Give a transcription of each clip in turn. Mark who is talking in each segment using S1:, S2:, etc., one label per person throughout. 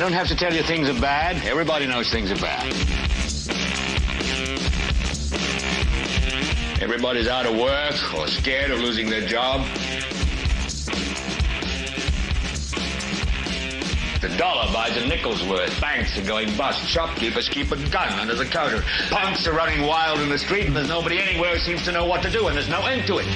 S1: don't have to tell you things are bad. Everybody knows things are bad. Everybody's out of work or scared of losing their job. The dollar buys a nickel's worth. Banks are going bust. Shopkeepers keep a gun under the counter. Punks are running wild in the street, and there's nobody anywhere who seems to know what to do, and there's no end to it.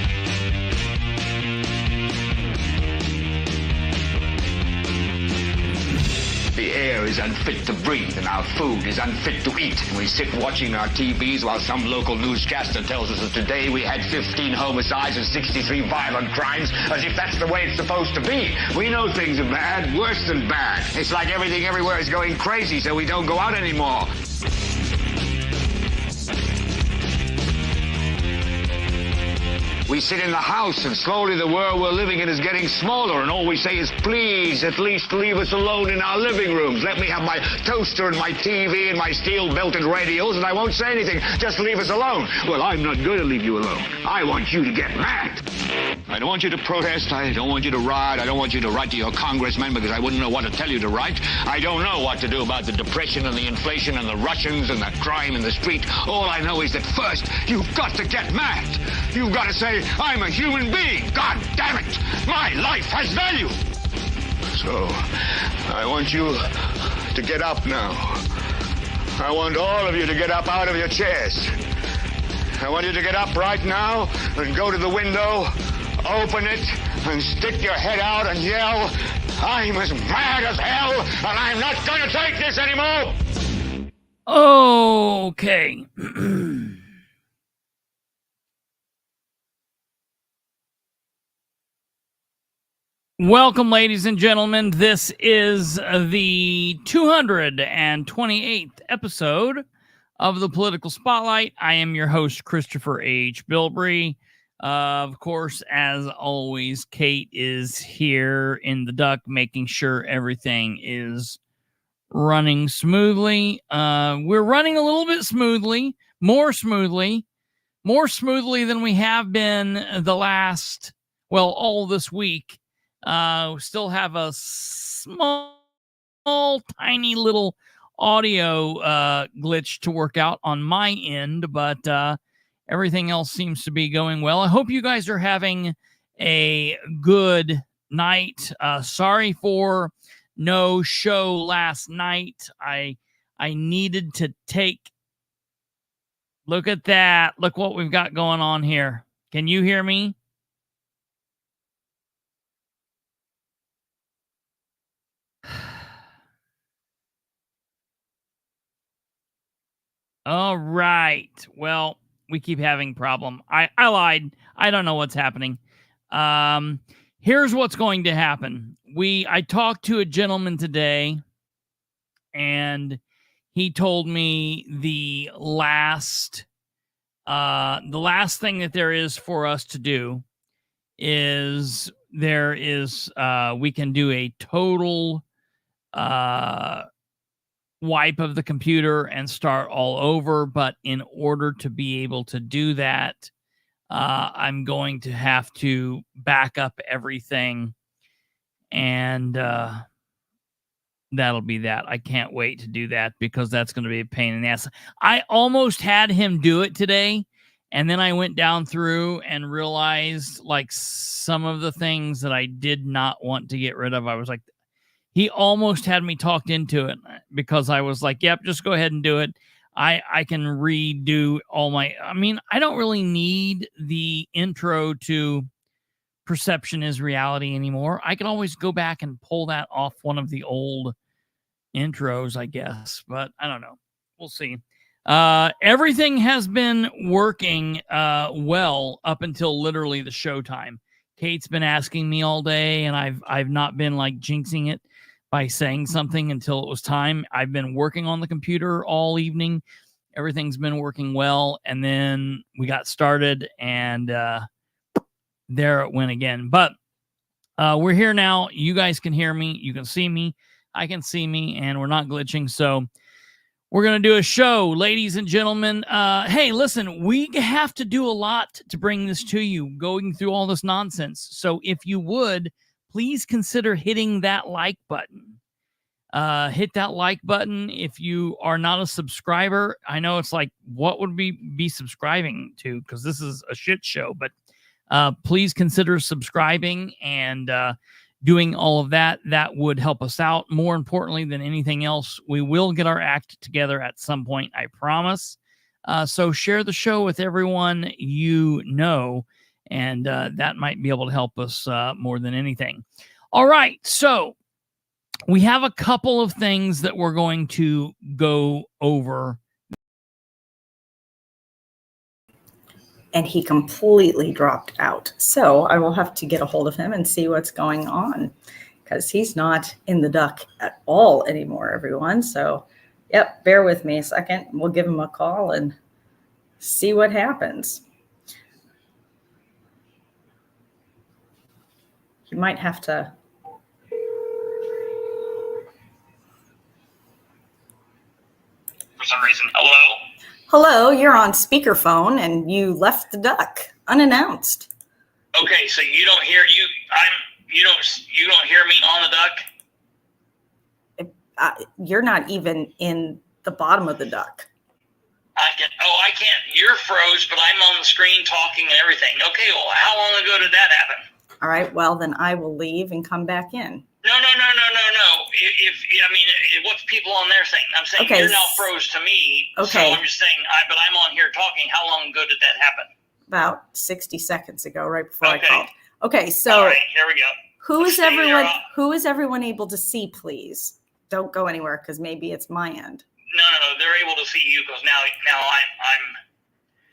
S1: The air is unfit to breathe, and our food is unfit to eat. And we sit watching our TVs while some local newscaster tells us that today we had 15 homicides and 63 violent crimes, as if that's the way it's supposed to be. We know things are bad, worse than bad. It's like everything everywhere is going crazy, so we don't go out anymore. We sit in the house, and slowly the world we're living in is getting smaller, and all we say is, please, at least leave us alone in our living rooms. Let me have my toaster and my TV and my steel-belted radios, and I won't say anything. Just leave us alone. Well, I'm not going to leave you alone. I want you to get mad. I don't want you to protest. I don't want you to riot. I don't want you to write to your congressman, because I wouldn't know what to tell you to write. I don't know what to do about the depression and the inflation and the Russians and the crime in the street. All I know is that first, you've got to get mad. You've got to say, I'm a human being. God damn it. My life has value. So, I want you to get up now. I want all of you to get up out of your chairs. I want you to get up right now and go to the window, open it, and stick your head out and yell, I'm as mad as hell, and I'm not going to take this anymore.
S2: Okay. Welcome, ladies and gentlemen. This is the 228th episode of the Political Spotlight. I am your host, Kristopher H. Bilbrey. Of course, as always, Kate is here in the duck, making sure everything is running smoothly. We're running a little bit smoothly, more smoothly than we have been the last, all this week. We still have a small, tiny little audio glitch to work out on my end, but everything else seems to be going well. I hope you guys are having a good night. Sorry for no show last night. I needed to take. Look at that. Look what we've got going on here. Can you hear me? All right. Well, we keep having problem. I lied. I don't know what's happening. Here's what's going to happen. I talked to a gentleman today, and he told me the last thing that there is for us to do is we can do a total wipe of the computer and start all over. But in order to be able to do that, I'm going to have to back up everything, and that'll be that. I can't wait to do that, because that's going to be a pain in the ass. I almost had him do it today, and then I went down through and realized like some of the things that I did not want to get rid of. I was like, he almost had me talked into it, because I was like, yep, just go ahead and do it. I can redo I don't really need the intro to Perception is Reality anymore. I can always go back and pull that off one of the old intros, I guess, but I don't know. We'll see. Everything has been working well up until literally the showtime. Kate's been asking me all day, and I've not been like jinxing it by saying something until it was time. I've been working on the computer all evening. Everything's been working well. And then we got started, and there it went again. But we're here now. You guys can hear me. You can see me. I can see me, and we're not glitching. So we're going to do a show, ladies and gentlemen. Hey, listen, we have to do a lot to bring this to you, going through all this nonsense. So if you would, please consider hitting that like button. Hit that like button. If you are not a subscriber, I know it's like, what would we be subscribing to? Because this is a shit show, but please consider subscribing and doing all of that. That would help us out. More importantly than anything else, we will get our act together at some point, I promise. So share the show with everyone you know, and that might be able to help us more than anything. All right, so we have a couple of things that we're going to go over.
S3: And he completely dropped out. So I will have to get a hold of him and see what's going on, because he's not in the duck at all anymore, everyone. So, yep, bear with me a second. We'll give him a call and see what happens. You might have to.
S2: For some reason. Hello?
S3: Hello, you're on speakerphone and you left the duck unannounced.
S2: Okay, so you don't hear you don't hear me on the duck?
S3: You're not even in the bottom of the duck.
S2: I can't. You're froze, but I'm on the screen talking and everything. Okay, well, how long ago did that happen?
S3: All right, well, then I will leave and come back in.
S2: No. What's people on there saying? I'm saying
S3: Okay.
S2: You're now froze to me.
S3: Okay.
S2: So I'm just saying, but I'm on here talking. How long ago did that happen?
S3: About 60 seconds ago, right before
S2: Okay.
S3: I called. Okay, so
S2: All right, here we go.
S3: who is
S2: Stay
S3: everyone?
S2: there.
S3: Who is everyone able to see? Please don't go anywhere, because maybe it's my end.
S2: No. They're able to see you because now I'm.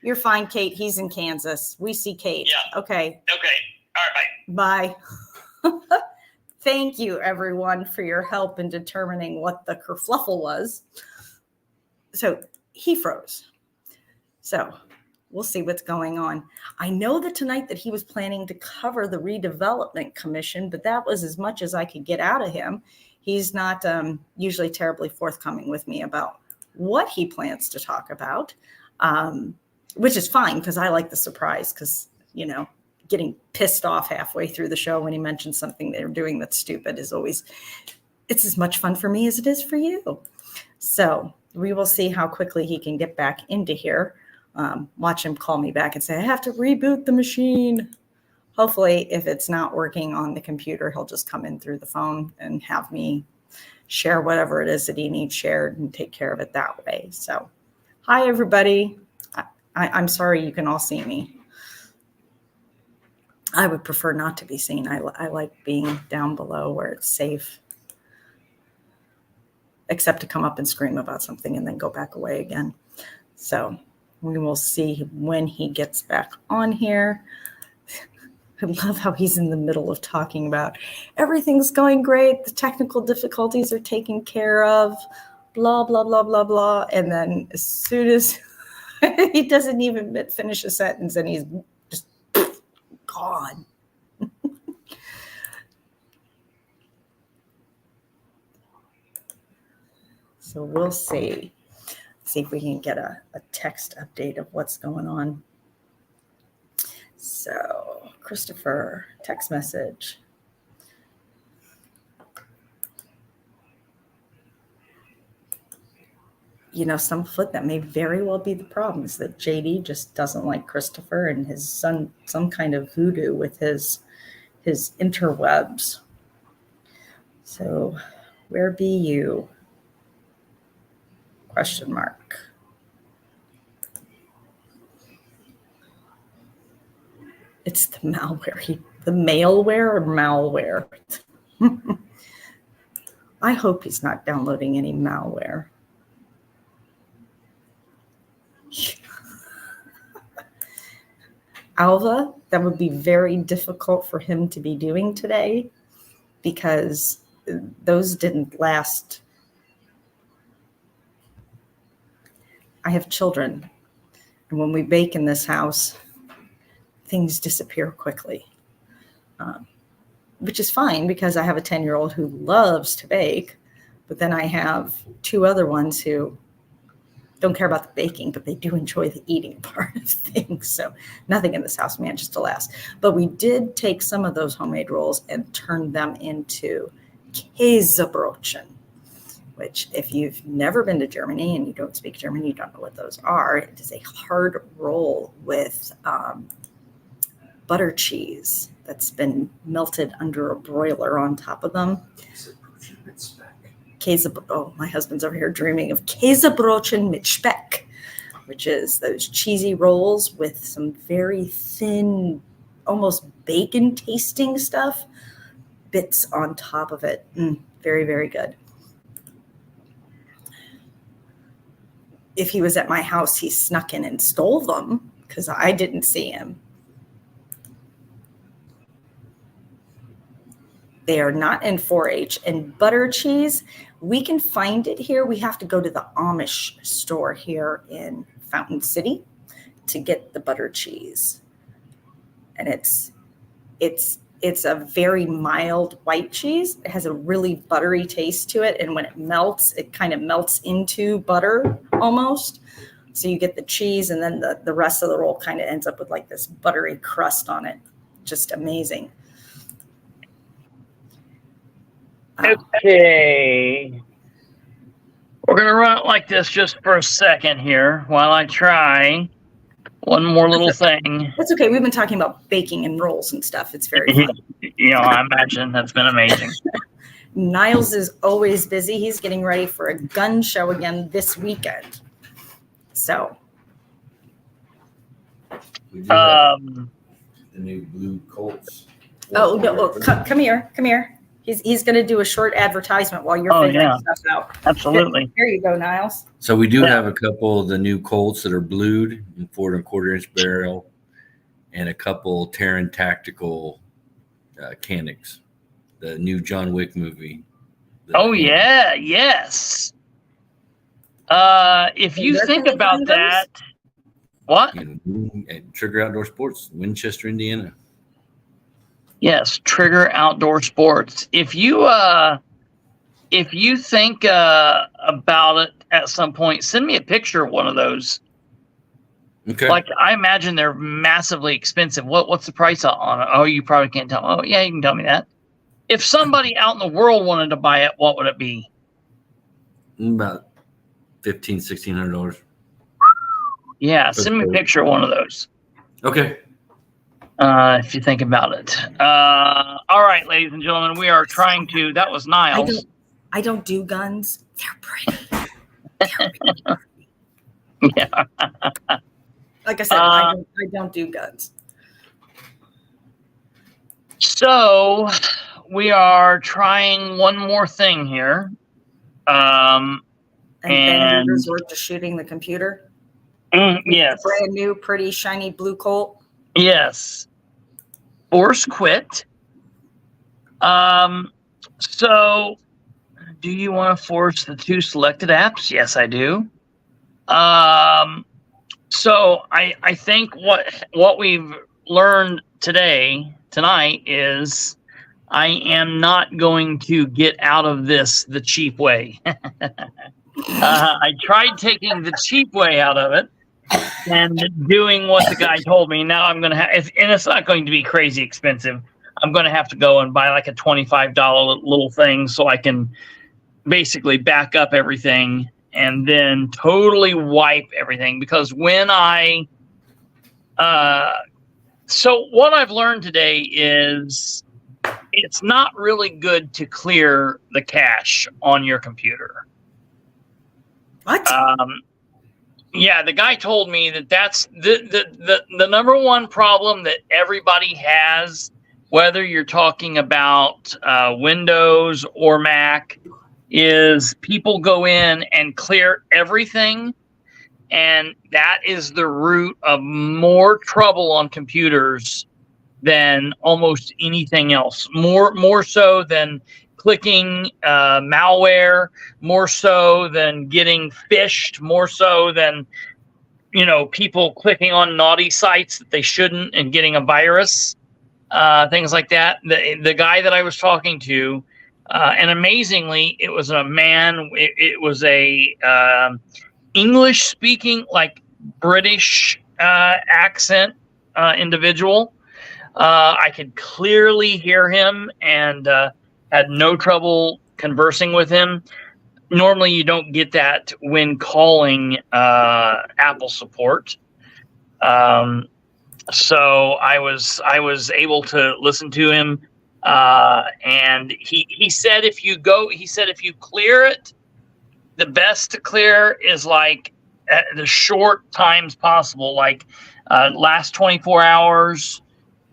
S3: You're fine, Kate. He's in Kansas. We see Kate.
S2: Yeah.
S3: Okay.
S2: Okay. All right.
S3: Bye. Thank you, everyone, for your help in determining what the kerfluffle was. So he froze. So we'll see what's going on. I know that tonight that he was planning to cover the Redevelopment Commission, but that was as much as I could get out of him. He's not usually terribly forthcoming with me about what he plans to talk about, which is fine because I like the surprise, because, getting pissed off halfway through the show when he mentions something they're doing that's stupid is always, it's as much fun for me as it is for you. So we will see how quickly he can get back into here. Watch him call me back and say, I have to reboot the machine. Hopefully, if it's not working on the computer, he'll just come in through the phone and have me share whatever it is that he needs shared and take care of it that way. So, hi, everybody. I'm sorry you can all see me. I would prefer not to be seen. I like being down below where it's safe, except to come up and scream about something and then go back away again. So we will see when he gets back on here. I love how he's in the middle of talking about everything's going great. The technical difficulties are taken care of, blah, blah, blah, blah, blah. And then as soon as he doesn't even finish a sentence and he's just gone. So we'll see if we can get a text update of what's going on. So Kristopher, text message. Some foot that may very well be the problem is that JD just doesn't like Kristopher and his son, some kind of voodoo with his interwebs. So where be you? Question mark. It's the malware. The malware or malware? I hope he's not downloading any malware. Alva, that would be very difficult for him to be doing today because those didn't last. I have children, and when we bake in this house, things disappear quickly, which is fine because I have a 10-year-old who loves to bake, but then I have two other ones who don't care about the baking, but they do enjoy the eating part of things. So nothing in this house manages to last. But we did take some of those homemade rolls and turn them into Käsebrötchen. which if you've never been to Germany and you don't speak German, you don't know what those are. It is a hard roll with butter cheese that's been melted under a broiler on top of them. My husband's over here dreaming of Käsebrötchen mit Speck, which is those cheesy rolls with some very thin, almost bacon tasting stuff, bits on top of it. Very, very good. If he was at my house, he snuck in and stole them because I didn't see him. They are not in 4-H. And butter cheese, we can find it here. We have to go to the Amish store here in Fountain City to get the butter cheese. And it's a very mild white cheese. It has a really buttery taste to it. And when it melts, it kind of melts into butter almost. So you get the cheese and then the rest of the roll kind of ends up with like this buttery crust on it. Just amazing.
S2: Okay. We're going to run it like this just for a second here while I try one more little thing.
S3: That's okay. We've been talking about baking and rolls and stuff. It's very fun.
S2: I imagine that's been amazing.
S3: Niles is always busy. He's getting ready for a gun show again this weekend. So.
S4: We do have the new blue Colts.
S3: Oh, no, come here. He's going to do a short advertisement while you're figuring stuff out.
S2: Absolutely.
S3: Here you go, Niles.
S4: So we do have a couple of the new Colts that are blued in 4 1/4-inch barrel, and a couple Terran Tactical Canics, the new John Wick movie.
S2: Yes. If you think about that, what?
S4: Trigger Outdoor Sports, Winchester, Indiana.
S2: Yes, Trigger Outdoor Sports. If you think about it at some point, send me a picture of one of those.
S4: Okay.
S2: Like, I imagine they're massively expensive. What's the price on it? Oh, you probably can't tell. Oh, yeah, you can tell me that. If somebody out in the world wanted to buy it, what would it be?
S4: About $1,500-$1,600.
S2: Yeah, send me a picture of one of those.
S4: Okay.
S2: If you think about it. All right, ladies and gentlemen, we are trying to. That was Niles.
S3: I don't do guns. They're pretty. They're really pretty.
S2: Yeah.
S3: Like I said, I don't do guns.
S2: So we are trying one more thing here.
S3: And then we resort to shooting the computer.
S2: Yes.
S3: Brand new, pretty, shiny blue Colt.
S2: Yes. Force quit. So do you want to force the 2 selected apps? Yes, I do. So I think what we've learned tonight is I am not going to get out of this the cheap way. I tried taking the cheap way out of it and doing what the guy told me. Now I'm going to have, and it's not going to be crazy expensive. I'm going to have to go and buy like a $25 little thing so I can basically back up everything and then totally wipe everything. Because when so what I've learned today is it's not really good to clear the cache on your computer.
S3: What?
S2: Yeah, the guy told me that's the number one problem that everybody has, whether you're talking about Windows or Mac, is people go in and clear everything, and that is the root of more trouble on computers than almost anything else. More so than clicking malware, more so than getting phished, more so than people clicking on naughty sites that they shouldn't and getting a virus, things like that. The guy that I was talking to, and amazingly, it was a man. It was a English speaking, like British accent individual. I could clearly hear him and had no trouble conversing with him. normally you don't get that when calling Apple support. So I was able to listen to him, and he said if you clear it, the best to clear is like at the short times possible, like last 24 hours,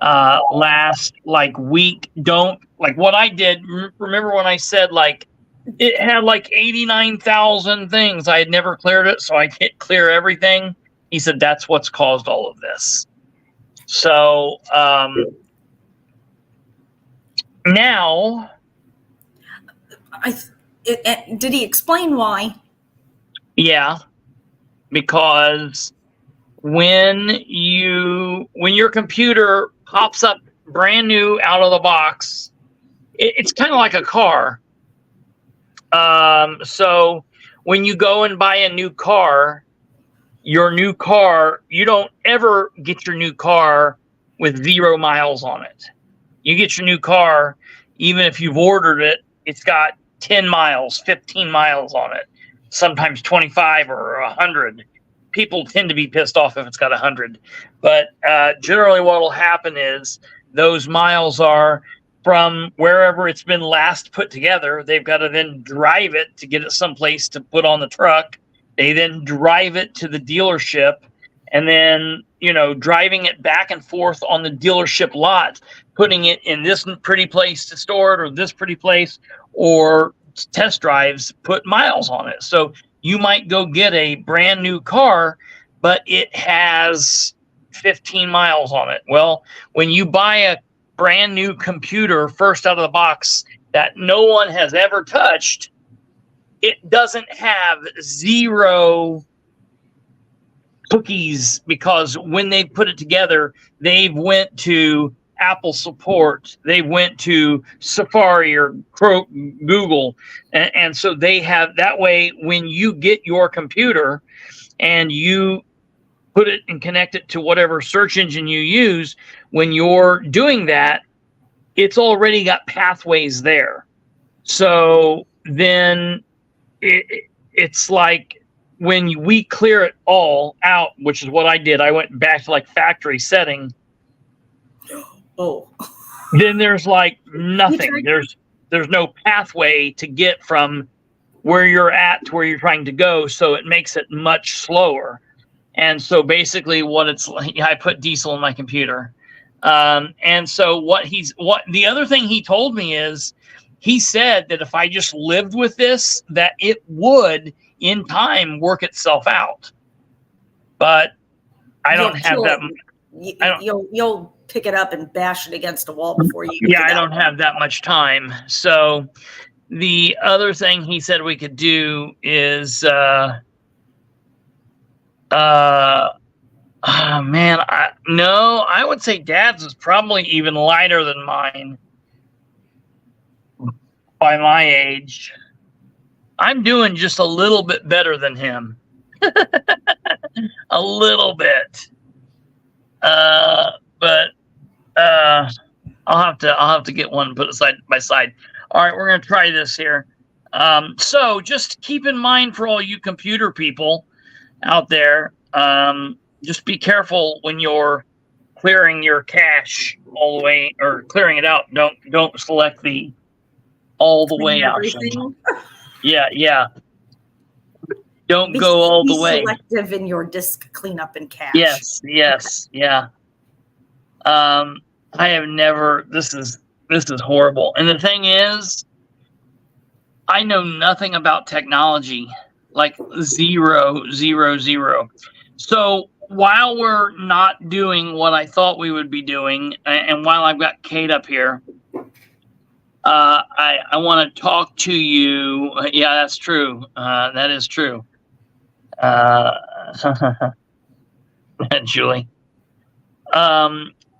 S2: last like week. Don't like what I did. Remember when I said like it had like 89,000 things. I had never cleared it, so I hit clear everything. He said that's what's caused all of this. So now,
S3: did he explain why?
S2: Yeah, because when your computer pops up brand new out of the box, it's kind of like a car. So when you go and buy a new car, your new car, you don't ever get your new car with 0 miles on it. You get your new car, even if you've ordered it, it's got 10 miles, 15 miles on it, sometimes 25 or 100. People tend to be pissed off if it's got 100. But generally what will happen is those miles are from wherever it's been last put together. They've got to then drive it to get it someplace to put on the truck. They then drive it to the dealership, and then, driving it back and forth on the dealership lot, putting it in this pretty place to store it or this pretty place, or test drives, put miles on it. So you might go get a brand new car, but it has 15 miles on it. Well, when you buy a brand new computer first out of the box that no one has ever touched, it doesn't have 0 cookies, because when they put it together, they went to Apple support, they went to Safari or Google, and so they have that way. When you get your computer and you put it and connect it to whatever search engine you use, when you're doing that, it's already got pathways there. So then it's like when we clear it all out, which is what I did. I went back to like factory setting.
S3: Oh,
S2: then there's like nothing. There's no pathway to get from where you're at to where you're trying to go. So it makes it much slower. And so basically what it's like, I put diesel in my computer. And so the other thing he told me is, he said that if I just lived with this, that it would, in time, work itself out. But I don't have that.
S3: You'll pick it up and bash it against a wall before you.
S2: Yeah, I don't have that much time. So the other thing he said we could do is, I would say Dad's is probably even lighter than mine. By my age, I'm doing just a little bit better than him. A little bit. But I'll have to get one and put it side by side. All right, we're gonna try this here. So just keep in mind for all you computer people out there, just be careful when you're clearing your cache all the way, or clearing it out. Don't select the all the way option. Yeah. Don't go all the way.
S3: Selective in your disk cleanup and cache.
S2: Yes, yeah. I have never. This is horrible. And the thing is, I know nothing about technology, like zero. So while we're not doing what I thought we would be doing, and while I've got Kate up here, I want to talk to you. Yeah, that's true. That is true. Julie.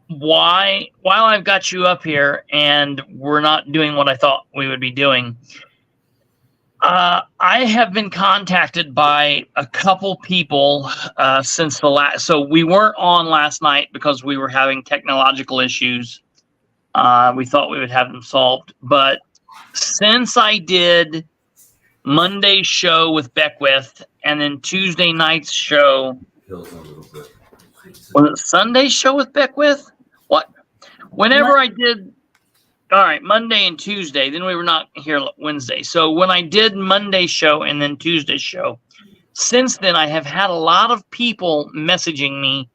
S2: While I've got you up here and we're not doing what I thought we would be doing, I have been contacted by a couple people since the last. So we weren't on last night because we were having technological issues. We thought we would have them solved, but since I did Monday's show with Beckwith, and then Tuesday night's show.
S4: Hills a little bit.
S2: Was it Sunday's show with Beckwith? What? Whenever I did, all right, Monday and Tuesday, then we were not here Wednesday. So when I did Monday's show and then Tuesday's show, since then I have had a lot of people messaging me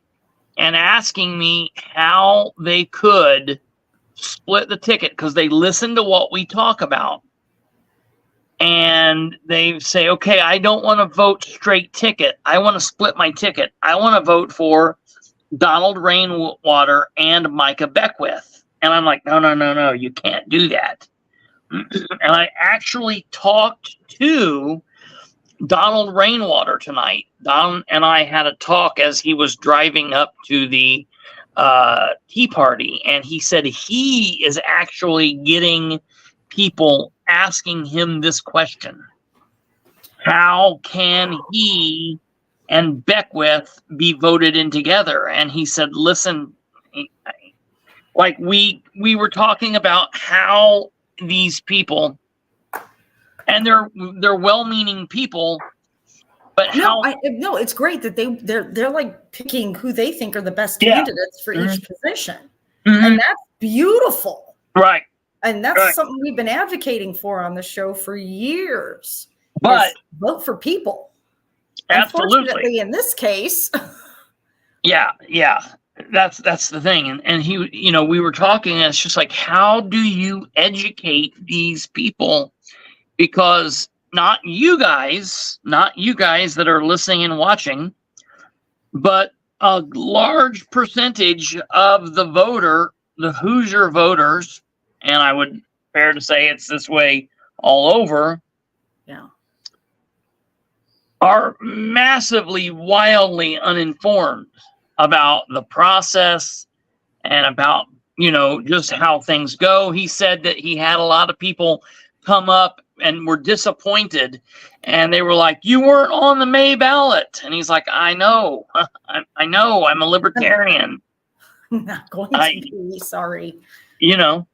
S2: and asking me how they could split the ticket because they listen to what we talk about. And they say, okay, I don't want to vote straight ticket. I want to split my ticket. I want to vote for Donald Rainwater and Micah Beckwith. And I'm like, no, you can't do that. And I actually talked to Donald Rainwater tonight. Don and I had a talk as he was driving up to the Tea Party. And he said he is actually getting people asking him this question. How can he and Beckwith be voted in together? And he said, listen, like we were talking about how these people, and they're well-meaning people, but
S3: no, it's great that they're like picking who they think are the best candidates for each position. And that's beautiful.
S2: Right.
S3: And that's something we've been advocating for on the show for years.
S2: But
S3: vote for people.
S2: Absolutely.
S3: Unfortunately, in this case.
S2: Yeah. That's the thing. And he, we were talking, and it's just like, how do you educate these people? Because not you guys that are listening and watching, but a large percentage of the Hoosier voters, and I would fair to say it's this way all over, are massively, wildly uninformed about the process and about, just how things go. He said that he had a lot of people come up and were disappointed, and they were like, you weren't on the May ballot. And he's like, I know, I'm a libertarian.
S3: Not going to be, sorry.
S2: We
S3: don't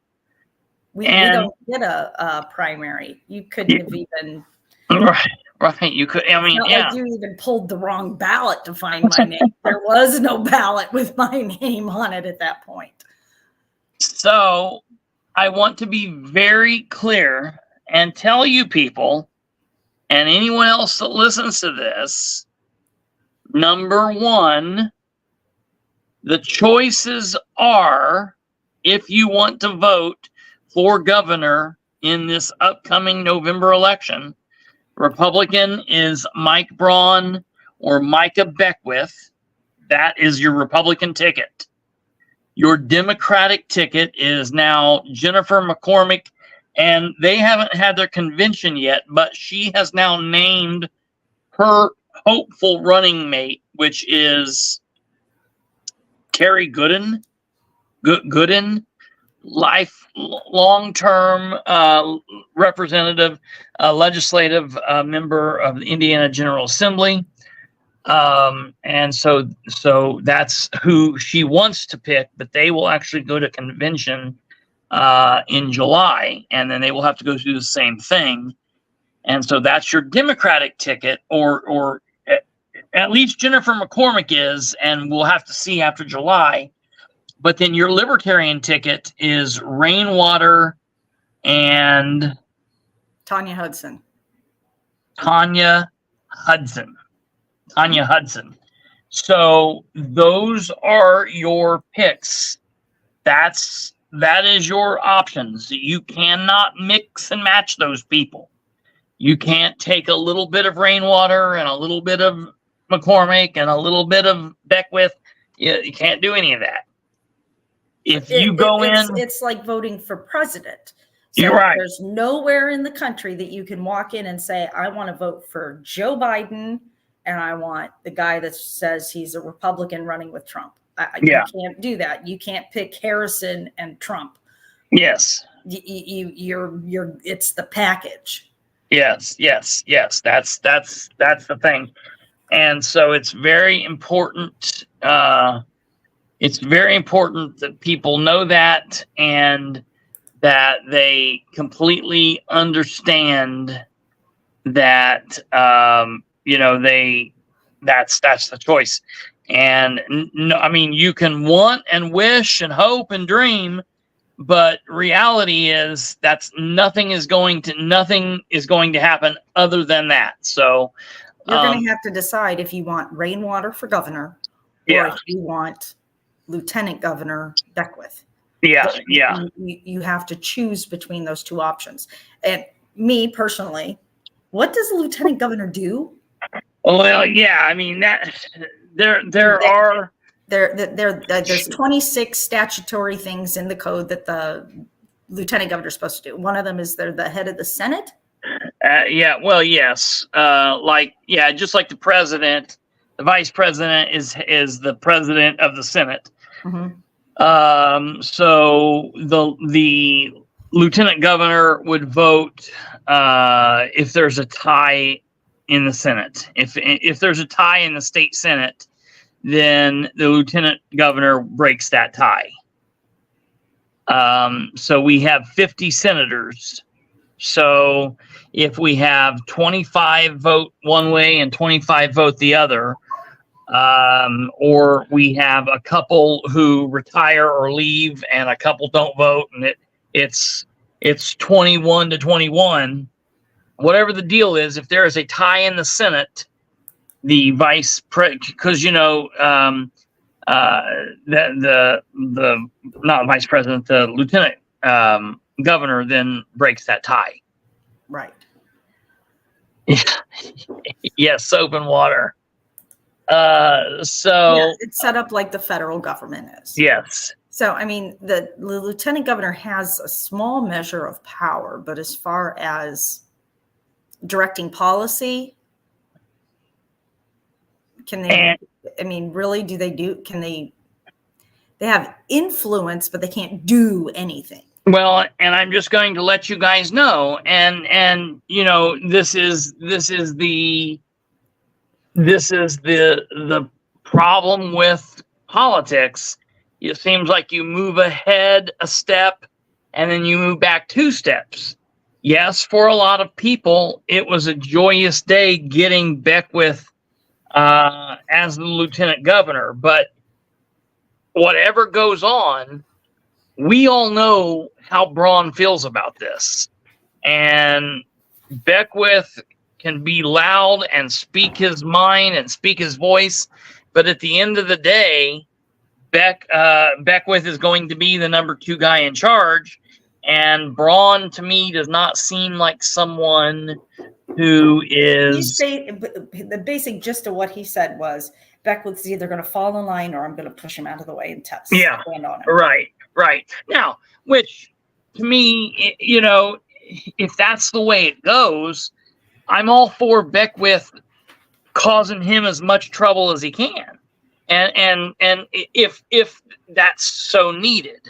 S3: get a primary. You couldn't have even.
S2: Right. You could. I mean,
S3: like you even pulled the wrong ballot to find my name. There was no ballot with my name on it at that point.
S2: So I want to be very clear and tell you people, and anyone else that listens to this, number one, the choices are, if you want to vote for governor in this upcoming November election, Republican is Mike Braun or Micah Beckwith. That is your Republican ticket. Your Democratic ticket is now Jennifer McCormick, and they haven't had their convention yet, but she has now named her hopeful running mate, which is Carrie Gooden, long-term representative, legislative member of the Indiana General Assembly. And so that's who she wants to pick, but they will actually go to convention in July, and then they will have to go through the same thing. And so that's your Democratic ticket, or at least Jennifer McCormick is, and we'll have to see after July. But then your Libertarian ticket is Rainwater and
S3: Tanya Hudson.
S2: So those are your picks. That is your options. You cannot mix and match those people. You can't take a little bit of Rainwater and a little bit of McCormick and a little bit of Beckwith. You can't do any of that. If you go in,
S3: it's like voting for president. So
S2: you're right.
S3: There's nowhere in the country that you can walk in and say, I want to vote for Joe Biden, and I want the guy that says he's a Republican running with Trump. You can't do that. You can't pick Harrison and Trump.
S2: Yes.
S3: You're it's the package.
S2: Yes. That's the thing. And so it's very important. It's very important that people know that, and that they completely understand that that's the choice. And no, I mean, you can want and wish and hope and dream, but reality is nothing is going to happen other than that. So
S3: you're going to have to decide if you want Rainwater for governor, or if you want Lieutenant Governor Beckwith. You have to choose between those two options. And me personally, what does the Lieutenant Governor do?
S2: Well, yeah, I mean that
S3: there's 26 statutory things in the code that the Lieutenant Governor is supposed to do. One of them is they're the head of the Senate.
S2: Yes. Just like the president, the vice president is the president of the Senate.
S3: Mm-hmm.
S2: So the lieutenant governor would vote if there's a tie in the Senate. If there's a tie in the state Senate, then the lieutenant governor breaks that tie. So we have 50 senators. So if we have 25 vote one way and 25 vote the other, or we have a couple who retire or leave and a couple don't vote, and it's 21-21, whatever the deal is, if there is a tie in the Senate, the because the not vice president, the lieutenant governor then breaks that tie.
S3: Right.
S2: Yes, soap and water. It's
S3: set up like the federal government is.
S2: Yes.
S3: So, I mean, the lieutenant governor has a small measure of power, but as far as directing policy, can they, they have influence, but they can't do anything.
S2: Well, and I'm just going to let you guys know, and this is the problem with politics. It seems like you move ahead a step and then you move back 2 steps. Yes, for a lot of people, it was a joyous day getting Beckwith as the lieutenant governor. But whatever goes on, we all know how Braun feels about this. And Beckwith can be loud and speak his mind and speak his voice. But at the end of the day, Beckwith is going to be the number 2 guy in charge. And Braun, to me, does not seem like someone who is...
S3: The basic gist of what he said was, Beckwith's either going to fall in line or I'm going to push him out of the way and test.
S2: Yeah, right. Now, which, to me, if that's the way it goes, I'm all for Beckwith causing him as much trouble as he can. And if that's so needed.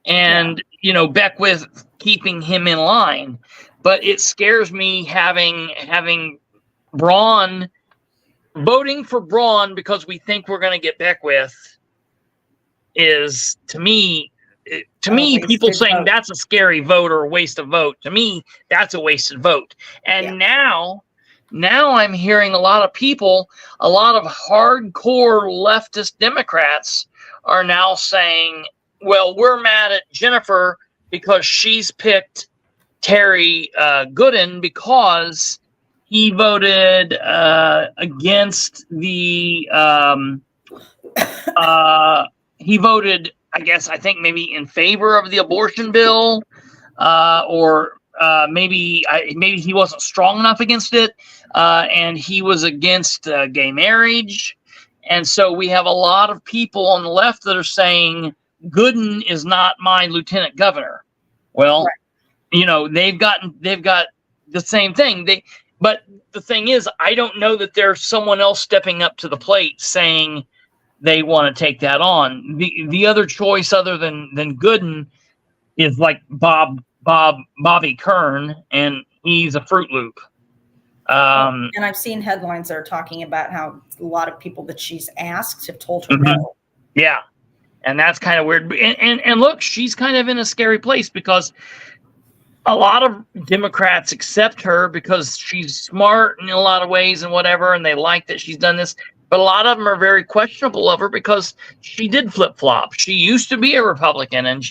S2: And, Beckwith keeping him in line. But it scares me having Braun, voting for Braun because we think we're going to get Beckwith is, to me, people saying that's a scary vote or a waste of vote. To me, that's a wasted vote. And now I'm hearing a lot of people, a lot of hardcore leftist Democrats are now saying, well, we're mad at Jennifer because she's picked Terry Gooden because he voted against the he voted, I think maybe in favor of the abortion bill, or maybe he wasn't strong enough against it, and he was against gay marriage. And so we have a lot of people on the left that are saying Gooden is not my lieutenant governor. Well, right. They've got the same thing. But the thing is, I don't know that there's someone else stepping up to the plate saying they want to take that on. The other choice other than Gooden is like Bobby Kern, and he's a Fruit Loop.
S3: And I've seen headlines that are talking about how a lot of people that she's asked have told her no.
S2: Yeah. And that's kind of weird. And look, she's kind of in a scary place because a lot of Democrats accept her because she's smart in a lot of ways and whatever, and they like that she's done this. But a lot of them are very questionable of her because she did flip-flop. She used to be a Republican, and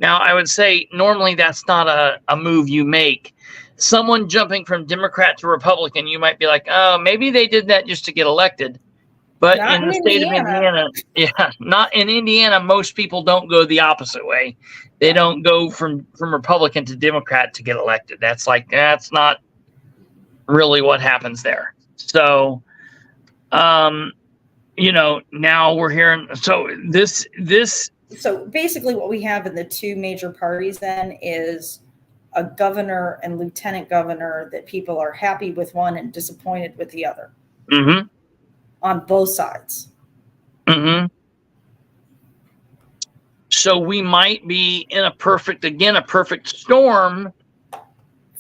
S2: now I would say normally that's not a move you make. Someone jumping from Democrat to Republican, you might be like, oh, maybe they did that just to get elected. But
S3: Not
S2: in the state of Indiana, not in Indiana, most people don't go the opposite way. They don't go from Republican to Democrat to get elected. That's not really what happens there. So, now we're hearing. So this.
S3: So basically, what we have in the two major parties then is a governor and lieutenant governor that people are happy with one and disappointed with the other.
S2: Mm-hmm.
S3: On both sides.
S2: Mm-hmm. So we might be in a perfect storm.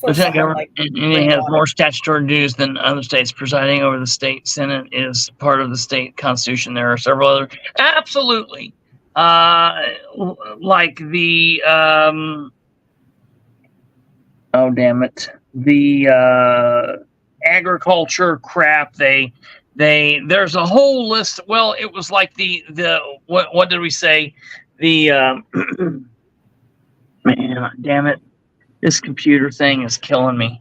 S2: Lieutenant Governor Indiana has more statutory duties than other states. Presiding over the state senate is part of the state constitution. There are several other. Absolutely. Like the the agriculture crap. There's a whole list. Well, it was like the what did we say? The man, damn it. This computer thing is killing me.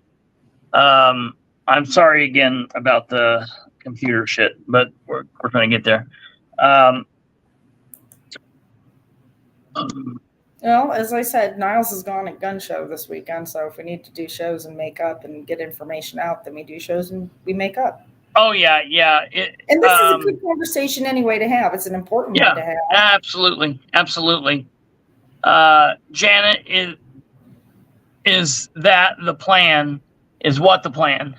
S2: I'm sorry again about the computer shit, but we're going to get there.
S3: Well, as I said, Niles is gone at gun show this weekend, so if we need to do shows and make up and get information out, then we do shows and we make up.
S2: Oh yeah.
S3: And this is a good conversation anyway to have. It's an important one to have.
S2: Absolutely. Janet, is that the plan? Is what the plan?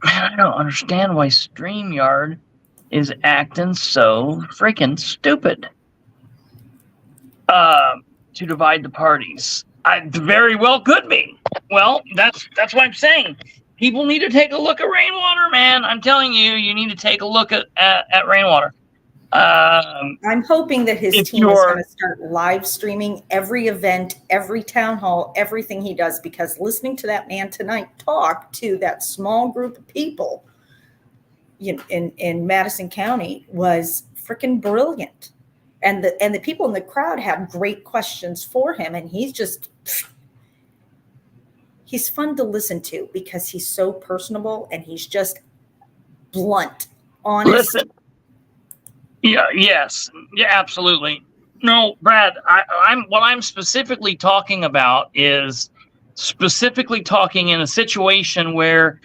S2: Man, I don't understand why StreamYard is acting so freaking stupid. To divide the parties. Very well could be. Well, that's what I'm saying. People need to take a look at rainwater, man. I'm telling you, you need to take a look at rainwater.
S3: I'm hoping that his team is going to start live streaming every event, every town hall, everything he does, because listening to that man tonight talk to that small group of people in Madison County was freaking brilliant. And the people in the crowd had great questions for him. And he's fun to listen to because he's so personable and he's just blunt, honest.
S2: Listen. Yes, absolutely. No, Brad, I'm specifically talking about is specifically talking in a situation where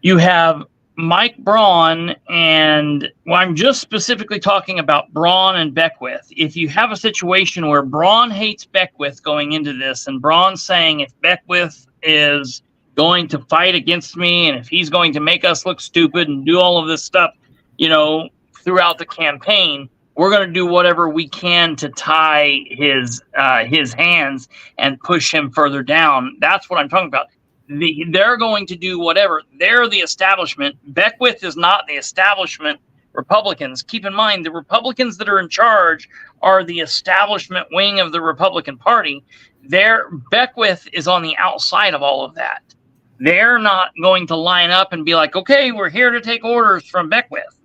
S2: you have Mike Braun I'm just specifically talking about Braun and Beckwith. If you have a situation where Braun hates Beckwith going into this, and Braun saying if Beckwith is going to fight against me and if he's going to make us look stupid and do all of this stuff, throughout the campaign, we're going to do whatever we can to tie his hands and push him further down. That's what I'm talking about. They're going to do whatever. They're the establishment. Beckwith is not the establishment. Republicans. Keep in mind, the Republicans that are in charge are the establishment wing of the Republican Party. Beckwith is on the outside of all of that. They're not going to line up and be like, okay, we're here to take orders from Beckwith.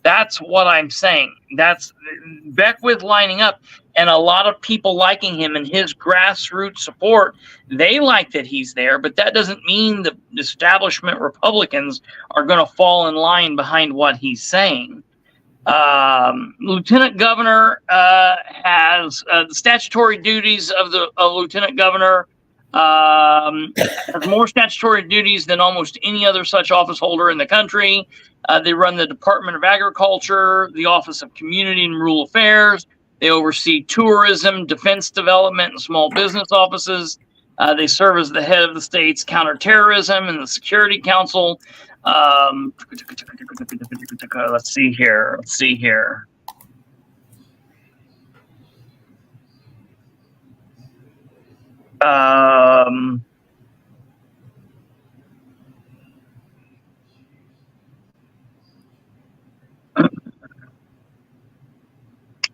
S2: That's what I'm saying. That's Beckwith lining up, and a lot of people liking him and his grassroots support. They like that he's there, but that doesn't mean the establishment Republicans are going to fall in line behind what he's saying. Lieutenant Governor has the statutory duties of the Lieutenant Governor. Has more statutory duties than almost any other such office holder in the country. They run the Department of Agriculture, the Office of Community and Rural Affairs. They oversee tourism, defense development, and small business offices. They serve as the head of the state's counterterrorism and the Security Council. Let's see here.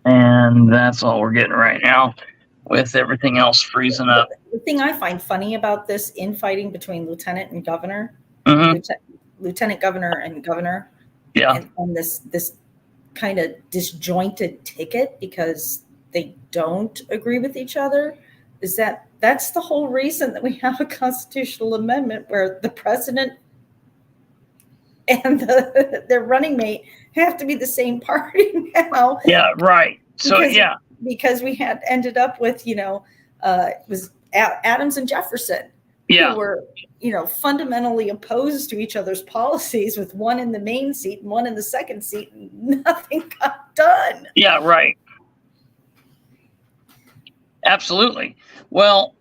S2: And that's all we're getting right now, with everything else freezing up.
S3: The thing I find funny about this infighting between lieutenant and governor,
S2: Mhm.
S3: lieutenant governor and governor,
S2: Yeah.
S3: and this kind of disjointed ticket because they don't agree with each other, is that's the whole reason that we have a constitutional amendment where the president and their running mate have to be the same party now.
S2: Yeah, right. So,
S3: because we had ended up with, it was Adams and Jefferson,
S2: yeah,
S3: who were, fundamentally opposed to each other's policies, with one in the main seat and one in the second seat, and nothing got done.
S2: yeah, right. Absolutely. Well,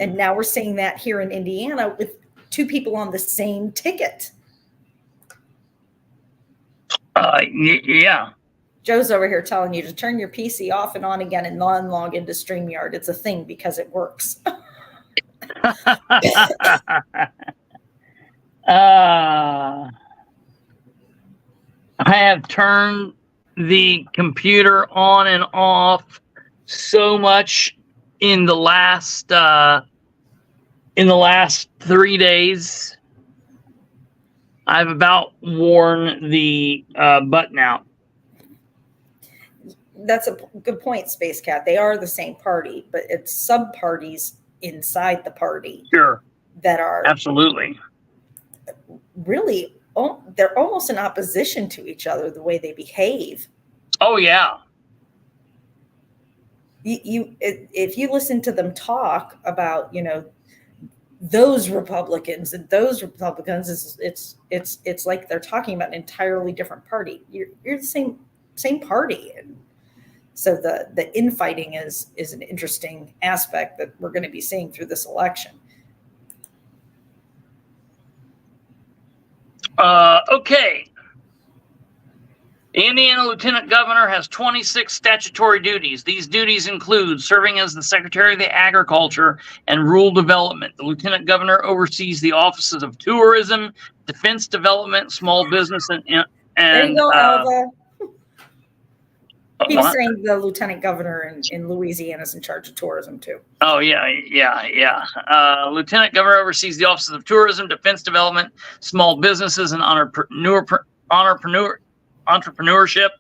S3: And now we're seeing that here in Indiana with two people on the same ticket.
S2: Yeah.
S3: Joe's over here telling you to turn your PC off and on again and non-log into StreamYard. It's a thing because it works.
S2: I have turned the computer on and off so much in the last 3 days. I've about worn the button out.
S3: That's a good point, Space Cat. They are the same party, but it's sub-parties inside the party.
S2: Sure.
S3: That are
S2: absolutely
S3: really, they're almost in opposition to each other, the way they behave.
S2: Oh, yeah.
S3: If you listen to them talk about, those Republicans and those Republicans, it's like they're talking about an entirely different party. You're the same party. And so the infighting is an interesting aspect that we're going to be seeing through this election.
S2: Okay. The Indiana Lieutenant Governor has 26 statutory duties. These duties include serving as the Secretary of the Agriculture and Rural Development. The Lieutenant Governor oversees the offices of Tourism, Defense Development, Small Business, and
S3: there you go, Alva. He was
S2: what?
S3: saying the Lieutenant Governor in Louisiana is in charge of tourism too.
S2: Oh, yeah. Lieutenant Governor oversees the offices of Tourism, Defense Development, Small Businesses, and entrepreneurship.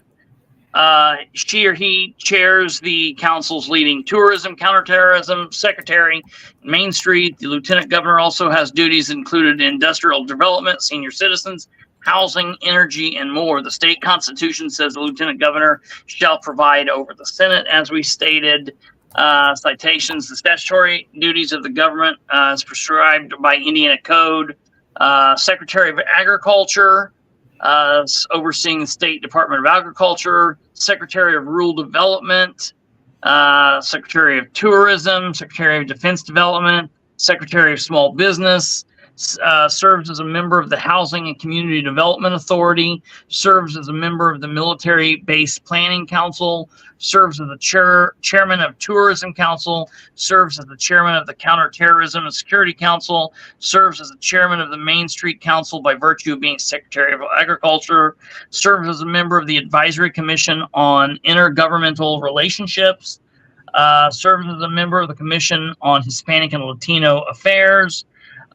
S2: She or he chairs the council's leading tourism, counterterrorism secretary, Main Street. The lieutenant governor also has duties included industrial development, senior citizens, housing, energy, and more. The state constitution says the lieutenant governor shall provide over the Senate. As we stated, citations, the statutory duties of the government as prescribed by Indiana Code. Secretary of Agriculture, overseeing the State Department of Agriculture, Secretary of Rural Development, Secretary of Tourism, Secretary of Defense Development, Secretary of Small Business, serves as a member of the Housing and Community Development Authority, serves as a member of the Military Base Planning Council, serves as the chairman of Tourism Council, serves as the chairman of the Counterterrorism and Security Council, serves as the chairman of the Main Street Council by virtue of being Secretary of Agriculture, serves as a member of the Advisory Commission on Intergovernmental Relationships, serves as a member of the Commission on Hispanic and Latino Affairs,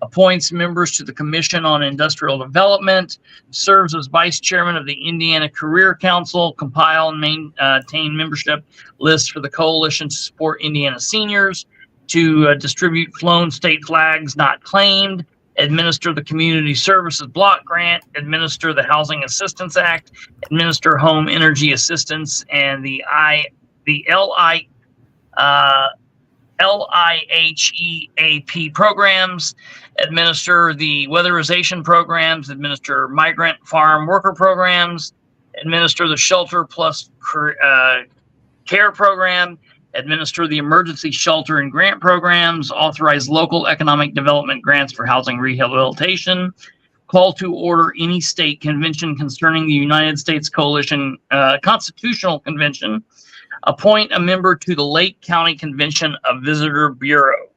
S2: appoints members to the Commission on Industrial Development, serves as vice chairman of the Indiana Career Council, compile and maintain membership lists for the coalition to support Indiana seniors, to distribute flown state flags not claimed, administer the Community Services Block Grant, administer the Housing Assistance Act, administer Home Energy Assistance and the LIHEAP programs, administer the weatherization programs, administer migrant farm worker programs, administer the shelter plus care program, administer the emergency shelter and grant programs, authorize local economic development grants for housing rehabilitation, call to order any state convention concerning the United States Coalition Constitutional Convention, appoint a member to the Lake County Convention of Visitor Bureau.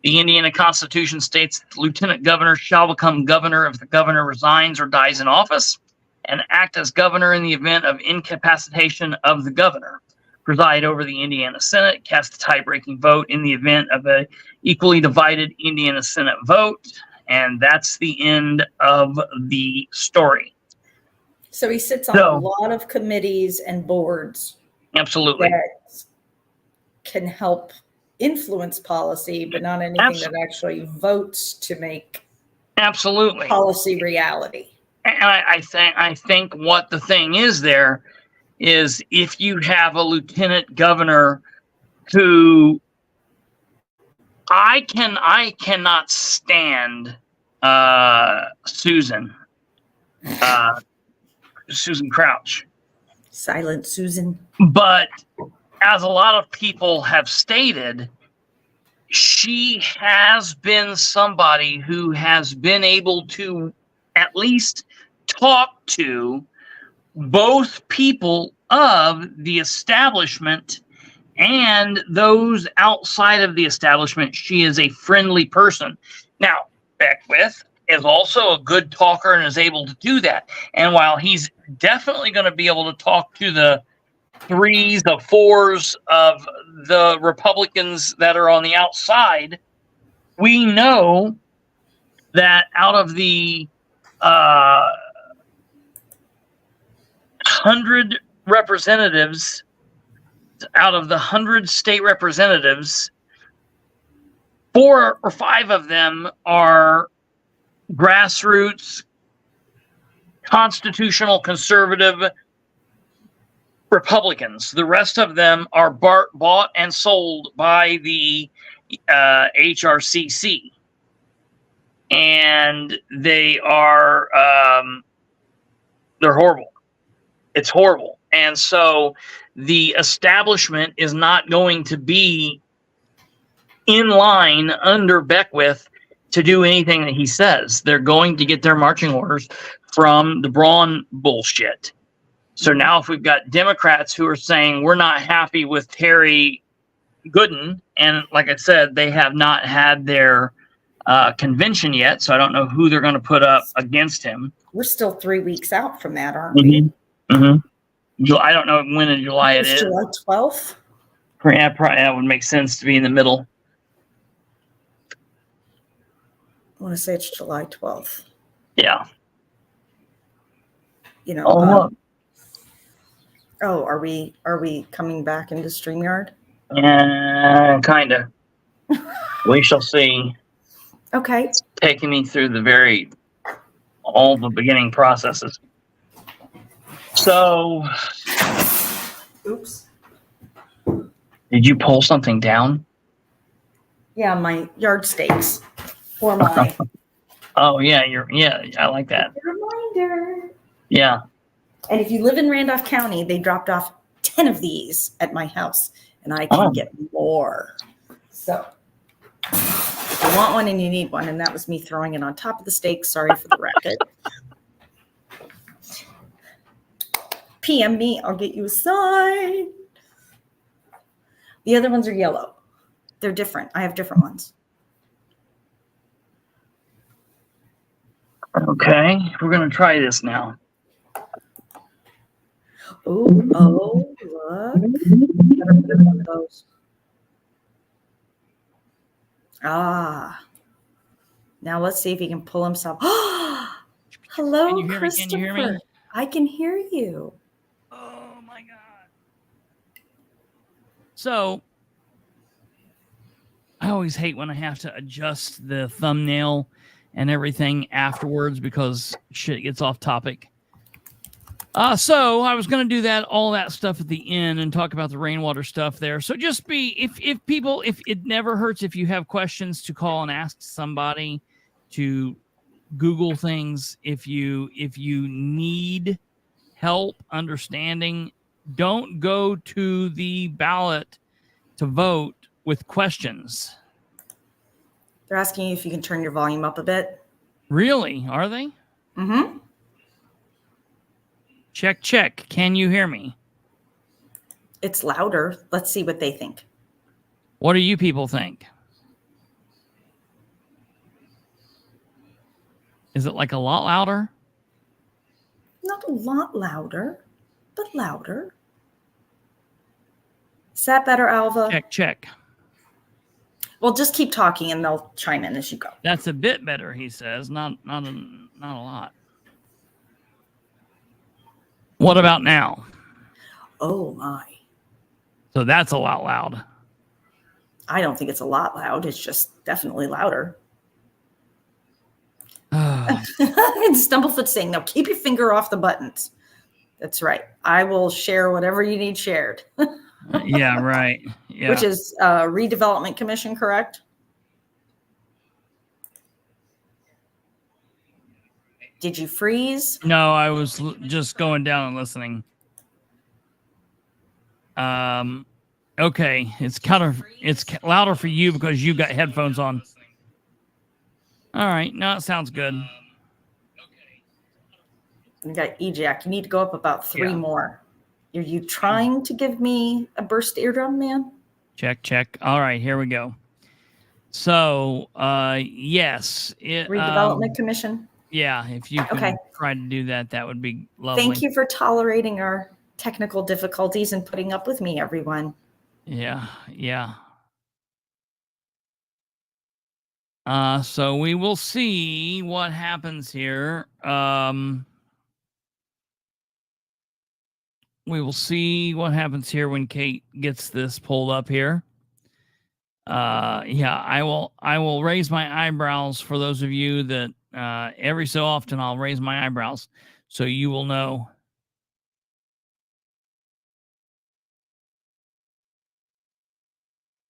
S2: The Indiana Constitution states that the lieutenant governor shall become governor if the governor resigns or dies in office, and act as governor in the event of incapacitation of the governor. Preside over the Indiana Senate, cast a tie-breaking vote in the event of a equally divided Indiana Senate vote, and that's the end of the story.
S3: So he sits on a lot of committees and boards.
S2: Absolutely.
S3: That can help influence policy, but not anything that actually votes to make policy reality.
S2: And I think what the thing is there is, if you have a lieutenant governor who I cannot stand Susan Crouch.
S3: Silent Susan.
S2: But as a lot of people have stated, she has been somebody who has been able to at least talk to both people of the establishment and those outside of the establishment. She is a friendly person. Now, Beckwith is also a good talker and is able to do that. And while he's definitely going to be able to talk to the 3s, the 4s of the Republicans that are on the outside, we know that out of the 100 representatives, out of the 100 state representatives, 4 or 5 of them are grassroots, constitutional conservative Republicans. The rest of them are bought and sold by the HRCC. And they are, they're horrible. It's horrible. And so the establishment is not going to be in line under Beckwith to do anything that he says. They're going to get their marching orders from the Braun bullshit. So now if we've got Democrats who are saying we're not happy with Terry Gooden, and like I said, they have not had their convention yet, so I don't know who they're going to put up against him.
S3: We're still 3 weeks out from that, aren't we?
S2: I don't know when in July it is.
S3: July 12th?
S2: Yeah, probably, that would make sense to be in the middle.
S3: I want to say it's July 12th.
S2: Yeah.
S3: You know. Are we coming back into StreamYard?
S2: Kind of. We shall see.
S3: Okay.
S2: It's taking me through all the beginning processes. So.
S3: Oops.
S2: Did you pull something down?
S3: Yeah, my yard stakes for my.
S2: Oh yeah, I like that.
S3: Reminder.
S2: Yeah.
S3: And if you live in Randolph County, they dropped off 10 of these at my house, and I can get more. So you want one and you need one, and that was me throwing it on top of the steak. Sorry for the racket. PM me, I'll get you a sign. The other ones are yellow. They're different. I have different ones.
S2: Okay, we're going to try this now.
S3: Oh, look. Never put in one of those. Now let's see if he can pull himself. Hello, Kristopher.
S2: Can you hear me?
S3: I can hear you.
S2: Oh my God. So I always hate when I have to adjust the thumbnail and everything afterwards because shit gets off topic. So I was going to do all that stuff at the end and talk about the rainwater stuff there. So just if it never hurts if you have questions to call and ask somebody, to Google things. If you need help understanding, don't go to the ballot to vote with questions.
S3: They're asking you if you can turn your volume up a bit.
S2: Really? Are they?
S3: Mm-hmm.
S2: Check. Can you hear me?
S3: It's louder. Let's see what they think.
S2: What do you people think? Is it like a lot louder?
S3: Not a lot louder, but louder. Is that better, Alva?
S2: Check.
S3: Well, just keep talking and they'll chime in as you go.
S2: That's a bit better, he says. Not a lot. What about now?
S3: Oh my.
S2: So that's a lot loud.
S3: I don't think it's a lot loud. It's just definitely louder.
S2: Oh,
S3: And Stumblefoot's saying, no, keep your finger off the buttons. That's right. I will share whatever you need shared.
S2: yeah, right. Yeah.
S3: Which is Redevelopment Commission, correct? Did you freeze?
S2: No, I was just going down and listening. Okay, it's louder for you because you got headphones on. All right, no, it sounds good.
S3: You got EJAC. You need to go up about 3 more. Are you trying to give me a burst eardrum, man?
S2: Check. All right, here we go. So, yes.
S3: Redevelopment Commission.
S2: Yeah, if you could try to do that, that would be lovely.
S3: Thank you for tolerating our technical difficulties and putting up with me, everyone.
S2: Yeah. So we will see what happens here. We will see what happens here when Kate gets this pulled up here. Yeah, I will raise my eyebrows for those of you that every so often I'll raise my eyebrows so you will know.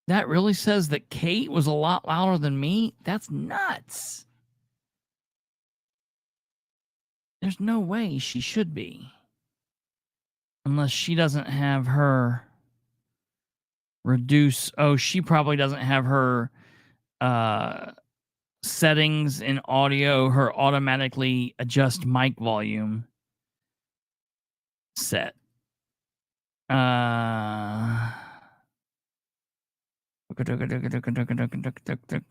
S2: That really says that Kate was a lot louder than me? That's nuts. There's no way she should be. Unless she doesn't have her reduce. Oh, she probably doesn't have her settings in audio, her automatically adjust mic volume set.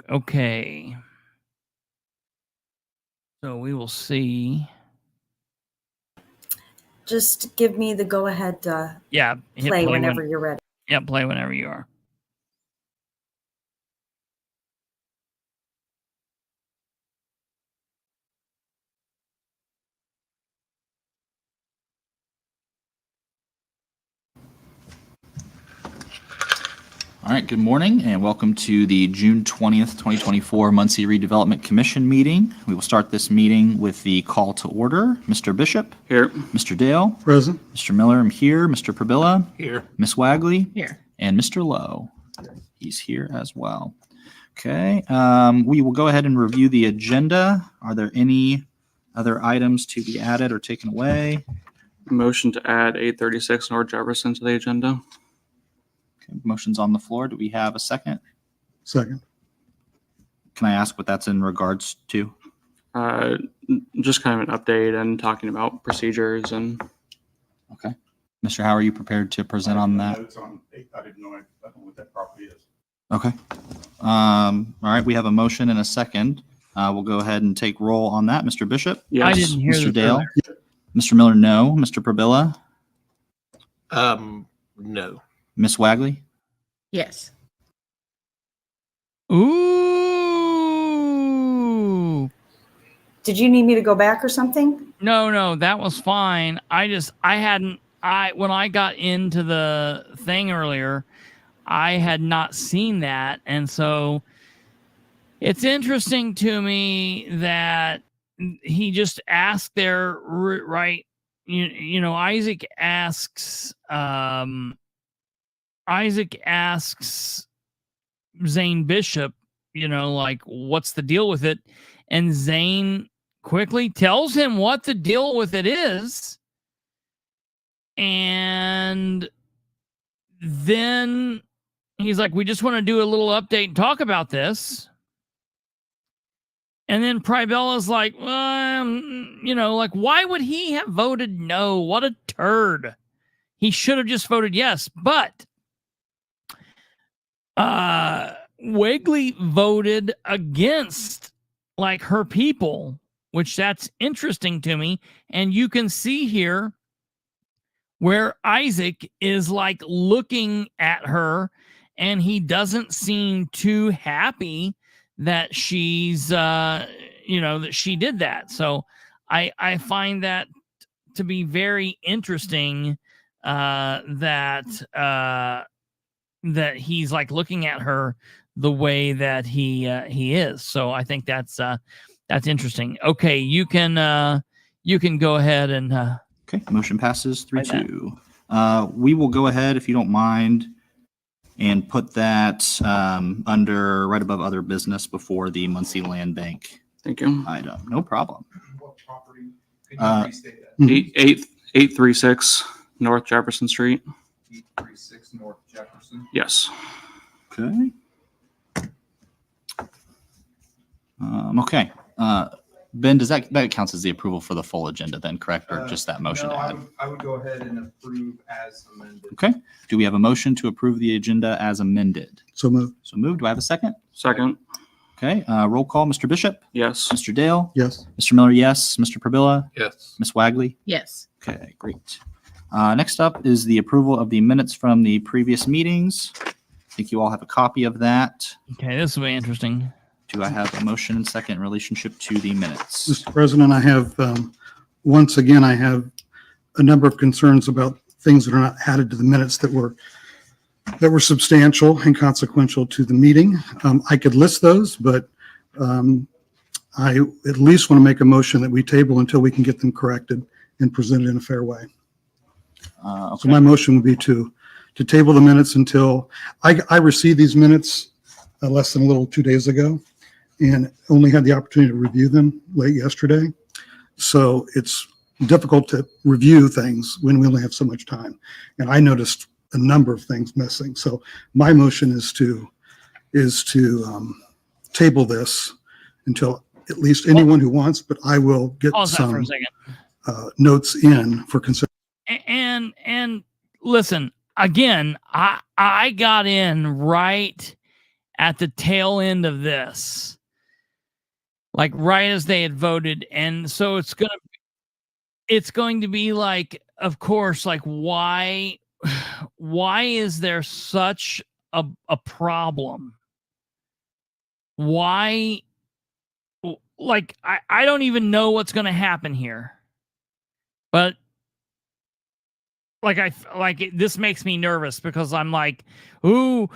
S2: Okay. So we will see.
S3: Just give me the go-ahead play whenever you're ready.
S2: Yeah, play whenever you are.
S5: All right, good morning and welcome to the June 20th, 2024 Muncie Redevelopment Commission meeting. We will start this meeting with the call to order. Mr. Bishop?
S6: Here.
S5: Mr. Dale?
S6: Present.
S5: Mr. Miller, I'm here. Mr. Probilla?
S6: Here.
S5: Ms. Wagley?
S6: Here.
S5: And Mr. Lowe? He's here as well. Okay, we will go ahead and review the agenda. Are there any other items to be added or taken away?
S6: Motion to add 836 North Jefferson to the agenda.
S5: Okay, motion's on the floor. Do we have a second?
S7: Second.
S5: Can I ask what that's in regards to?
S6: Just kind of an update and talking about procedures and.
S5: Okay. Mr. How are you prepared to present on that?
S7: I didn't know what that property is.
S5: Okay. All right. We have a motion and a second. We'll go ahead and take roll on that. Mr. Bishop?
S6: Yes.
S2: I didn't hear
S5: Mr. Dale?
S2: earlier.
S5: Mr. Miller, no. Mr. Probilla?
S8: No.
S5: Miss Wagley?
S8: Yes.
S2: Ooh.
S3: Did you need me to go back or something?
S2: No, that was fine. When I got into the thing earlier, I had not seen that. And so it's interesting to me that he just asked there, right? You know, Isaac asks Zane Bishop, like, what's the deal with it? And Zane quickly tells him what the deal with it is. And then he's like, we just want to do a little update and talk about this. And then Pribella's like, like, why would he have voted no? What a turd. He should have just voted yes. But Wagley voted against, like, her people which that's interesting to me. And you can see here where Isaac is like looking at her, and he doesn't seem too happy that she's, that she did that. So I find that to be very interesting, that he's like looking at her the way that he is. So I think that's interesting. Okay, you can go ahead and
S5: Okay, motion passes 3-2. We will go ahead, if you don't mind, and put that under right above other business before the Muncie Land Bank
S6: Thank you.
S5: item. No problem.
S7: What property? Can you restate that?
S6: 836 North Jefferson Street.
S7: 836 North Jefferson.
S6: Yes.
S5: Okay. Okay. Ben, does that counts as the approval for the full agenda then, correct? Or just that motion
S8: No,
S5: to add?
S8: I would go ahead and approve as amended.
S5: Okay. Do we have a motion to approve the agenda as amended?
S7: So moved.
S5: So moved. Do I have a second?
S6: Second.
S5: Okay. Roll call. Mr. Bishop,
S6: Yes.
S5: Mr. Dale,
S7: Yes.
S5: Mr. Miller, yes. Mr. Probilla,
S8: Yes.
S5: Ms. Wagley.
S3: Yes.
S5: Okay, great. Next up is the approval of the minutes from the previous meetings. I think you all have a copy of that.
S2: okay, this will be interesting.
S5: Do I have a motion and second in relationship to the minutes?
S7: Mr. President, I have, once again, I have a number of concerns about things that are not added to the minutes that were substantial and consequential to the meeting. I could list those, but I at least want to make a motion that we table until we can get them corrected and presented in a fair way. So
S5: Okay.
S7: my motion would be to table the minutes until, I received these minutes less than 2 days ago and only had the opportunity to review them late yesterday. So it's difficult to review things when we only have so much time. And I noticed a number of things missing. So my motion is to table this until at least anyone who wants, but I will get
S2: Pause that for
S7: some
S2: a second.
S7: notes in for consideration.
S2: And listen, again, I got in right at the tail end of this, like right as they had voted, and so it's going to be like, of course, like why is there such a problem? Why? Like I don't even know what's going to happen here, but this makes me nervous because I'm like, ooh,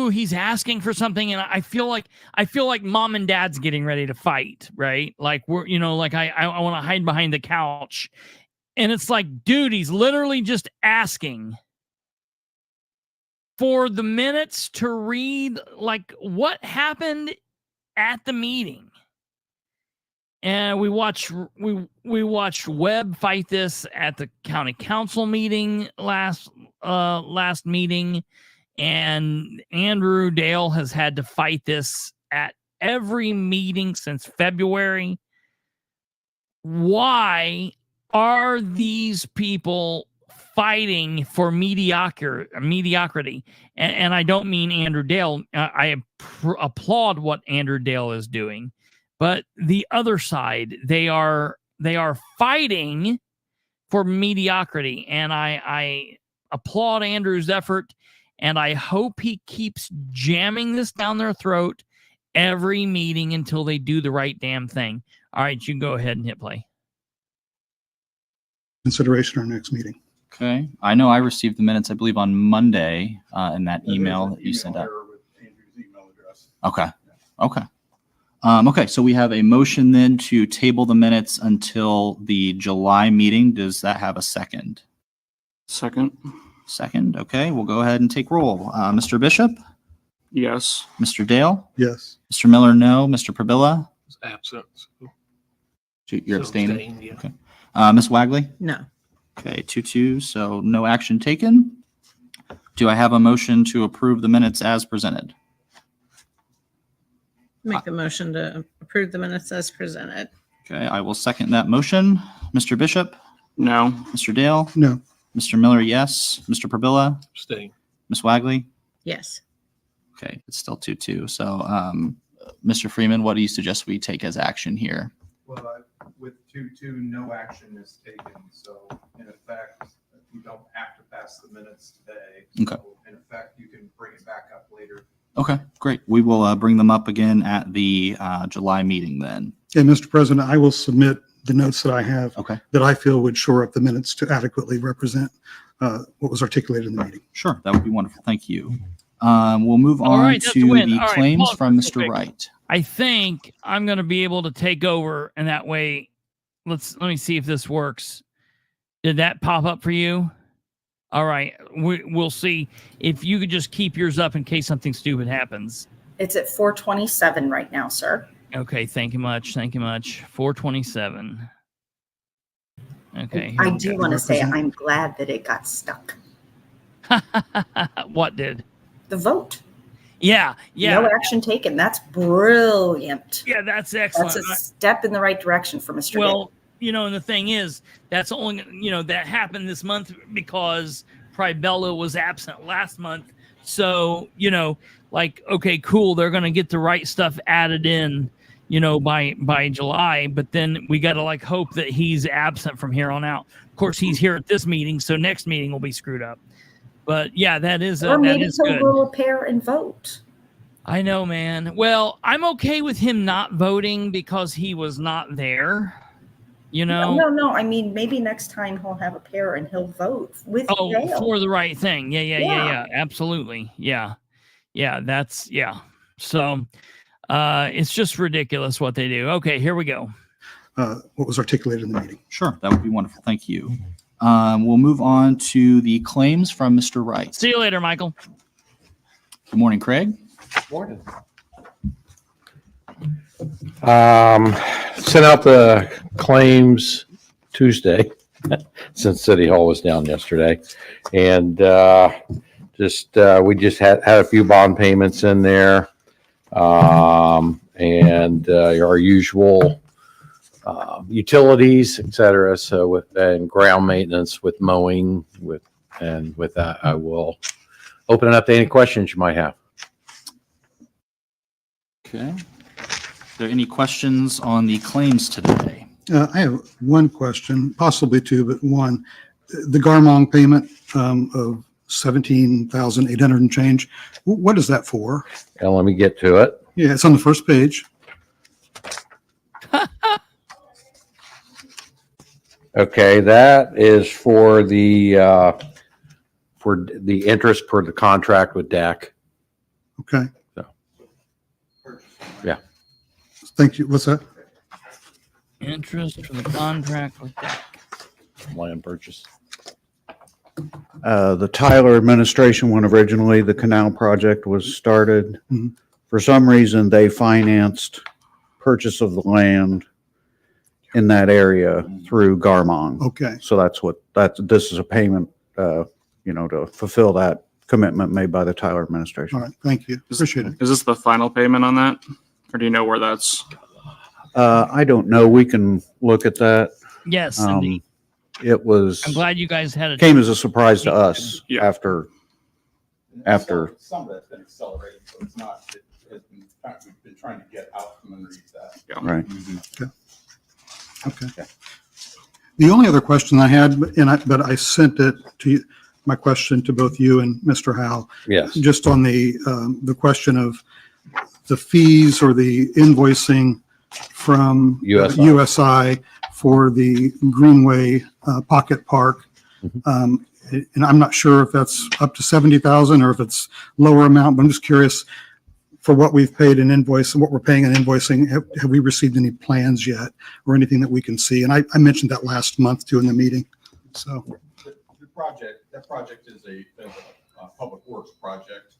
S2: he's asking for something, and I feel like mom and dad's getting ready to fight, right? Like we're, like I want to hide behind the couch, and it's like, dude, he's literally just asking for the minutes to read, like what happened at the meeting. And we watched Webb fight this at the county council meeting last meeting, and Andrew Dale has had to fight this at every meeting since February. Why are these people fighting for mediocrity? And I don't mean Andrew Dale. I applaud what Andrew Dale is doing. But the other side, they are fighting for mediocrity, and I applaud Andrew's effort, and I hope he keeps jamming this down their throat every meeting until they do the right damn thing. All right, you can go ahead and hit play.
S7: Consideration our next meeting.
S5: Okay. I know I received the minutes, I believe, on Monday in that email that you sent out.
S7: With Andrew's email address.
S5: Okay. Okay. Okay, so we have a motion then to table the minutes until the July meeting. Does that have a second?
S6: Second.
S5: Second. Okay, we'll go ahead and take roll. Mr. Bishop,
S6: Yes.
S5: Mr. Dale,
S7: Yes.
S5: Mr. Miller, no. Mr. Probilla,
S8: Absent.
S5: you're abstaining.
S8: Abstained, yeah.
S5: Okay. Ms. Wagley.
S3: No.
S5: Okay, 2-2. So no action taken. Do I have a motion to approve the minutes as presented?
S3: Make the motion to approve the minutes as presented.
S5: Okay, I will second that motion. Mr. Bishop,
S6: No.
S5: Mr. Dale,
S7: No.
S5: Mr. Miller, yes. Mr. Probilla,
S8: Abstain.
S5: Ms. Wagley.
S3: Yes.
S5: Okay, it's still 2-2. So, Mr. Freeman, what do you suggest we take as action here?
S8: Well, with 2-2, no action is taken. So in effect, you don't have to pass the minutes today.
S5: Okay.
S8: So in effect, you can bring it back up later.
S5: Okay, great. We will bring them up again at the July meeting then.
S7: And Mr. President, I will submit the notes that I have
S5: Okay,
S7: that I feel would shore up the minutes to adequately represent what was articulated in the meeting.
S5: sure. That would be wonderful. Thank you. We'll move
S2: All
S5: on
S2: right, that's a
S5: to
S2: win.
S5: the
S2: All right,
S5: claims
S2: pause
S5: from
S2: real
S5: Mr.
S2: quick.
S5: Wright.
S2: I think I'm going to be able to take over, and that way, let me see if this works. Did that pop up for you? All right, we'll see if you could just keep yours up in case something stupid happens.
S3: It's at 4:27 right now, sir.
S2: Okay, thank you much. Thank you much. 4:27. Okay.
S3: I
S2: here we
S3: do
S2: go.
S3: want to say I'm glad that it got stuck.
S2: What did?
S3: The vote.
S2: Yeah.
S3: No action taken. That's brilliant.
S2: Yeah, that's excellent.
S3: That's a step in the right direction for Mr.
S2: Well, and the thing is, that's only, that happened this month because Pribella was absent last month. So, okay, cool. They're going to get the right stuff added in, by July, but then we got to hope that he's absent from here on out. Of course, he's here at this meeting. So next meeting will be screwed up. But yeah, that is
S3: Or maybe
S2: he'll
S3: he'll go repair and vote.
S2: I know, man. Well, I'm okay with him not voting because he was not there.
S3: No. I mean, maybe next time he'll have a pair and he'll vote with Dale.
S2: For the right thing. Yeah. Absolutely. Yeah. So, it's just ridiculous what they do. Okay, here we go.
S7: What was articulated in the meeting.
S5: Sure, that would be wonderful. Thank you. We'll move on to the claims from Mr. Wright.
S2: See you later, Michael.
S5: Good morning, Craig.
S9: Morning. Sent out the claims Tuesday since City Hall was down yesterday. And we just had a few bond payments in there. And our usual utilities, et cetera. So and ground maintenance with mowing with that, I will open it up to any questions you might have.
S5: Okay. Are there any questions on the claims today?
S7: I have one question, possibly two, but one. The Garmong payment of $17,800 and change. What is that for?
S9: And let me get to it.
S7: Yeah, it's on the first page.
S9: Okay, that is for the interest per the contract with DAC.
S7: Okay.
S9: So, yeah.
S7: Thank you. What's that?
S2: Interest for the contract with DAC.
S9: Land purchase.
S10: The Tyler administration, when originally the canal project was started,
S7: Mhm.
S10: for some reason, they financed purchase of the land in that area through Garmong.
S7: Okay.
S10: So this is a payment, to fulfill that commitment made by the Tyler administration.
S7: All right. Thank you. Appreciate it.
S6: Is this the final payment on that? Or do you know where that's?
S10: I don't know. We can look at that.
S2: Yes, Cindy.
S10: It was,
S2: I'm glad you guys had it.
S10: came as a surprise to us
S6: Yeah.
S10: after.
S8: Some of that's been accelerated, so it's not, we've been trying to get out from underneath that.
S6: Yeah.
S10: Right.
S7: Okay. The only other question I had, but I sent it to you, my question to both you and Mr. Howe,
S9: Yes.
S7: just on the question of the fees or the invoicing from
S9: USI.
S7: USI for the Greenway Pocket Park. And I'm not sure if that's up to 70,000 or if it's lower amount, but I'm just curious for what we've paid in invoice and what we're paying in invoicing. Have we received any plans yet or anything that we can see? And I mentioned that last month too in the meeting. So
S8: That project is a public works project.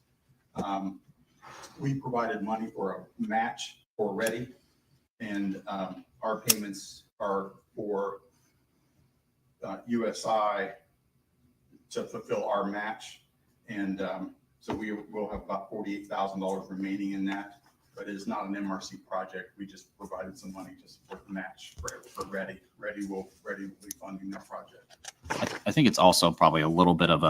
S8: We provided money for a match for Ready, and our payments are for USI to fulfill our match. And so we will have about $48,000 remaining in that, but it is not an MRC project. We just provided some money to support the match for Ready. Ready will be funding that project.
S5: I think it's also probably a little bit of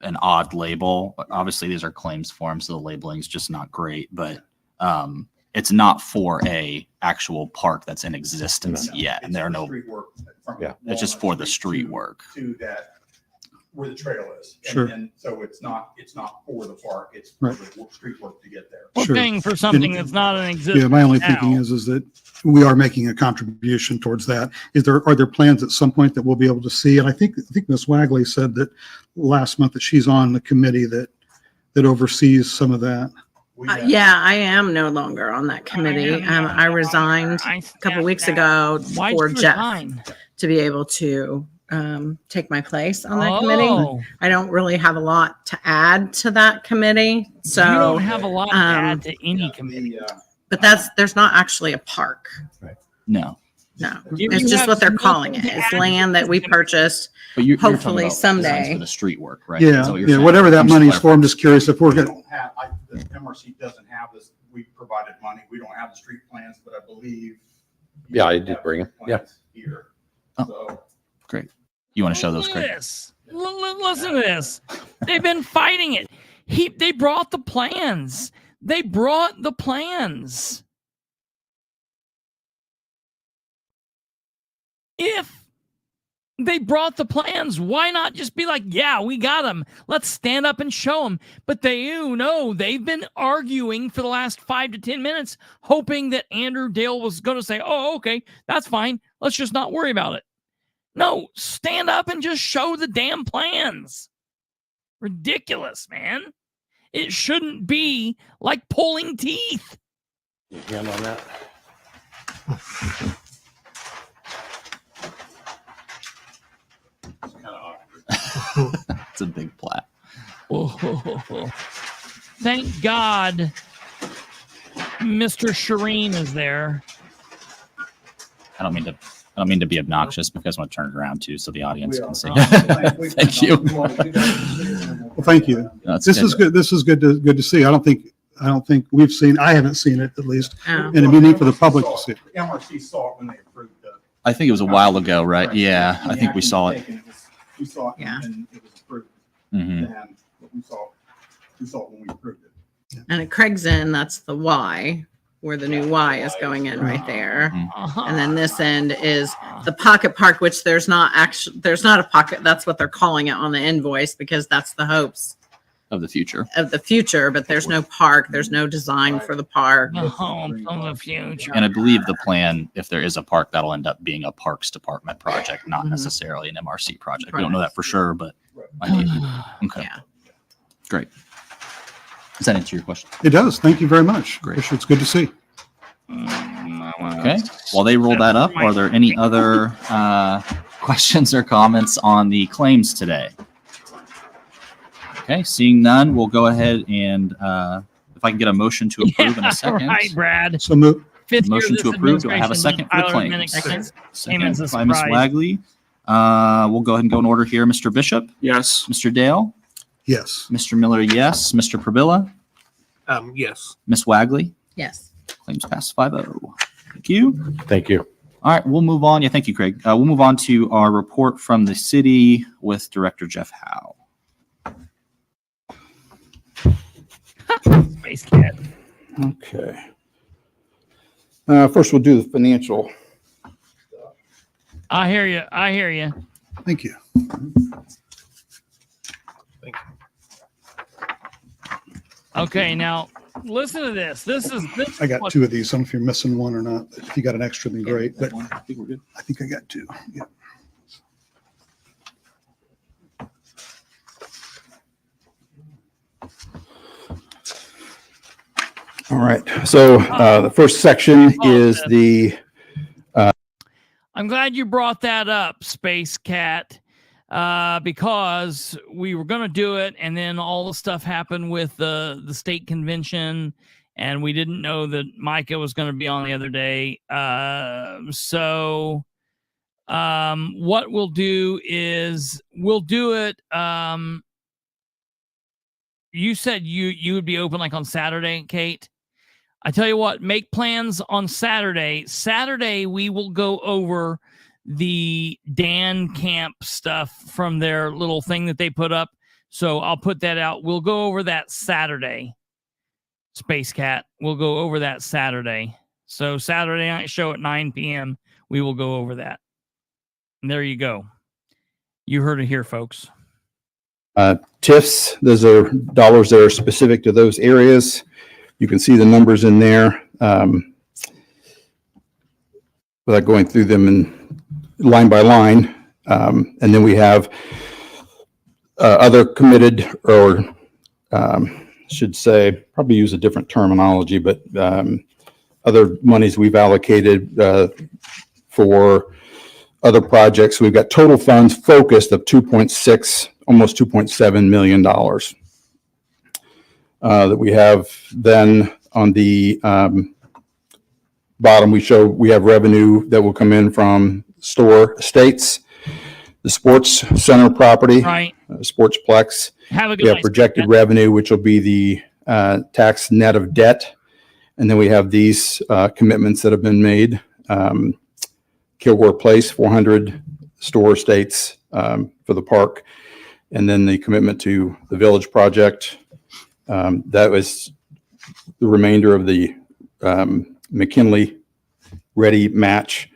S5: an odd label. Obviously, these are claims forms, so the labeling is just not great. But it's not for a actual park that's in existence yet. And there are no,
S8: Street work from
S9: Yeah.
S5: it's just for the street work.
S8: To that, where the trail is.
S7: Sure.
S8: And so it's not for the park, it's for
S7: Right.
S8: the street work to get there.
S2: We're
S7: Sure.
S2: paying for something that's not in existence.
S7: Yeah, my only
S2: now.
S7: thinking is that we are making a contribution towards that. Are there plans at some point that we'll be able to see? And I think Ms. Wagley said that last month that she's on the committee that oversees some of that.
S8: We have-
S11: Yeah, I am no longer on that committee. I resigned a couple weeks ago
S2: Why'd
S11: for
S2: you
S11: Jeff
S2: resign?
S11: to be able to take my place on that committee.
S2: Oh,
S11: I don't really have a lot to add to that committee.
S2: you don't
S11: So,
S2: have a lot to add to any committee.
S11: but there's not actually a park.
S5: No.
S11: No,
S2: You
S11: it's just
S2: have
S11: what they're
S2: nothing
S11: calling it.
S2: to
S11: It's
S2: add
S11: land that we
S2: to-
S11: purchased.
S5: But you're talking
S11: Hopefully
S5: about designs
S11: someday.
S5: for the street work, right? Is that
S7: Yeah,
S5: what you're
S7: yeah,
S5: saying?
S7: whatever that
S5: I'm just
S7: money's for, I'm just curious if we're
S8: We
S7: gonna,
S8: don't have, the MRC doesn't have this, we provided money, we don't have the street plans, but I believe.
S9: Yeah, I
S8: you
S9: did
S8: have
S9: bring 'em.
S8: street
S9: Yeah.
S8: plans Here,
S5: Oh.
S8: so.
S5: Great. You want to show those,
S2: Listen to
S5: Craig?
S2: this. Listen to this. They've been fighting it. They brought the plans. They brought the plans. If they brought the plans, why not just be like, yeah, we got them. Let's stand up and show them. But they've been arguing for the last 5 to 10 minutes, hoping that Andrew Dale was going to say, oh, okay, that's fine. Let's just not worry about it. No, stand up and just show the damn plans. Ridiculous, man. It shouldn't be like pulling teeth.
S9: Your hand on that?
S5: It's a big plat.
S2: Oh, thank God Mr. Shireen is there.
S5: I don't mean to be obnoxious because I want to turn it around too so the audience can see.
S7: Thank
S5: Thank you.
S7: well, thank you.
S5: That's
S7: This is good. This is good to see. I don't think I haven't seen it at least.
S11: Oh.
S7: And it'd be neat for the public to see it.
S8: The MRC saw it when they approved the.
S5: I think it was a while ago, right? Yeah, I think we saw it.
S8: We saw it
S11: Yeah.
S8: and it was approved.
S5: Mhm.
S8: And we saw it when we approved it.
S11: And at Craig's End, that's the Y, where the new Y is going in right there. And then this end is the pocket park, which there's not a pocket. That's what they're calling it on the invoice because that's the hopes
S5: Of the future.
S11: of the future. But there's no park. There's no design for the park.
S2: The home of the future.
S5: And I believe the plan, if there is a park, that'll end up being a Parks Department project, not
S11: Mhm.
S5: necessarily an MRC project. We don't know that for sure, but okay.
S11: Yeah.
S5: Great. Does that answer your question?
S7: It does. Thank you very much.
S5: Great.
S7: It's good to see.
S5: Okay. While they roll that up, are there any other questions or comments on the claims today? Okay, seeing none, we'll go ahead and if I can get a motion to approve in a second.
S2: Right, Brad.
S7: So move.
S2: Fifth year
S5: Motion
S2: of
S5: to
S2: this
S5: approve. Do I have a
S2: administration,
S5: second for the
S2: Tyler
S5: claims?
S2: Minnick,
S5: Second
S2: Payments a
S5: by Ms.
S2: surprise.
S5: Wagley. We'll go ahead and go in order here. Mr. Bishop,
S6: Yes.
S5: Mr. Dale,
S7: Yes.
S5: Mr. Miller, yes. Mr. Probilla,
S6: Yes.
S5: Ms. Wagley.
S11: Yes.
S5: Claims pass 5-0. Thank you.
S9: Thank you.
S5: All right, we'll move on. Yeah, thank you, Craig. We'll move on to our report from the city with Director Jeff Howe.
S2: Space Cat.
S12: Okay. First, we'll do the financial.
S2: I hear you. I hear you.
S7: Thank you.
S2: Okay, now listen to this. This is
S7: I got two of these. I don't know if you're missing one or not. If you got an extra, then great. But
S5: I think we're good.
S7: I think I got two. Yeah.
S12: All right. So the first section is the
S2: I'm glad you brought that up, Space Cat, because we were going to do it, and then all the stuff happened with the state convention, and we didn't know that Micah was going to be on the other day. So what we'll do is we'll do it. You said you would be open like on Saturday, Kate. I tell you what, make plans on Saturday. Saturday, we will go over the Dan Camp stuff from their little thing that they put up. So I'll put that out. We'll go over that Saturday. Space Cat. We'll go over that Saturday. So Saturday night show at 9 p.m. We will go over that. And there you go. You heard it here, folks.
S12: TIFs, those are dollars that are specific to those areas. You can see the numbers in there without going through them in line by line. And then we have other committed, or should say, probably use a different terminology, but other monies we've allocated for other projects. We've got total funds focused of 2.6, almost $2.7 million that we have. Then on the bottom, we have revenue that will come in from store estates, the sports center property,
S2: Right.
S12: Sportsplex.
S2: Have a good
S12: We have
S2: night.
S12: projected revenue, which will be the tax net of debt. And then we have these commitments that have been made. Kilgore Place, 400 store estates for the park. And then the commitment to the village project. That was the remainder of the McKinley Ready match.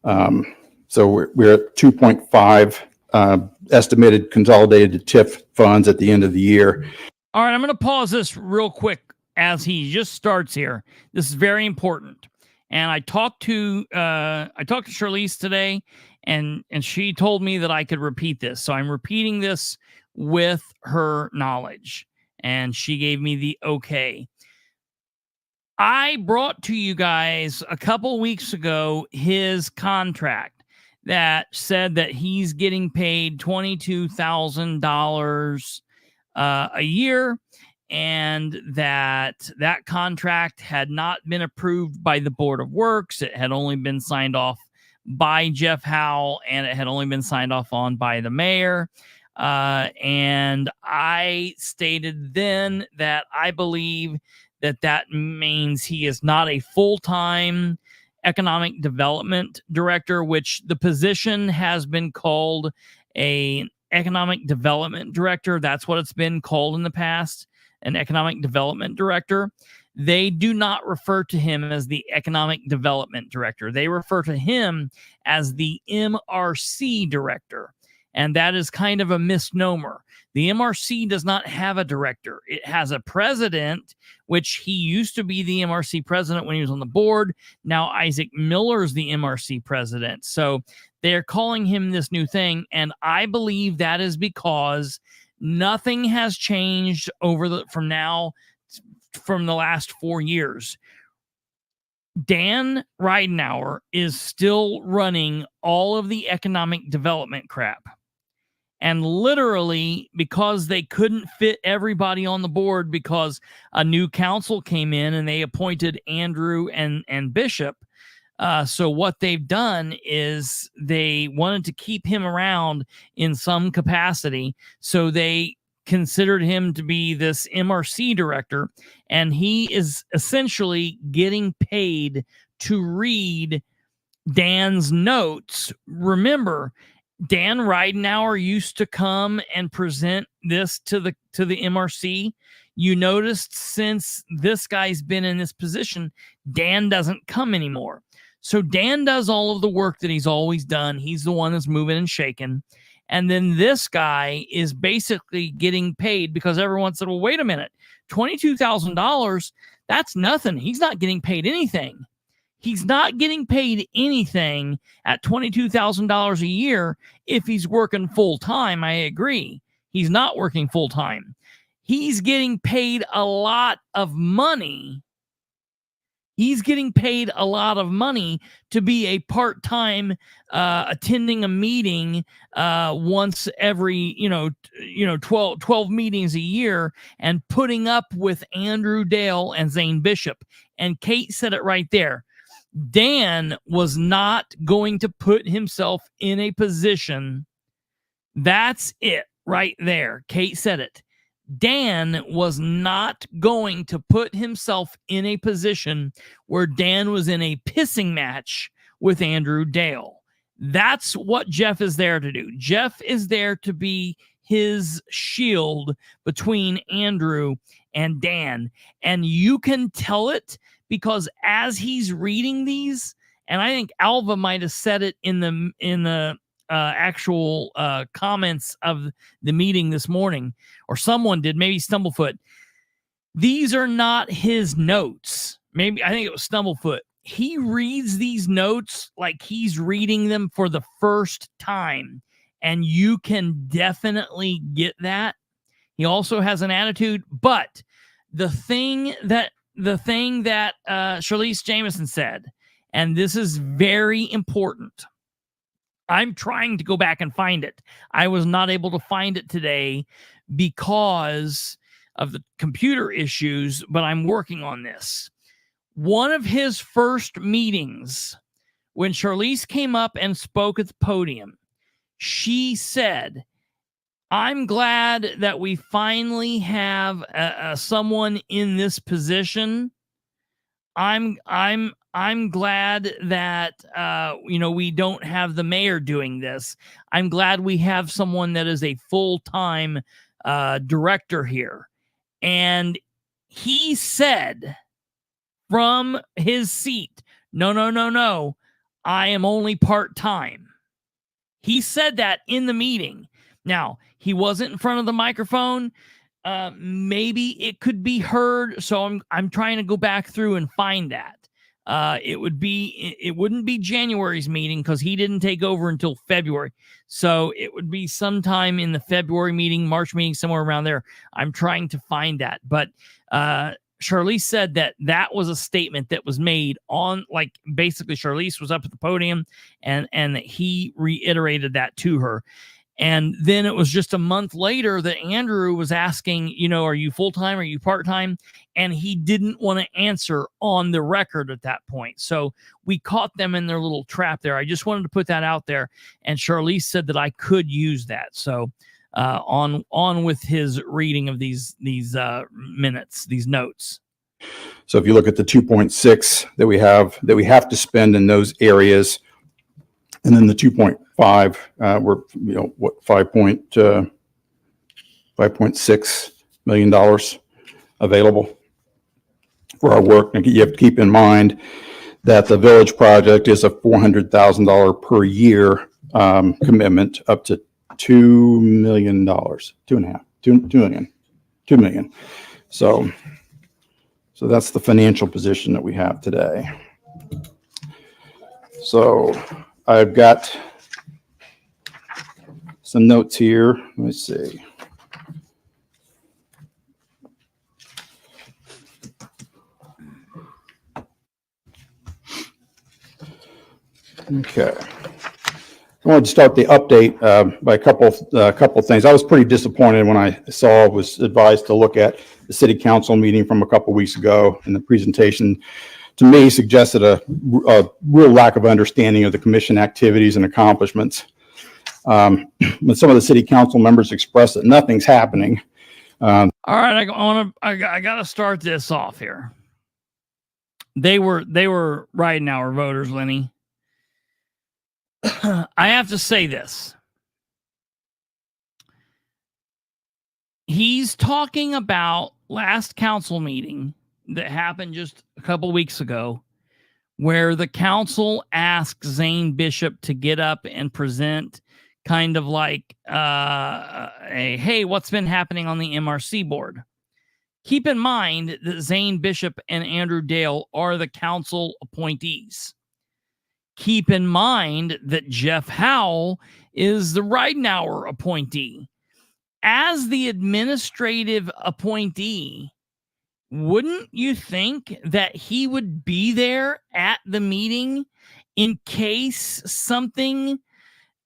S12: So we're at 2.5 estimated consolidated TIF funds at the end of the year.
S2: All right, I'm going to pause this real quick as he just starts here. This is very important. And I talked to Charlize today, and she told me that I could repeat this. So I'm repeating this with her knowledge, and she gave me the okay. I brought to you guys a couple weeks ago his contract that said that he's getting paid $22,000 a year, and that contract had not been approved by the Board of Works. It had only been signed off by Jeff Howell, and it had only been signed off on by the mayor. And I stated then that I believe that means he is not a full-time economic development director, which the position has been called a economic development director. That's what it's been called in the past, an economic development director. They do not refer to him as the economic development director. They refer to him as the MRC director. And that is kind of a misnomer. The MRC does not have a director. It has a president, which he used to be the MRC president when he was on the board. Now Isaac Miller is the MRC president. So they're calling him this new thing. And I believe that is because nothing has changed from the last 4 years. Dan Ridenour is still running all of the economic development crap. And literally, because they couldn't fit everybody on the board because a new council came in and they appointed Andrew and Bishop. So what they've done is they wanted to keep him around in some capacity. So they considered him to be this MRC director, and he is essentially getting paid to read Dan's notes. Remember, Dan Ridenour used to come and present this to the MRC. You noticed since this guy's been in this position, Dan doesn't come anymore. So Dan does all of the work that he's always done. He's the one that's moving and shaking. And then this guy is basically getting paid because everyone said, well, wait a minute, $22,000, that's nothing. He's not getting paid anything. He's not getting paid anything at $22,000 a year if he's working full time. I agree. He's not working full time. He's getting paid a lot of money. He's getting paid a lot of money to be a part-time attending a meeting once every 12 meetings a year and putting up with Andrew Dale and Zane Bishop. And Kate said it right there. Dan was not going to put himself in a position. That's it right there. Kate said it. Dan was not going to put himself in a position where Dan was in a pissing match with Andrew Dale. That's what Jeff is there to do. Jeff is there to be his shield between Andrew and Dan. And you can tell it because as he's reading these, and I think Alva might have said it in the actual comments of the meeting this morning, or someone did, maybe Stumblefoot. These are not his notes. Maybe, I think it was Stumblefoot. He reads these notes like he's reading them for the first time, and you can definitely get that. He also has an attitude, but the thing that Charlize Jameson said, and this is very important. I'm trying to go back and find it. I was not able to find it today because of the computer issues, but I'm working on this. One of his first meetings, when Charlize came up and spoke at the podium, she said, I'm glad that we finally have someone in this position. I'm glad that we don't have the mayor doing this. I'm glad we have someone that is a full-time director here. And he said from his seat, no, I am only part-time. He said that in the meeting. Now, he wasn't in front of the microphone. Maybe it could be heard. So I'm trying to go back through and find that. It wouldn't be January's meeting because he didn't take over until February. So it would be sometime in the February meeting, March meeting, somewhere around there. I'm trying to find that. But Charlize said that was a statement that was made on, like, basically Charlize was up at the podium and he reiterated that to her. And then it was just a month later that Andrew was asking, are you full-time? Are you part-time? And he didn't want to answer on the record at that point. So we caught them in their little trap there. I just wanted to put that out there. And Charlize said that I could use that. So on with his reading of these minutes, these notes.
S12: So if you look at the 2.6 that we have to spend in those areas, and then the 2.5, we're $5.6 million available for our work. And you have to keep in mind that the village project is a $400,000 per year commitment, up to $2 million, $2 million. So that's the financial position that we have today. So I've got some notes here. Let me see. Okay. I wanted to start the update by a couple of things. I was pretty disappointed when I was advised to look at the city council meeting from a couple of weeks ago, and the presentation to me suggested a real lack of understanding of the commission activities and accomplishments. When some of the city council members expressed that nothing's happening.
S2: All right, I got to start this off here. They were riding our voters, Lenny. I have to say this. He's talking about last council meeting that happened just a couple weeks ago, where the council asked Zane Bishop to get up and present kind of like hey, what's been happening on the MRC board. Keep in mind that Zane Bishop and Andrew Dale are the council appointees. Keep in mind that Jeff Howell is the Ridenhour appointee. As the administrative appointee, wouldn't you think that he would be there at the meeting in case something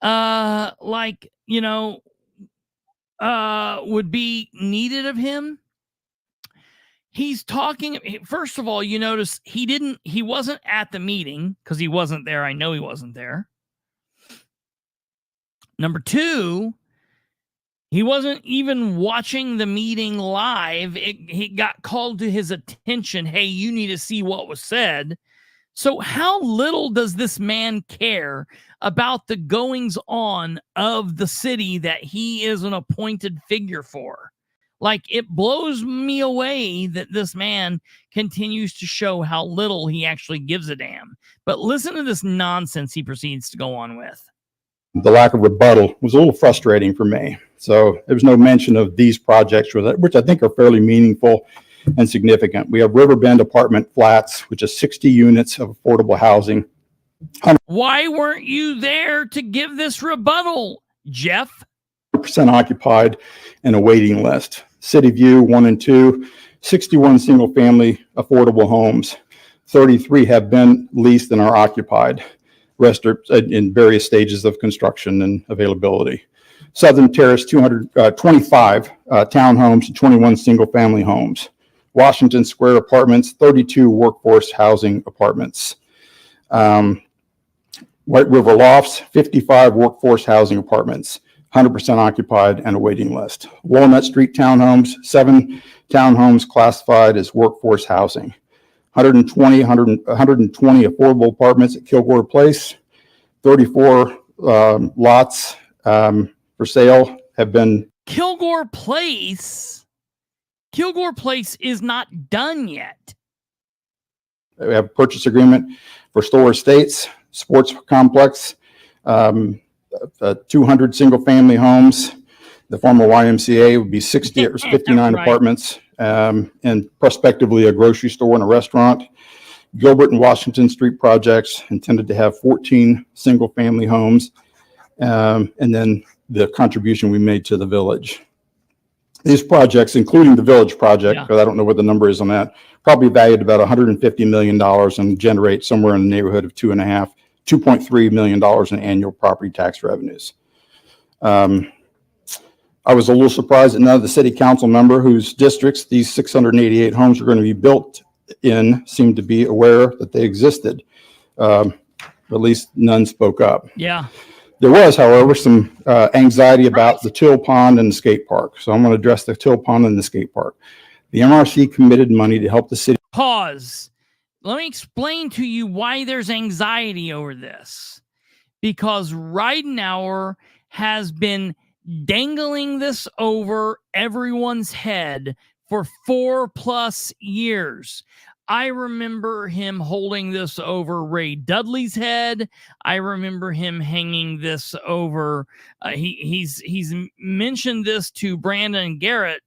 S2: would be needed of him? He's talking. First of all, you notice he wasn't at the meeting because he wasn't there. I know he wasn't there. Number two, he wasn't even watching the meeting live. He got called to his attention. Hey, you need to see what was said. So how little does this man care about the goings on of the city that he is an appointed figure for? Like, it blows me away that this man continues to show how little he actually gives a damn. But listen to this nonsense he proceeds to go on with.
S12: The lack of rebuttal was a little frustrating for me. So there was no mention of these projects, which I think are fairly meaningful and significant. We have Riverbend apartment flats, which is 60 units of affordable housing.
S2: Why weren't you there to give this rebuttal, Jeff?
S12: 100% occupied and a waiting list. City View 1 and 2, 61 single family affordable homes. 33 have been leased and are occupied. Rest are in various stages of construction and availability. Southern Terrace 225 townhomes and 21 single family homes. Washington Square Apartments, 32 workforce housing apartments. White River Lofts, 55 workforce housing apartments, 100% occupied and a waiting list. Walnut Street Townhomes, 7 townhomes classified as workforce housing. 120 affordable apartments at Kilgore Place. 34 lots for sale have been.
S2: Kilgore Place is not done yet.
S12: We have a purchase agreement for Store Estates, Sports Complex, 200 single family homes. The former YMCA would be 60 or 59
S2: right.
S12: apartments, and prospectively a grocery store and a restaurant. Gilbert and Washington Street projects intended to have 14 single family homes, and then the contribution we made to the village. These projects, including the village project, because I don't know what the number is on that, probably valued about $150 million and generate somewhere in the neighborhood of $2.3 million in annual property tax revenues. I was a little surprised that none of the city council member whose districts these 688 homes are going to be built in seemed to be aware that they existed. At least none spoke up.
S2: Yeah.
S12: There was, however, some anxiety about the Till Pond and the skate park. So I'm going to address the Till Pond and the skate park. The MRC committed money to help the city.
S2: Pause. Let me explain to you why there's anxiety over this. Because Ridenauer has been dangling this over everyone's head for 4+ years. I remember him holding this over Ray Dudley's head. I remember him hanging this over. He's mentioned this to Brandon Garrett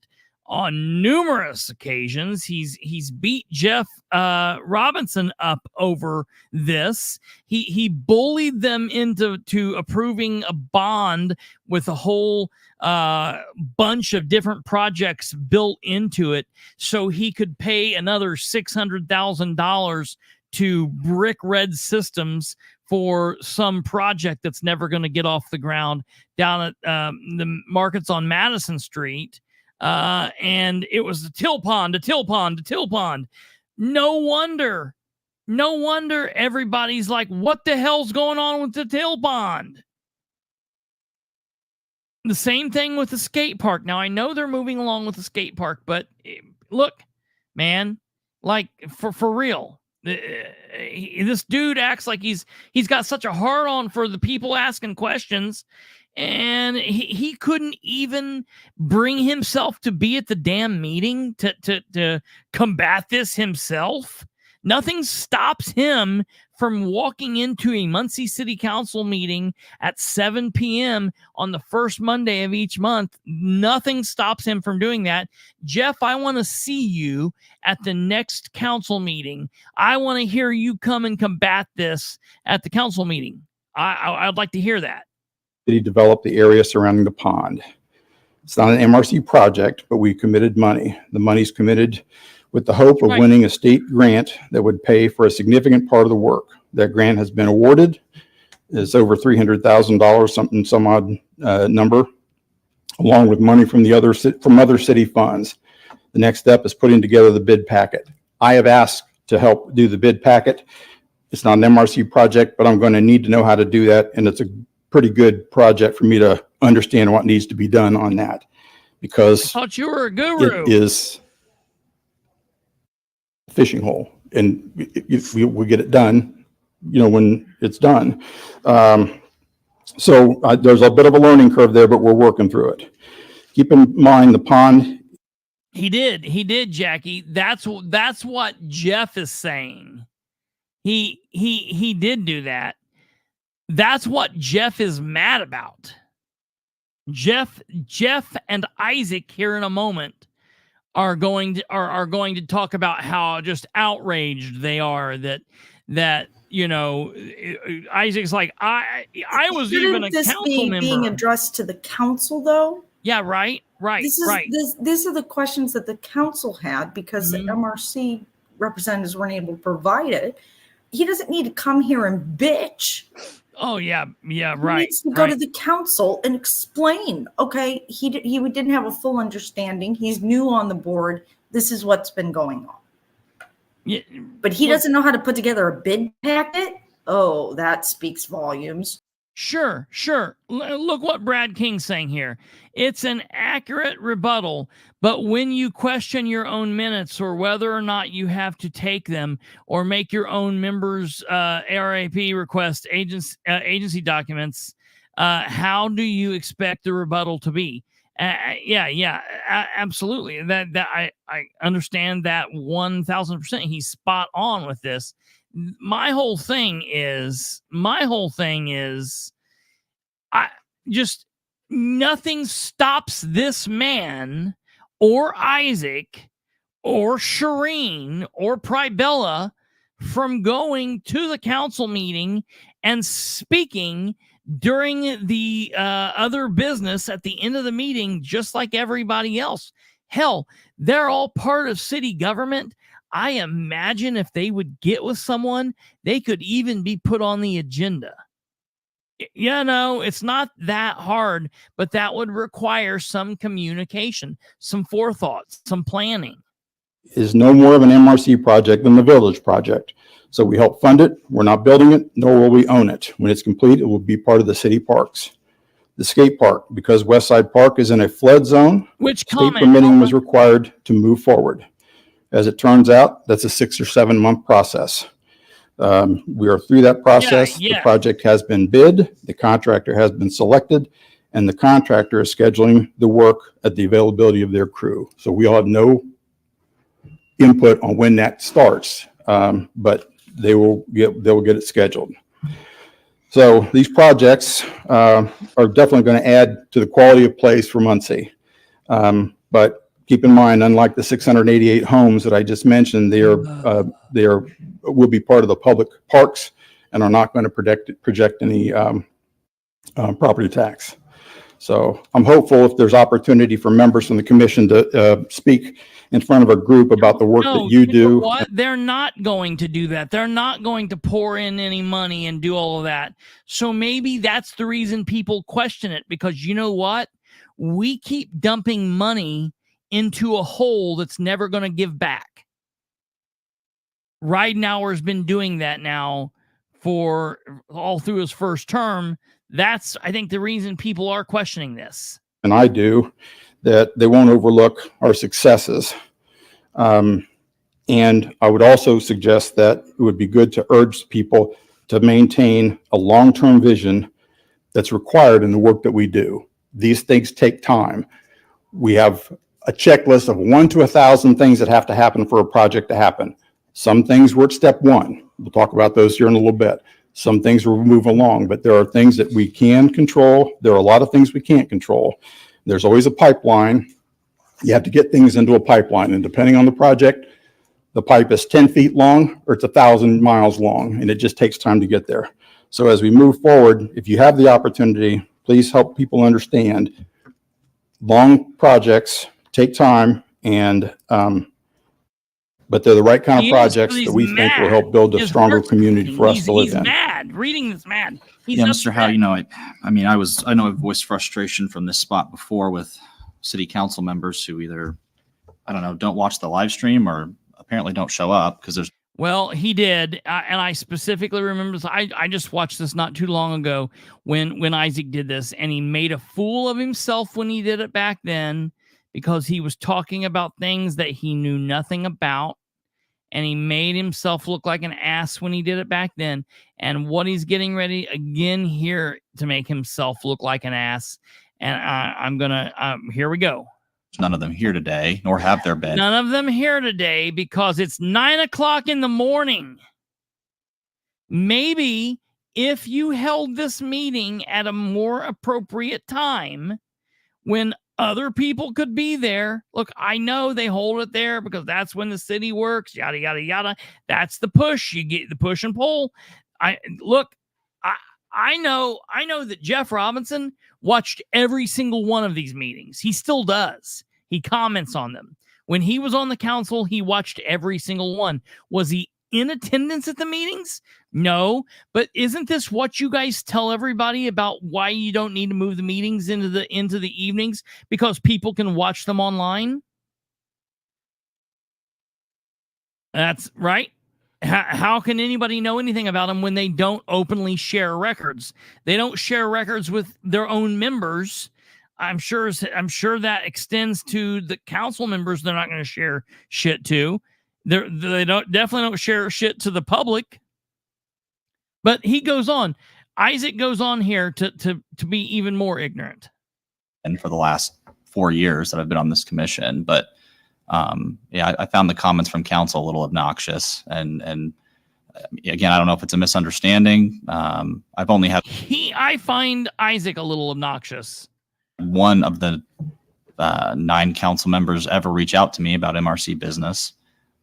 S2: on numerous occasions. He's beat Jeff Robinson up over this. He bullied them into approving a bond with a whole bunch of different projects built into it, so he could pay another $600,000 to Brick Red Systems for some project that's never going to get off the ground down at the markets on Madison Street. And it was the Till Pond. No wonder everybody's like, what the hell's going on with the Till Pond? The same thing with the skate park. Now, I know they're moving along with the skate park, but look, man, like for real, this dude acts like he's got such a hard on for the people asking questions, and he couldn't even bring himself to be at the damn meeting to combat this himself. Nothing stops him from walking into a Muncie City Council meeting at 7 p.m. on the first Monday of each month. Nothing stops him from doing that. Jeff, I want to see you at the next council meeting. I want to hear you come and combat this at the council meeting. I'd like to hear that.
S12: City developed the area surrounding the pond. It's not an MRC project, but we committed money. The money's committed with the hope of winning a state grant that would pay for a significant part of the work. That grant has been awarded. It's over $300,000, some odd number, along with money from other city funds. The next step is putting together the bid packet. I have asked to help do the bid packet. It's not an MRC project, but I'm going to need to know how to do that, and it's a pretty good project for me to understand what needs to be done on that, because
S2: I thought you were a guru.
S12: It is fishing hole. And we get it done, when it's done. So there's a bit of a learning curve there, but we're working through it. Keep in mind the pond.
S2: He did, Jackie. That's what Jeff is saying. He did do that. That's what Jeff is mad about. Jeff and Isaac here in a moment are going to talk about how just outraged they are that Isaac's like, I was
S3: Shouldn't
S2: even a
S3: this
S2: council
S3: be
S2: member.
S3: being addressed to the council, though?
S2: Yeah, right.
S3: These are the questions that the council had because the MRC representatives weren't able to provide it. He doesn't need to come here and bitch.
S2: Oh yeah,
S3: He
S2: right.
S3: needs to go to the council and explain. Okay, he didn't have a full understanding. He's new on the board. This is what's been going on.
S2: Yeah,
S3: but he doesn't know how to put together a bid packet. Oh, that speaks volumes.
S2: Sure. Look what Brad King's saying here. It's an accurate rebuttal, but when you question your own minutes or whether or not you have to take them or make your own members' ARAP request agency documents, how do you expect the rebuttal to be? Absolutely. That I understand that 1,000%. He's spot on with this. My whole thing is nothing stops this man or Isaac or Shireen or Pribella from going to the council meeting and speaking during the other business at the end of the meeting, just like everybody else. Hell, they're all part of city government. I imagine if they would get with someone, they could even be put on the agenda. It's not that hard, but that would require some communication, some forethought, some planning.
S12: Is no more of an MRC project than the village project. So we help fund it. We're not building it, nor will we own it. When it's complete, it will be part of the city parks. The skate park, because Westside Park is in a flood zone,
S2: which
S12: state permitting was required to move forward. As it turns out, that's a 6 or 7 month process. We are through that process. The project has been bid, the contractor has been selected, and the contractor is scheduling the work at the availability of their crew. So we all have no input on when that starts, but they will get it scheduled. So these projects are definitely going to add to the quality of place for Muncie. But keep in mind, unlike the 688 homes that I just mentioned, they will be part of the public parks and are not going to project any property tax. So I'm hopeful if there's opportunity for members from the commission to speak in front of a group about the work that you do.
S2: What? They're not going to do that. They're not going to pour in any money and do all of that. So maybe that's the reason people question it, because you know what? We keep dumping money into a hole that's never going to give back. Ridenhour's been doing that now for all through his first term. That's, I think, the reason people are questioning this.
S12: And I do, that they won't overlook our successes. And I would also suggest that it would be good to urge people to maintain a long-term vision that's required in the work that we do. These things take time. We have a checklist of 1 to 1,000 things that have to happen for a project to happen. Some things were at step 1. We'll talk about those here in a little bit. Some things will move along, but there are things that we can control. There are a lot of things we can't control. There's always a pipeline. You have to get things into a pipeline, and depending on the project, the pipe is 10 feet long or it's 1,000 miles long, and it just takes time to get there. So as we move forward, if you have the opportunity, please help people understand long projects take time, and but they're the right kind of projects that we think will help build a stronger community for us to live in.
S2: He's mad. Reading this mad.
S5: Yeah, Mr. Howe, I know I've voiced frustration from this spot before with city council members who either, don't watch the live stream or apparently don't show up because there's.
S2: Well, he did, and I specifically remember. I just watched this not too long ago when Isaac did this, and he made a fool of himself when he did it back then because he was talking about things that he knew nothing about, and he made himself look like an ass when he did it back then. And what he's getting ready again here to make himself look like an ass. And I'm gonna here we go.
S5: None of them here today, nor have there been.
S2: None of them here today because it's 9 o'clock in the morning. Maybe if you held this meeting at a more appropriate time when other people could be there. Look, I know they hold it there because that's when the city works, yada, yada, yada. That's the push. You get the push and pull. I know that Jeff Robinson watched every single one of these meetings. He still does. He comments on them. When he was on the council, he watched every single one. Was he in attendance at the meetings? No, but isn't this what you guys tell everybody about why you don't need to move the meetings into the evenings? Because people can watch them online? That's right. How can anybody know anything about them when they don't openly share records? They don't share records with their own members. I'm sure that extends to the council members. They're not going to share shit to. They definitely don't share shit to the public. But he goes on. Isaac goes on here to be even more ignorant.
S5: And for the last 4 years that I've been on this commission, but I found the comments from council a little obnoxious. And again, I don't know if it's a misunderstanding. I've only had
S2: I find Isaac a little obnoxious.
S5: One of the 9 council members ever reach out to me about MRC business.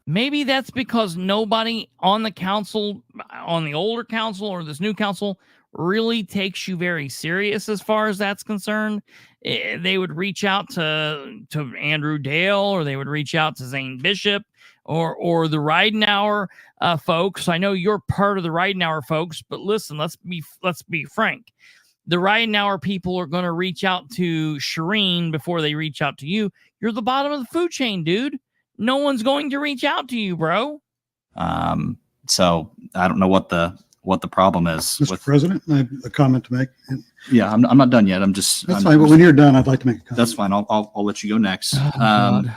S2: Maybe that's because nobody on the council, on the older council or this new council, really takes you very serious as far as that's concerned. They would reach out to Andrew Dale, or they would reach out to Zane Bishop, or the Ridenhour folks. I know you're part of the Ridenhour folks, but listen, let's be frank. The Ridenhour people are going to reach out to Shireen before they reach out to you. You're the bottom of the food chain, dude. No one's going to reach out to you, bro.
S5: So I don't know what the problem is.
S7: Mr. President, I have a comment to make.
S5: Yeah, I'm not done yet. That's
S7: fine, but when you're done, I'd like to make a comment.
S5: That's fine. I'll let you go next.
S2: God.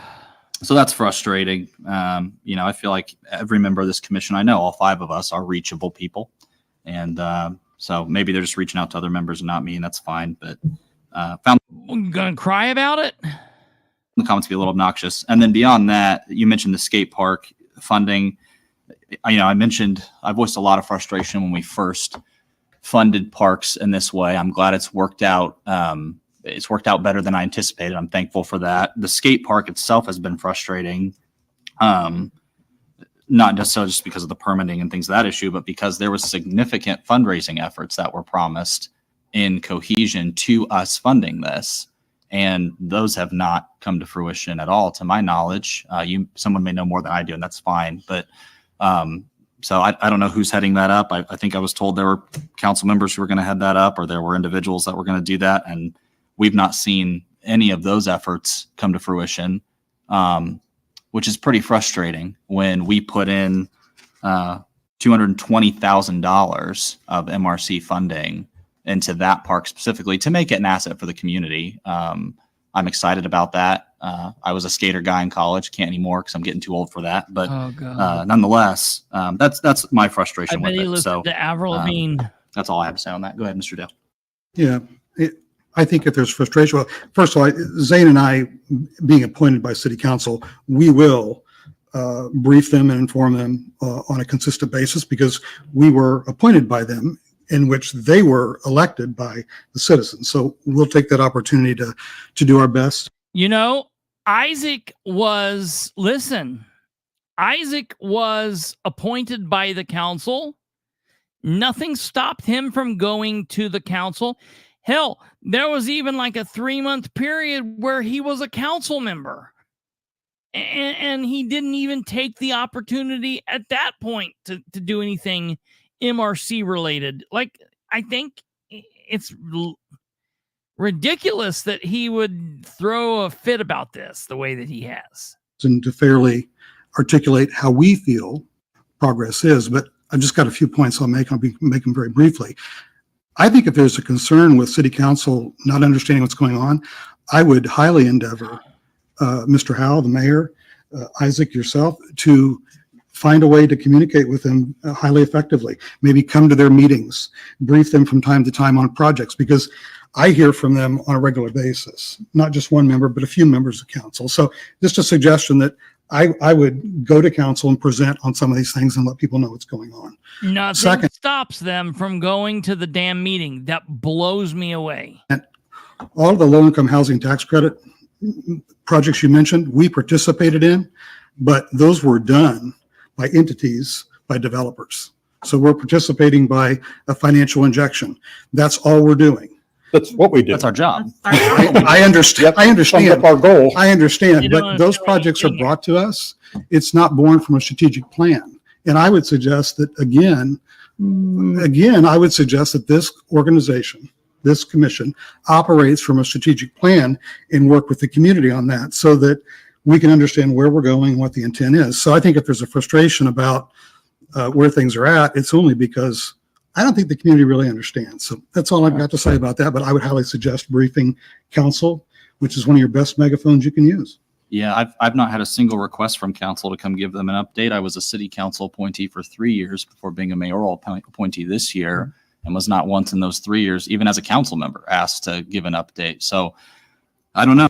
S5: So that's frustrating. I feel like every member of this commission, I know all 5 of us are reachable people. And so maybe they're just reaching out to other members and not me, and that's fine. But found
S2: I'm going to cry about it.
S5: The comments be a little obnoxious. And then beyond that, you mentioned the skate park funding. I voiced a lot of frustration when we first funded parks in this way. I'm glad it's worked out. It's worked out better than I anticipated. I'm thankful for that. The skate park itself has been frustrating. Not necessarily just because of the permitting and things of that issue, but because there was significant fundraising efforts that were promised in cohesion to us funding this. And those have not come to fruition at all, to my knowledge. Someone may know more than I do, and that's fine. But so I don't know who's heading that up. I think I was told there were council members who were going to head that up, or there were individuals that were going to do that. And we've not seen any of those efforts come to fruition, which is pretty frustrating when we put in $220,000 of MRC funding into that park specifically to make it an asset for the community. I'm excited about that. I was a skater guy in college, can't anymore because I'm getting too old for that. But nonetheless, that's my frustration with it. So
S2: to Avril Lavigne.
S5: That's all I have to say on that. Go ahead, Mr. Dale.
S7: Yeah, I think if there's frustration, well, first of all, Zane and I, being appointed by City Council, we will brief them and inform them on a consistent basis because we were appointed by them, in which they were elected by the citizens. So we'll take that opportunity to do our best.
S2: Isaac was appointed by the council. Nothing stopped him from going to the council. Hell, there was even like a 3-month period where he was a council member. And he didn't even take the opportunity at that point to do anything MRC related. Like, I think it's ridiculous that he would throw a fit about this the way that he has.
S7: And to fairly articulate how we feel progress is, but I've just got a few points I'll make. I'll make them very briefly. I think if there's a concern with City Council not understanding what's going on, I would highly endeavor Mr. Howell, the mayor, Isaac, yourself, to find a way to communicate with them highly effectively. Maybe come to their meetings, brief them from time to time on projects, because I hear from them on a regular basis, not just one member, but a few members of council. So just a suggestion that I would go to council and present on some of these things and let people know what's going on.
S2: Nothing stops them from going to the damn meeting. That blows me away.
S7: And all of the low-income housing tax credit projects you mentioned, we participated in, but those were done by entities, by developers. So we're participating by a financial injection. That's all we're doing.
S12: That's what we do.
S5: That's our job.
S7: I understand. I understand.
S12: Sums up our goal.
S7: I understand,
S2: You don't
S7: but those
S2: understand what
S7: projects
S2: you're
S7: are
S2: doing.
S7: brought to us. It's not born from a strategic plan. And I would suggest that again, I would suggest that this organization, this commission, operates from a strategic plan and work with the community on that so that we can understand where we're going, what the intent is. So I think if there's a frustration about where things are at, it's only because I don't think the community really understands. So that's all I've got to say about that. But I would highly suggest briefing council, which is one of your best megaphones you can use.
S5: Yeah, I've not had a single request from council to come give them an update. I was a city council appointee for 3 years before being a mayoral appointee this year, and was not once in those 3 years, even as a council member, asked to give an update. So I don't know.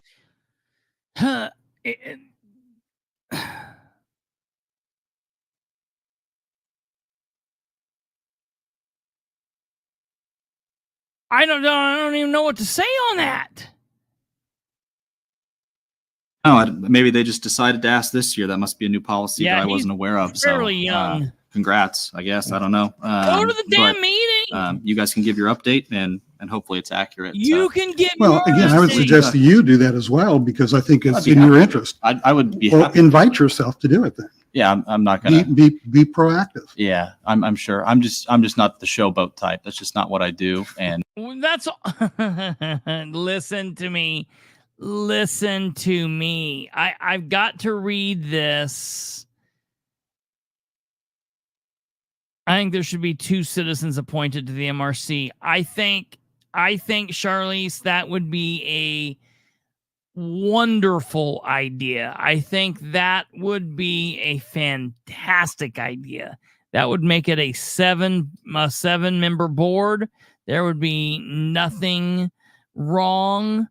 S2: I don't even know what to say on that.
S5: Oh, maybe they just decided to ask this year. That must be a new policy
S2: Yeah,
S5: that I
S2: he's
S5: wasn't aware of.
S2: fairly young.
S5: Congrats, I guess. I don't know.
S2: Go to the damn
S5: but,
S2: meeting.
S5: You guys can give your update, and hopefully it's accurate.
S2: You can get
S7: Well,
S2: your
S7: again, I would
S2: update.
S7: suggest that you do that as well, because I think it's
S5: I'd be
S7: in your
S5: happy.
S7: interest.
S5: I would be
S7: Well,
S5: happy.
S7: invite yourself to do it then.
S5: Yeah, I'm not gonna.
S7: Be proactive.
S5: Yeah, I'm sure. I'm just not the showboat type. That's just not what I do. And
S2: That's listen to me. Listen to me. I've got to read this. I think there should be 2 citizens appointed to the MRC. I think Charlize, that would be a wonderful idea. I think that would be a fantastic idea. That would make it a 7-member board. There would be nothing wrong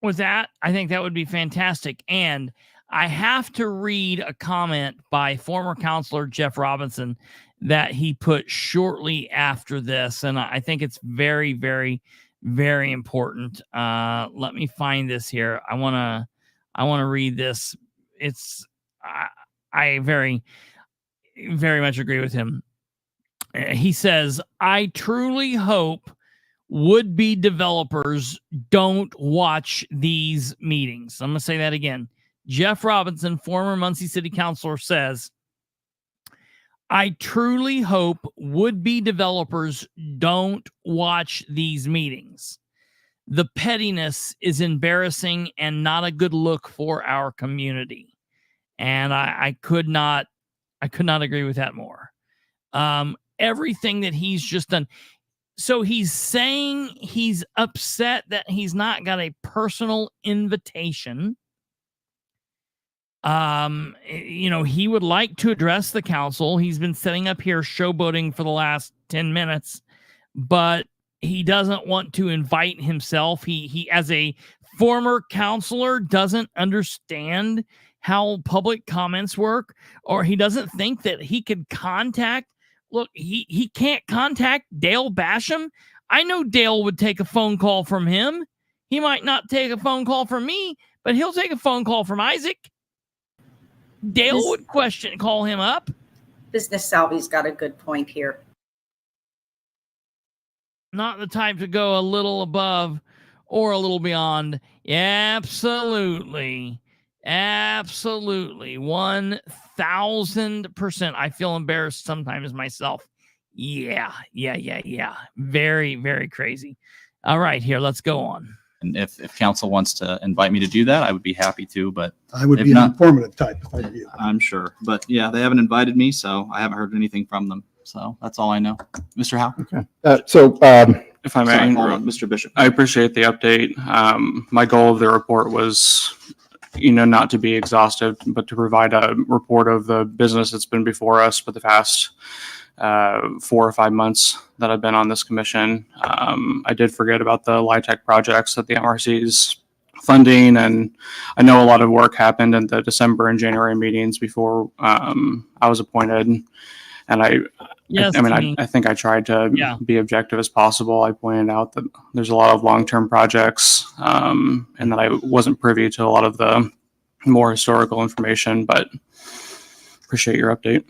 S2: with that. I think that would be fantastic. And I have to read a comment by former counselor Jeff Robinson that he put shortly after this, and I think it's very, very, very important. Let me find this here. I want to read this. It's I very, very much agree with him. He says, "I truly hope would-be developers don't watch these meetings." I'm going to say that again. Jeff Robinson, former Muncie City Councilor, says, "I truly hope would-be developers don't watch these meetings. The pettiness is embarrassing and not a good look for our community." And I could not agree with that more. Everything that he's just done. So he's saying he's upset that he's not got a personal invitation. He would like to address the council. He's been sitting up here showboating for the last 10 minutes, but he doesn't want to invite himself. He as a former counselor doesn't understand how public comments work, or he doesn't think that he could contact. Look, he can't contact Dale Basham. I know Dale would take a phone call from him. He might not take a phone call from me, but he'll take a phone call from Isaac. Dale would call him up.
S3: Business Salvy's got a good point here.
S2: Not the type to go a little above or a little beyond. Absolutely. 1000%. I feel embarrassed sometimes myself. Yeah. Very, very crazy. All right, here, let's go on.
S5: And if council wants to invite me to do that, I would be happy to, but
S7: I would
S5: if
S7: be an
S5: not,
S7: informative type if I were you.
S5: I'm sure. But yeah, they haven't invited me, so I haven't heard anything from them. So that's all I know. Mr. Howe?
S12: Okay.
S6: If I may,
S5: Sorry, Mr. Bishop.
S6: I appreciate the update. My goal of the report was not to be exhaustive, but to provide a report of the business that's been before us for the past 4 or 5 months that I've been on this commission. I did forget about the LIHTC projects that the MRC's funding, and I know a lot of work happened in the December and January meetings before I was appointed. And I think I tried to be objective as possible. I pointed out that there's a lot of long-term projects, and that I wasn't privy to a lot of the more historical information, but appreciate your update.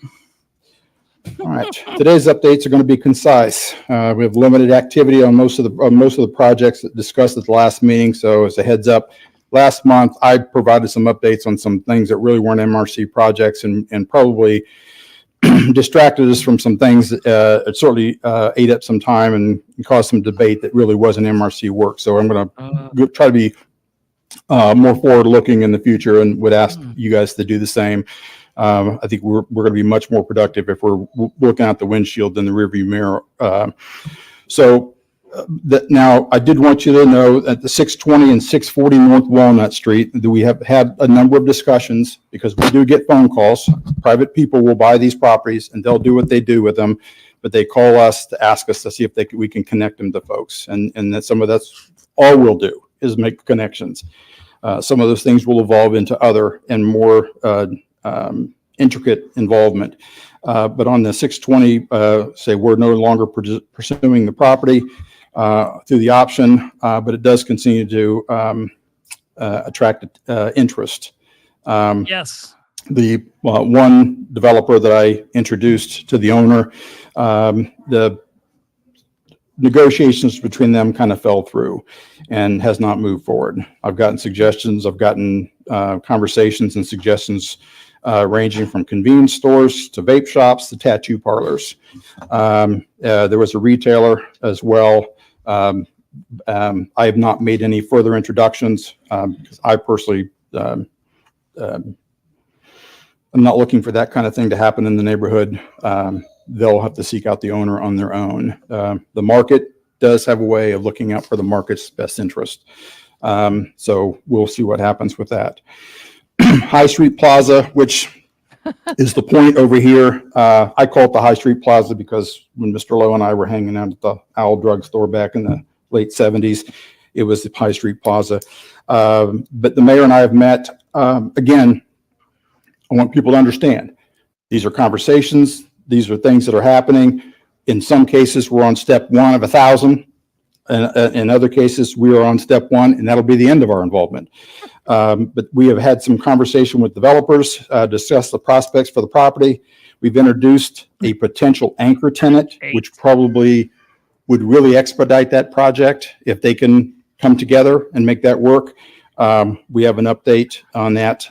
S12: All right. Today's updates are going to be concise. We have limited activity on most of the projects that discussed at the last meeting. So as a heads up, last month I provided some updates on some things that really weren't MRC projects and probably distracted us from some things that certainly ate up some time and caused some debate that really wasn't MRC work. So I'm going to try to be more forward-looking in the future and would ask you guys to do the same. I think we're going to be much more productive if we're looking out the windshield than the rearview mirror. Now, I did want you to know that the 620 and 640 North Walnut Street, that we have had a number of discussions because we do get phone calls. Private people will buy these properties and they'll do what they do with them, but they call us to ask us to see if we can connect them to folks. And that that's all we'll do is make connections. Some of those things will evolve into other and more intricate involvement. But on the 620, say we're no longer pursuing the property through the option, but it does continue to attract interest.
S2: Yes.
S12: The one developer that I introduced to the owner, the negotiations between them kind of fell through and has not moved forward. I've gotten suggestions, I've gotten conversations and suggestions ranging from convenience stores to vape shops to tattoo parlors. There was a retailer as well. I have not made any further introductions because I personally I'm not looking for that kind of thing to happen in the neighborhood. They'll have to seek out the owner on their own. The market does have a way of looking out for the market's best interest. So we'll see what happens with that. High Street Plaza, which is the point over here. I call it the High Street Plaza because when Mr. Lowe and I were hanging out at the Owl Drug Store back in the late 70s, it was the High Street Plaza. But the mayor and I have met. Again, I want people to understand these are conversations. These are things that are happening. In some cases, we're on step 1 of 1,000. And in other cases, we are on step 1, and that'll be the end of our involvement. But we have had some conversation with developers, discuss the prospects for the property. We've introduced a potential anchor tenant, which probably would really expedite that project if they can come together and make that work. We have an update on that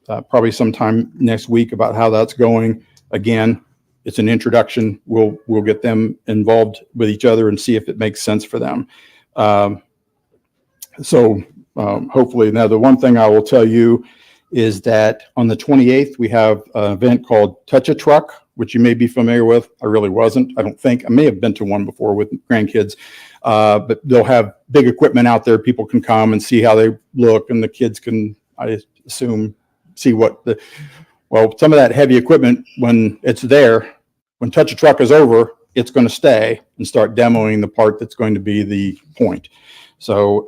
S12: probably sometime next week about how that's going. Again, it's an introduction. We'll get them involved with each other and see if it makes sense for them. Hopefully, now the one thing I will tell you is that on the 28th, we have an event called Touch a Truck, which you may be familiar with. I really wasn't. I don't think. I may have been to one before with grandkids, but they'll have big equipment out there. People can come and see how they look, and the kids can, I assume, see some of that heavy equipment, when it's there, when Touch a Truck is over, it's going to stay and start demoing the part that's going to be the point. So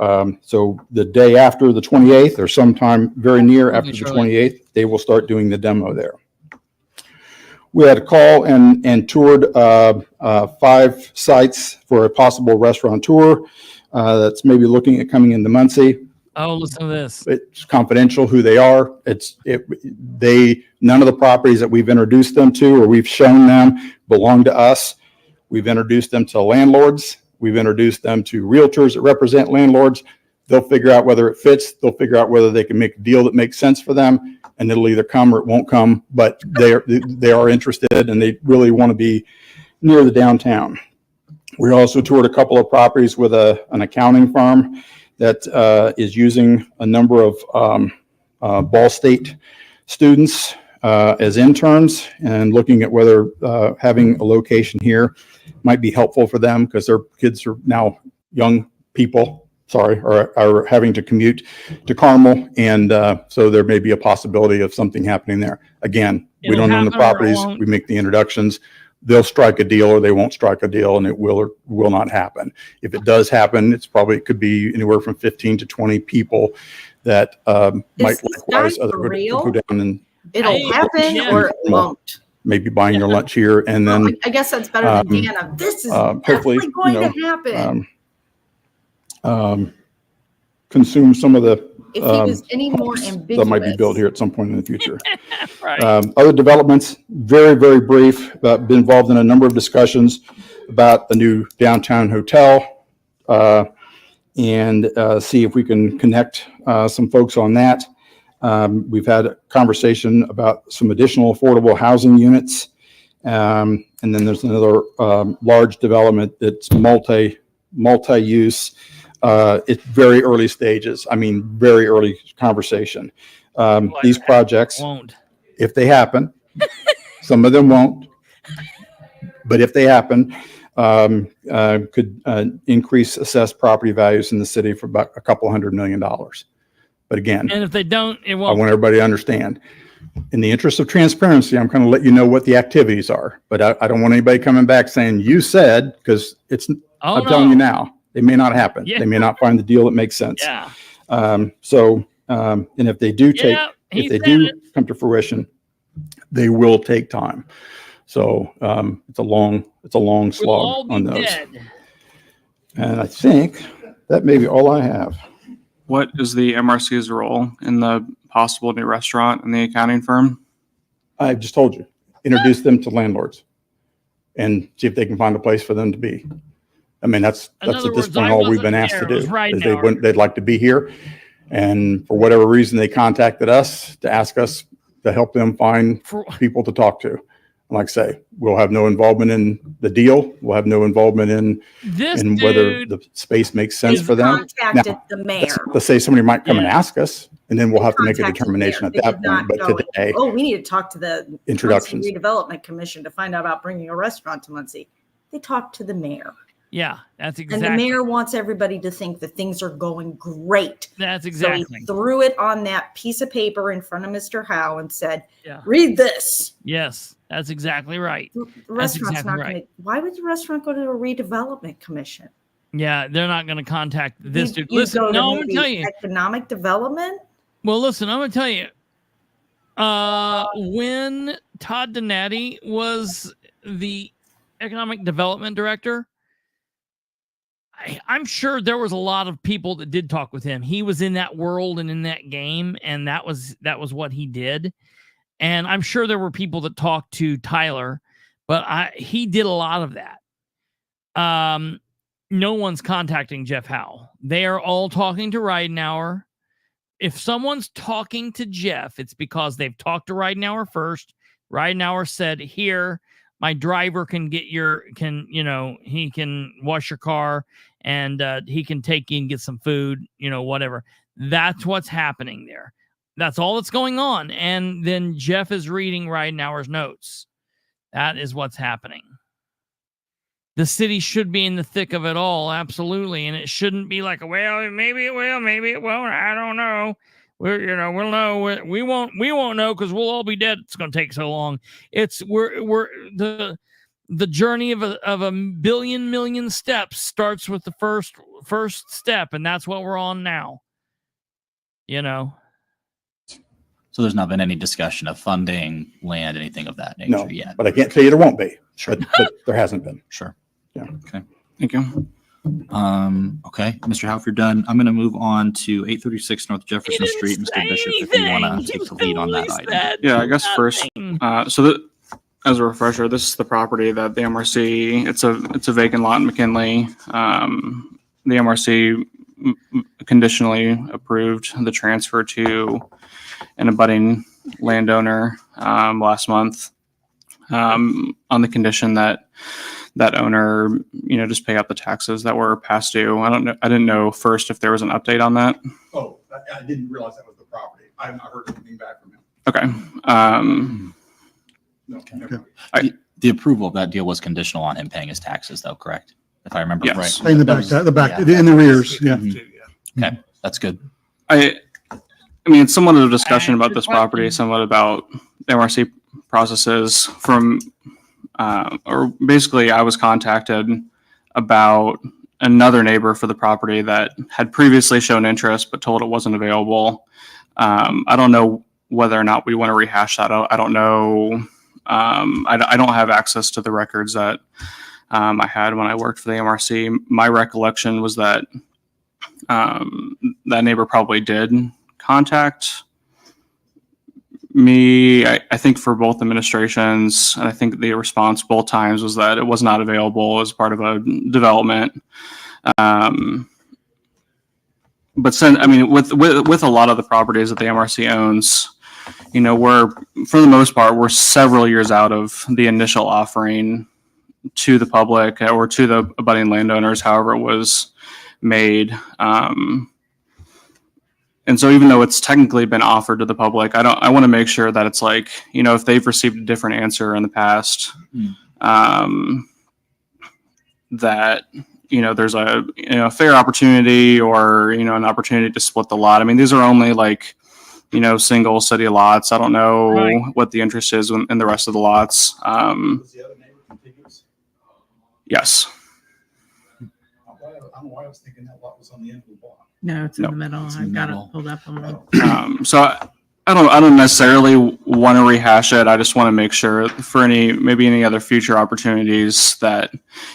S12: the day after the 28th or sometime very near after the 28th, they will start doing the demo there. We had a call and toured 5 sites for a possible restaurateur that's maybe looking at coming into Muncie.
S2: Oh, listen to this.
S12: It's confidential who they are. None of the properties that we've introduced them to or we've shown them belong to us. We've introduced them to landlords. We've introduced them to realtors that represent landlords. They'll figure out whether it fits. They'll figure out whether they can make a deal that makes sense for them, and it'll either come or it won't come. But they are interested, and they really want to be near the downtown. We also toured a couple of properties with an accounting firm that is using a number of Ball State students as interns and looking at whether having a location here might be helpful for them because their kids are now young people are having to commute to Carmel. And so there may be a possibility of something happening there. Again, we
S2: It'll
S12: don't own the
S2: happen or it
S12: properties.
S2: won't.
S12: We make the introductions. They'll strike a deal or they won't strike a deal, and it will or will not happen. If it does happen, it could be anywhere from 15 to 20 people that might
S3: this
S12: likewise
S3: guy for real?
S12: go down and
S3: It'll happen or it won't.
S12: maybe buying your lunch here, and
S3: Well,
S12: then
S3: I guess that's better than Dana. This is
S12: hopefully,
S3: definitely going to happen.
S12: consume some of the
S3: If he was any more
S12: that
S3: ambiguous.
S12: might be built here at some point in the future.
S2: Right.
S12: Other developments, very, very brief, been involved in a number of discussions about the new downtown hotel, and see if we can connect some folks on that. We've had a conversation about some additional affordable housing units. And then there's another large development that's multi-use. It's very early stages. I mean, very early conversation. These projects,
S2: Won't.
S12: if they happen, some of them won't, but if they happen, could increase assessed property values in the city for about a couple $100 million. But again,
S2: And if they don't, it
S12: I
S2: won't.
S12: want everybody to understand. In the interest of transparency, I'm going to let you know what the activities are, but I don't want anybody coming back saying, you said, because
S2: Oh,
S12: I'm telling you
S2: no.
S12: now, they may not happen.
S2: Yeah.
S12: They may not find the deal that makes sense.
S2: Yeah.
S12: And if they do
S2: Yeah, he
S12: if they
S2: said
S12: do
S2: it.
S12: come to fruition, they will take time. So it's a long
S2: We'll all
S12: slog
S2: be
S12: on those.
S2: dead.
S12: And I think that may be all I have.
S6: What is the MRC's role in the possible new restaurant and the accounting firm?
S12: I just told you, introduce them to landlords and see if they can find a place for them to be. I mean, that's
S2: In
S12: at
S2: other
S12: this
S2: words,
S12: point
S2: I
S12: all we've
S2: wasn't
S12: been asked
S2: there.
S12: to
S2: It was
S12: do.
S2: right
S12: Is
S2: now.
S12: they'd like to be here. And for whatever reason, they contacted us to ask us to help them find people to talk to. Like I say, we'll have no involvement in the deal. We'll have no involvement in whether the space makes sense
S3: They
S12: for them.
S3: contacted
S12: Now,
S3: the mayor.
S12: let's say somebody might come and
S2: Yeah.
S12: ask us, and then we'll have to make a
S3: Contacted the
S12: determination
S3: mayor.
S12: at
S3: They
S12: that
S3: did not
S12: point. But
S3: go,
S12: today,
S3: oh, we need to talk to the
S12: Introductions.
S3: Muncie Redevelopment Commission to find out about bringing a restaurant to Muncie. They talked to the mayor.
S2: Yeah, that's
S3: And
S2: exactly.
S3: the mayor wants everybody to think that things are going great.
S2: That's
S3: So
S2: exactly.
S3: he threw it on that piece of paper in front of Mr. Howe and said,
S2: Yeah.
S3: read this.
S2: Yes, that's exactly right.
S3: The restaurant's
S2: exactly
S3: not
S2: right.
S3: going to, why would the restaurant go to a redevelopment commission?
S2: Yeah, they're not going to contact this dude.
S3: You
S2: Listen,
S3: go to
S2: no, I'm going
S3: maybe
S2: to tell you.
S3: economic development?
S2: Well, listen, I'm going to tell you. When Todd Donati was the economic development director, I'm sure there was a lot of people that did talk with him. He was in that world and in that game, and that was what he did. And I'm sure there were people that talked to Tyler, but he did a lot of that. No one's contacting Jeff Howe. They are all talking to Ridenhour. If someone's talking to Jeff, it's because they've talked to Ridenhour first. Ridenhour said, here, my driver can he can wash your car and he can take you and get some food, whatever. That's what's happening there. That's all that's going on. And then Jeff is reading Ridenhour's notes. That is what's happening. The city should be in the thick of it all, absolutely, and it shouldn't be like, well, maybe it will, maybe it won't. I don't know. We'll know. We won't know because we'll all be dead. It's going to take so long. We're the journey of a billion million steps starts with the first step, and that's what we're on now.
S5: So there's not been any discussion of funding, land, anything of that nature
S12: no,
S5: yet.
S12: but I can't tell you there won't be.
S5: Sure.
S12: But there hasn't been.
S5: Sure.
S12: Yeah.
S5: Okay.
S6: Thank you.
S5: Okay, Mr. Howe, if you're done, I'm going to move on to 836 North Jefferson Street. Mr. Bishop, if you want to take the lead on that item.
S6: Yeah, I guess first, as a refresher, this is the property that the MRC, it's a vacant lot in McKinley. The MRC conditionally approved the transfer to an abutting landowner last month on the condition that owner, just pay out the taxes that were past due. I didn't know first if there was an update on that.
S8: Oh, I didn't realize that was the property. I have not heard anything back from him.
S6: Okay.
S8: No,
S5: Okay.
S8: never
S5: The approval of that deal was conditional on him paying his taxes, though, correct? If I remember
S6: Yes.
S5: right.
S7: In the back, in the rears, yeah.
S5: Mhm. Okay, that's good.
S6: I mean, somewhat of a discussion about this property, somewhat about MRC processes from, or basically I was contacted about another neighbor for the property that had previously shown interest, but told it wasn't available. I don't know whether or not we want to rehash that. I don't know. I don't have access to the records that I had when I worked for the MRC. My recollection was that that neighbor probably did contact me. I think for both administrations, and I think the response both times was that it was not available as part of a development. But since, I mean, with a lot of the properties that the MRC owns, you know, we're, for the most part, we're several years out of the initial offering to the public or to the abutting landowners, however it was made. And so even though it's technically been offered to the public, I want to make sure that it's like, you know, if they've received a different answer in the past, that, you know, there's a, you know, fair opportunity or, you know, an opportunity to split the lot. I mean, these are only like, you know, single city lots. I don't know what the interest is in the rest of the lots. Yes.
S8: I don't know why I was thinking that lot was on the end of the block.
S11: No, it's in
S6: No,
S11: the middle.
S5: it's in
S11: I've
S5: the
S11: got
S5: middle.
S11: it pulled up on my.
S6: So I don't necessarily want to rehash it. I just want to make sure for maybe any other future opportunities that,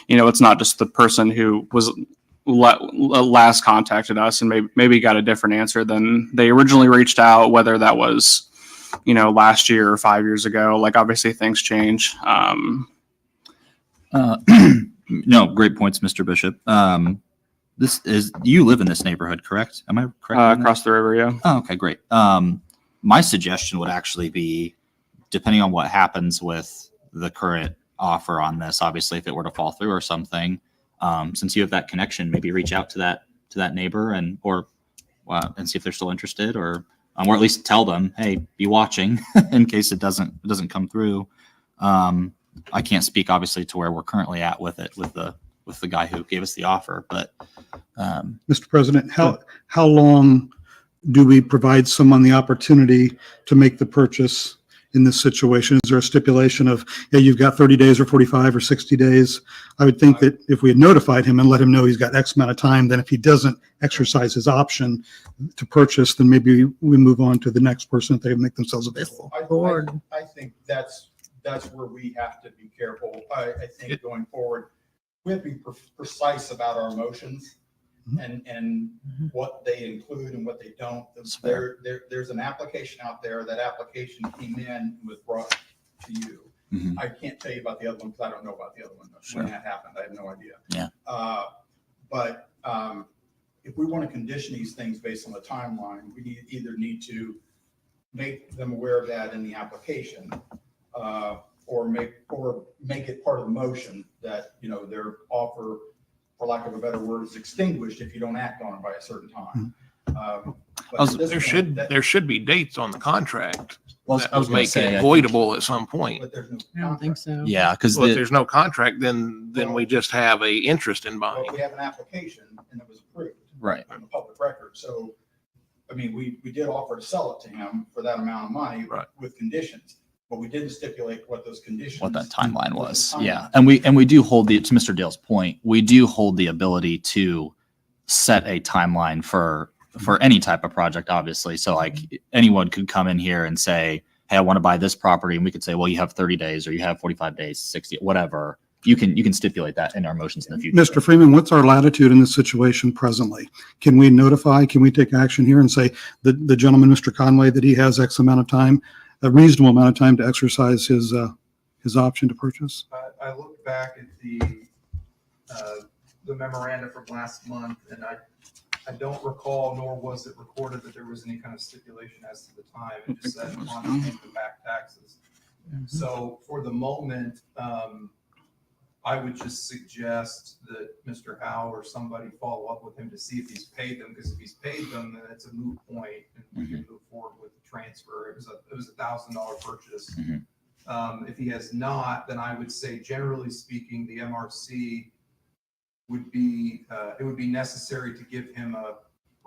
S6: you know, it's not just the person who was last contacted us and maybe got a different answer than they originally reached out, whether that was, you know, last year or 5 years ago. Like, obviously things change.
S5: No, great points, Mr. Bishop. You live in this neighborhood, correct? Am I correct?
S6: Across the river, yeah.
S5: Oh, okay, great. My suggestion would actually be, depending on what happens with the current offer on this, obviously, if it were to fall through or something, since you have that connection, maybe reach out to that neighbor and see if they're still interested, or at least tell them, hey, be watching in case it doesn't come through. I can't speak obviously to where we're currently at with the guy who gave us the offer, but
S7: Mr. President, how long do we provide someone the opportunity to make the purchase in this situation? Is there a stipulation of, yeah, you've got 30 days or 45 or 60 days? I would think that if we had notified him and let him know he's got X amount of time, then if he doesn't exercise his option to purchase, then maybe we move on to the next person if they make themselves available.
S8: I think that's where we have to be careful. I think going forward, we have to be precise about our motions and what they include and what they don't. There's an application out there. That application came in and was brought to you.
S5: Mm-hmm.
S8: I can't tell you about the other one because I don't know about the other one. When that happened, I have no idea.
S5: Yeah.
S8: But if we want to condition these things based on the timeline, we either need to make them aware of that in the application, or make it part of the motion that, you know, their offer, for lack of a better word, is extinguished if you don't act on it by a certain time.
S13: There should be dates on the contract that
S5: I was
S13: would
S5: gonna
S13: make
S5: say,
S13: it voidable at some point.
S8: But there's no
S11: I don't think so.
S5: yeah, because
S13: Well, if there's no contract, then we just have a interest in
S8: Well,
S13: buying.
S8: we have an application and it was approved.
S5: Right.
S8: On the public record. So, I mean, we did offer to sell it to him for that amount of money with conditions, but we didn't stipulate what those conditions.
S5: what that timeline
S8: what the
S5: was.
S8: timeline
S5: Yeah. And we do hold to Mr. Dale's point, we do hold the ability to set a timeline for any type of project, obviously. So like anyone could come in here and say, hey, I want to buy this property. And we could say, well, you have 30 days or you have 45 days, 60, whatever. You can stipulate that in our motions in the future.
S7: Mr. Freeman, what's our latitude in this situation presently? Can we take action here and say the gentleman, Mr. Conway, that he has X amount of time, a reasonable amount of time to exercise his option to purchase?
S14: I looked back at the memoranda from last month, and I don't recall, nor was it recorded, that there was any kind of stipulation as to the time. It just said on the back taxes. So for the moment, I would just suggest that Mr. Howe or somebody follow up with him to see if he's paid them, because if he's paid them, then it's a moot point and we can move forward with the transfer. It was $1,000 purchase. If he has not, then I would say, generally speaking, the MRC would be, it would be necessary to give him a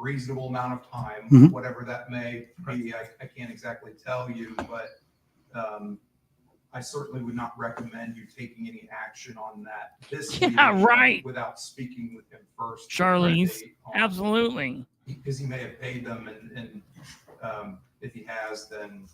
S14: reasonable amount of time,
S7: Mhm.
S14: whatever that may be. I can't exactly tell you, but I certainly would not recommend you taking any action on that this
S2: Yeah,
S14: meeting
S2: right.
S14: without speaking with him first.
S2: Charlize, absolutely.
S14: Because he may have paid them, and if he has, then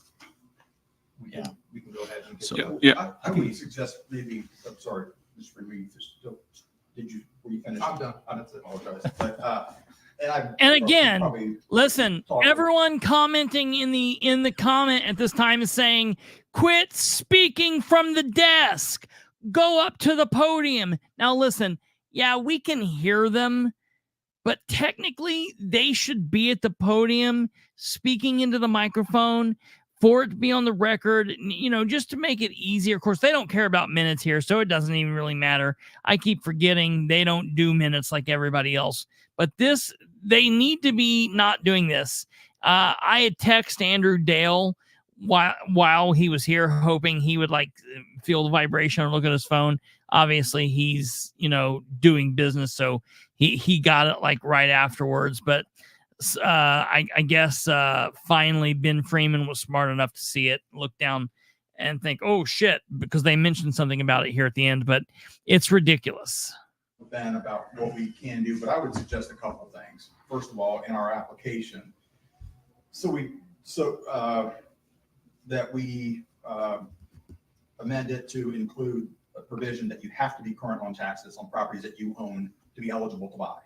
S14: we can go ahead and get
S5: So-
S8: I would suggest maybe, I'm sorry, Mr. Freeman, were you finished?
S14: I'm done.
S8: I apologize, but, and
S2: And again,
S8: probably
S2: listen,
S8: talk-
S2: everyone commenting in the comment at this time is saying, quit speaking from the desk. Go up to the podium. Now listen, yeah, we can hear them, but technically they should be at the podium speaking into the microphone for it to be on the record, just to make it easier. Of course, they don't care about minutes here, so it doesn't even really matter. I keep forgetting they don't do minutes like everybody else. But they need to be not doing this. I had texted Andrew Dale while he was here, hoping he would feel the vibration or look at his phone. Obviously, he's doing business, so he got it right afterwards. But I guess finally Ben Freeman was smart enough to see it, look down, and think, "Oh shit," because they mentioned something about it here at the end. But it's ridiculous.
S8: Ben about what we can do, but I would suggest a couple of things. First of all, in our application, that we amend it to include a provision that you have to be current on taxes on properties that you own to be eligible to buy.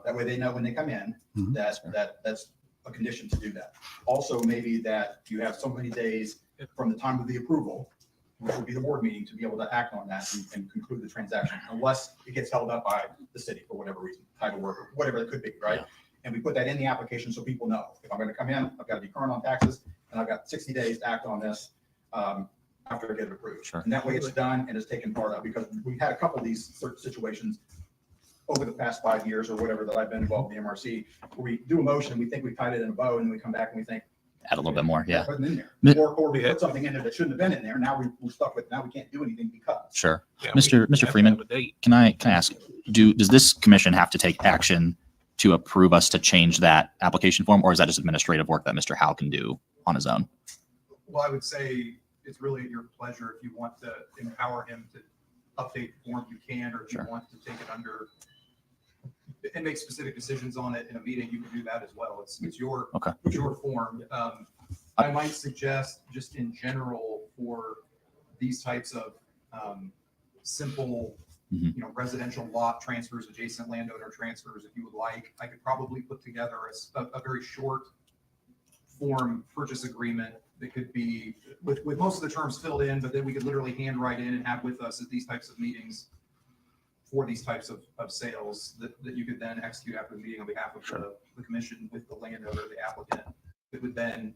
S8: That way they know when they come in that's a condition to do that. Also, maybe that you have so many days from the time of the approval, which would be the board meeting, to be able to act on that and conclude the transaction, unless it gets held up by the city for whatever reason, title work, or whatever it could be, right? And we put that in the application so people know, if I'm going to come in, I've got to be current on taxes, and I've got 60 days to act on this after I get it approved.
S5: Sure.
S8: And that way it's done and it's taken part of, because we've had a couple of these situations over the past 5 years or whatever that I've been involved in the MRC, where we do a motion, we think we tied it in a bow, and then we come back and we think,
S5: Add a little bit more. Yeah.
S8: put it in there. Or we put something in there that shouldn't have been in there. Now we're stuck with, now we can't do anything because.
S5: Sure.
S13: Yeah,
S5: Mr. Freeman, can I ask, does this commission have to take action to approve us to change that application form, or is that just administrative work that Mr. Howe can do on his own?
S14: Well, I would say it's really at your pleasure. If you want to empower him to update the form, you can, or if you want to take it under and make specific decisions on it in a meeting, you can do that as well. It's your form. I might suggest, just in general, for these types of simple, residential lot transfers, adjacent landowner transfers, if you would like, I could probably put together a very short form purchase agreement that could be with most of the terms filled in, but then we could literally handwrite in and have with us at these types of meetings for these types of sales that you could then execute after the meeting on behalf of the commission with the landowner, the applicant. It would then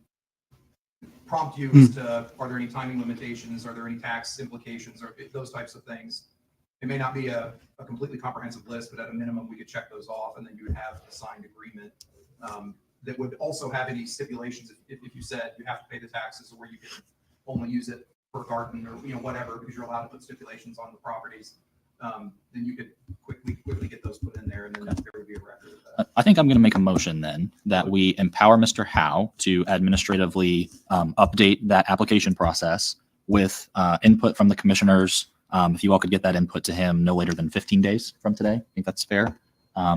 S14: prompt you as to, are there any timing limitations? Are there any tax implications, or those types of things? It may not be a completely comprehensive list, but at a minimum, we could check those off, and then you would have a signed agreement that would also have any stipulations if you said you have to pay the taxes, or you can only use it for a garden, or whatever, because you're allowed to put stipulations on the properties. Then you could quickly get those put in there, and then there would be a record of that.
S5: I think I'm going to make a motion then that we empower Mr. Howe to administratively update that application process with input from the commissioners. If you all could get that input to him no later than 15 days from today, I think that's fair.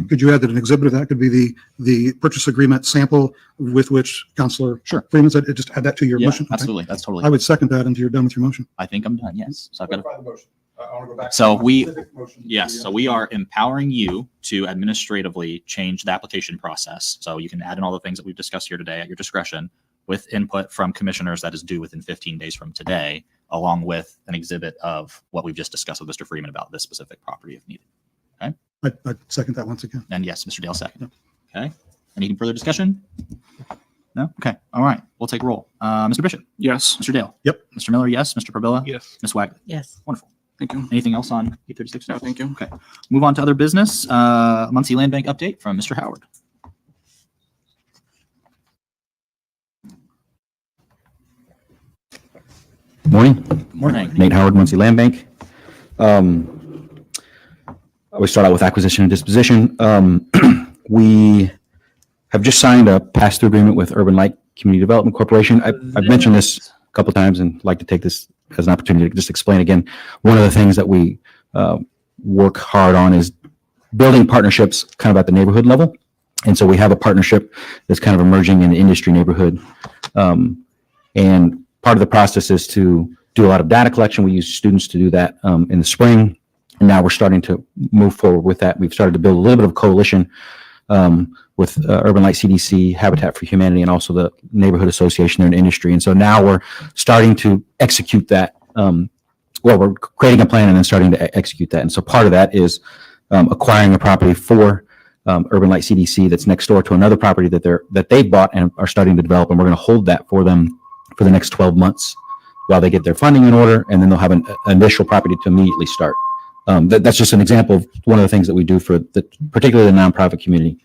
S7: Could you add that an exhibit of that could be the purchase agreement sample with which Councilor Freeman said, just add that to your motion?
S5: Absolutely. That's totally.
S7: I would second that until you're done with your motion.
S5: I think I'm done. Yes. So I've got
S8: Clarify the motion. I want to go back.
S5: So
S8: to
S5: we,
S8: specific motion.
S5: yes, so we are empowering you to administratively change the application process. So you can add in all the things that we've discussed here today at your discretion with input from commissioners that is due within 15 days from today, along with an exhibit of what we've just discussed with Mr. Freeman about this specific property if needed. Okay.
S7: I'd second that once again.
S5: And yes, Mr. Dale second. Okay. Any further discussion? No? Okay. All right. We'll take roll. Mr. Bishop?
S6: Yes.
S5: Mr. Dale?
S7: Yep.
S5: Mr. Miller? Yes. Mr. Probilla?
S13: Yes.
S5: Ms. Wagley?
S11: Yes.
S5: Wonderful.
S6: Thank you.
S5: Anything else on 836?
S6: No, thank you.
S5: Okay. Move on to other business. Muncie Land Bank update from Mr. Howard.
S15: Morning.
S5: Good morning.
S15: Nate Howard, Muncie Land Bank. I always start out with acquisition and disposition. We have just signed a pass-through agreement with Urban Light Community Development Corporation. I've mentioned this a couple of times and like to take this as an opportunity to just explain again. One of the things that we work hard on is building partnerships kind of at the neighborhood level. And so we have a partnership that's kind of emerging in the industry neighborhood. And part of the process is to do a lot of data collection. We use students to do that in the spring. And now we're starting to move forward with that. We've started to build a little bit of a coalition with Urban Light CDC, Habitat for Humanity, and also the neighborhood association there in industry. And so now we're starting to execute that. We're creating a plan and then starting to execute that. And so part of that is acquiring a property for Urban Light CDC that's next door to another property that they bought and are starting to develop. And we're going to hold that for them for the next 12 months while they get their funding in order. And then they'll have an initial property to immediately start. That's just an example of one of the things that we do for particularly the nonprofit community.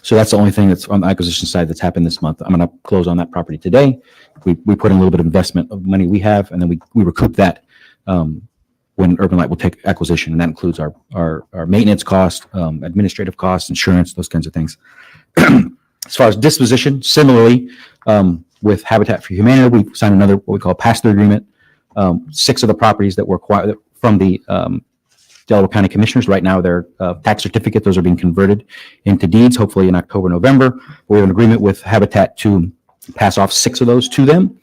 S15: So that's the only thing that's on the acquisition side that's happened this month. I'm going to close on that property today. We put in a little bit of investment of money we have, and then we recoup that when Urban Light will take acquisition, and that includes our maintenance cost, administrative costs, insurance, those kinds of things. As far as disposition, similarly, with Habitat for Humanity, we signed another what we call pass-through agreement. 6 of the properties that were acquired from the Delaware County Commissioners. Right now, their tax certificate, those are being converted into deeds, hopefully in October, November. We have an agreement with Habitat to pass off 6 of those to them,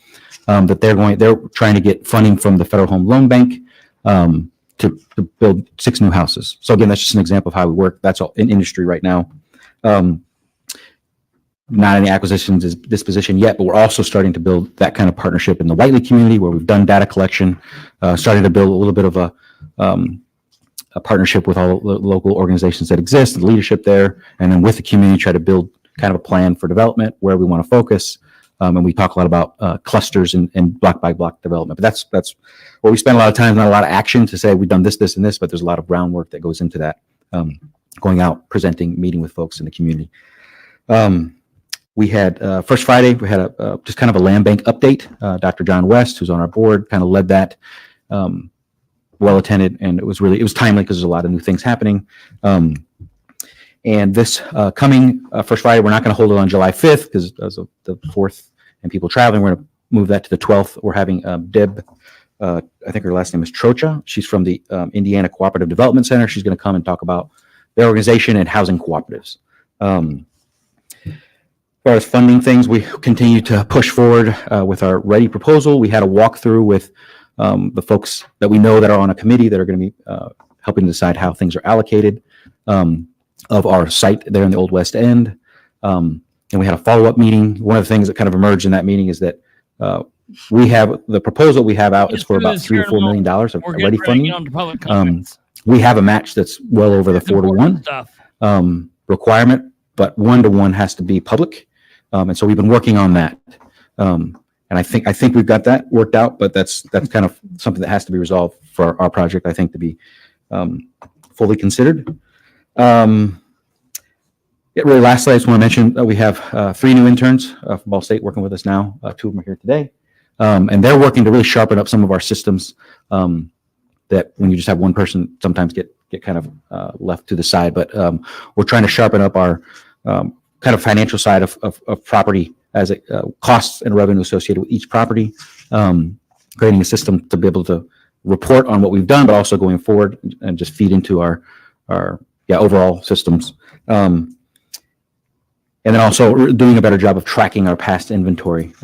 S15: that they're trying to get funding from the Federal Home Loan Bank to build 6 new houses. So again, that's just an example of how we work. That's all in industry right now. Not any acquisitions is disposition yet, but we're also starting to build that kind of partnership in the Whiteley community where we've done data collection, starting to build a little bit of a partnership with all the local organizations that exist, the leadership there, and then with the community, try to build kind of a plan for development where we want to focus. And we talk a lot about clusters and block by block development. But that's where we spend a lot of time, not a lot of action to say we've done this, this, and this, but there's a lot of groundwork that goes into that, going out, presenting, meeting with folks in the community. We had first Friday, we had just kind of a land bank update. Dr. John West, who's on our board, kind of led that. Well attended, and it was timely because there's a lot of new things happening. And this coming first Friday, we're not going to hold it on July 5th because as of the 4th and people traveling, we're going to move that to the 12th. We're having Deb, I think her last name is Trocha. She's from the Indiana Cooperative Development Center. She's going to come and talk about their organization and housing cooperatives. As far as funding things, we continue to push forward with our ready proposal. We had a walkthrough with the folks that we know that are on a committee that are going to be helping decide how things are allocated of our site there in the Old West End. And we had a follow-up meeting. One of the things that kind of emerged in that meeting is that we have the proposal we have out is for about $3 or $4 million of ready funding. We have a match that's well over the 4-to-1 requirement, but 1-to-1 has to be public. And so we've been working on that. And I think we've got that worked out, but that's kind of something that has to be resolved for our project, I think, to be fully considered. Really, lastly, I just want to mention that we have 3 new interns from Ball State working with us now. 2 of them are here today. And they're working to really sharpen up some of our systems that when you just have one person, sometimes get kind of left to the side. But we're trying to sharpen up our kind of financial side of property as costs and revenue associated with each property, creating a system to be able to report on what we've done, but also going forward and just feed into our overall systems. And then also doing a better job of tracking our past inventory.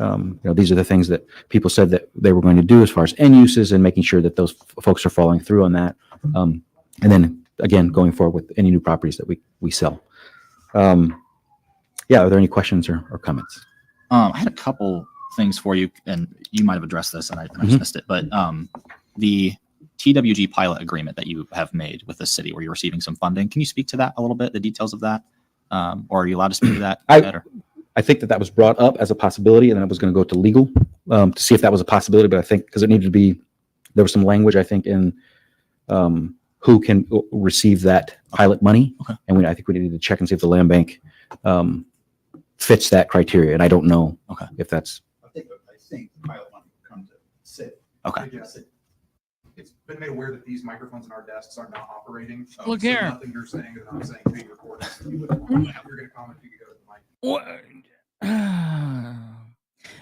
S15: These are the things that people said that they were going to do as far as end uses and making sure that those folks are following through on that. And then again, going forward with any new properties that we sell. Are there any questions or comments?
S5: I had a couple things for you, and you might have addressed this, and I just missed it. But the TWG pilot agreement that you have made with the city, where you're receiving some funding, can you speak to that a little bit? The details of that, or are you allowed to speak to that?
S15: I think that was brought up as a possibility, and then I was going to go to legal to see if that was a possibility. But I think because it needed to be, there was some language I think in who can receive that pilot money, and I think we needed to check and see if the land bank fits that criteria, and I don't know if that's.
S8: I think pilot money comes to city.
S5: Okay.
S8: Yes, it's
S14: been made aware that these microphones in our desks are not operating.
S2: Look
S14: so
S2: here.
S14: Nothing you're saying that I'm saying being recorded. If you wouldn't want that, you're going to comment, you could go to the mic.
S2: What?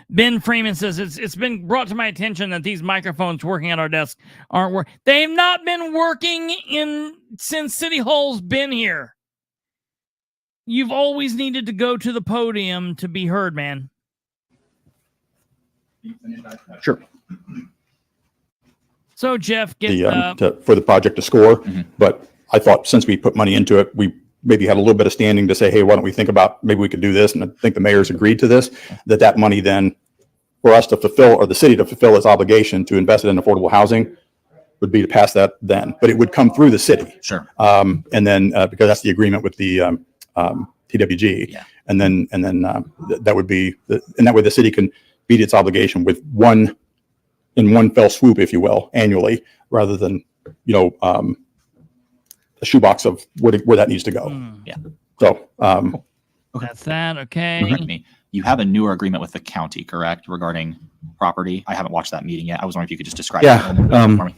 S2: Ben Freeman says it's been brought to my attention that these microphones working at our desk aren't working. They've not been working since City Hall's been here. You've always needed to go to the podium to be heard, man.
S12: Sure.
S2: So Jeff, get
S12: for the project to score. But I thought since we put money into it, we maybe had a little bit of standing to say, hey, why don't we think about maybe we could do this? And I think the mayor's agreed to this, that money then for us to fulfill, or the city to fulfill its obligation to invest it in affordable housing would be to pass that then, but it would come through the city.
S5: Sure.
S12: And then because that's the agreement with the TWG.
S5: Yeah.
S12: And then that would be, and that way the city can meet its obligation with one fell swoop, if you will, annually, rather than, a shoebox of where that needs to go.
S5: Yeah.
S12: So,
S2: that's that. Okay.
S5: You have a newer agreement with the county, correct, regarding property? I haven't watched that meeting yet. I was wondering if you could just describe
S15: Yeah,
S5: it for me.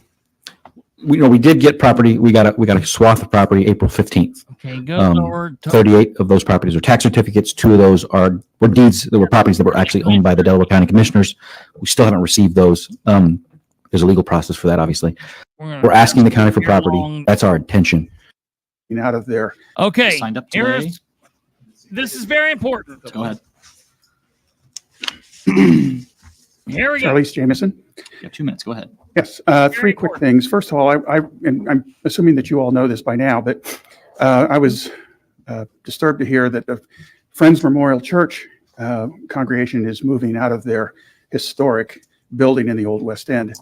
S15: We did get property. We got a swath of property April 15th.
S2: Okay, go forward.
S15: 38 of those properties are tax certificates. 2 of those were deeds that were properties that were actually owned by the Delaware County Commissioners. We still haven't received those. There's a legal process for that, obviously. We're asking the county for property. That's our intention.
S12: Out of there.
S2: Okay.
S5: Signed up today.
S2: This is very important.
S5: Go ahead.
S2: Here we go.
S12: Charlize Jameson.
S5: You have 2 minutes. Go ahead.
S12: Yes, 3 quick things. First of all, and I'm assuming that you all know this by now, but I was disturbed to hear that the Friends Memorial Church congregation is moving out of their historic building in the Old West End.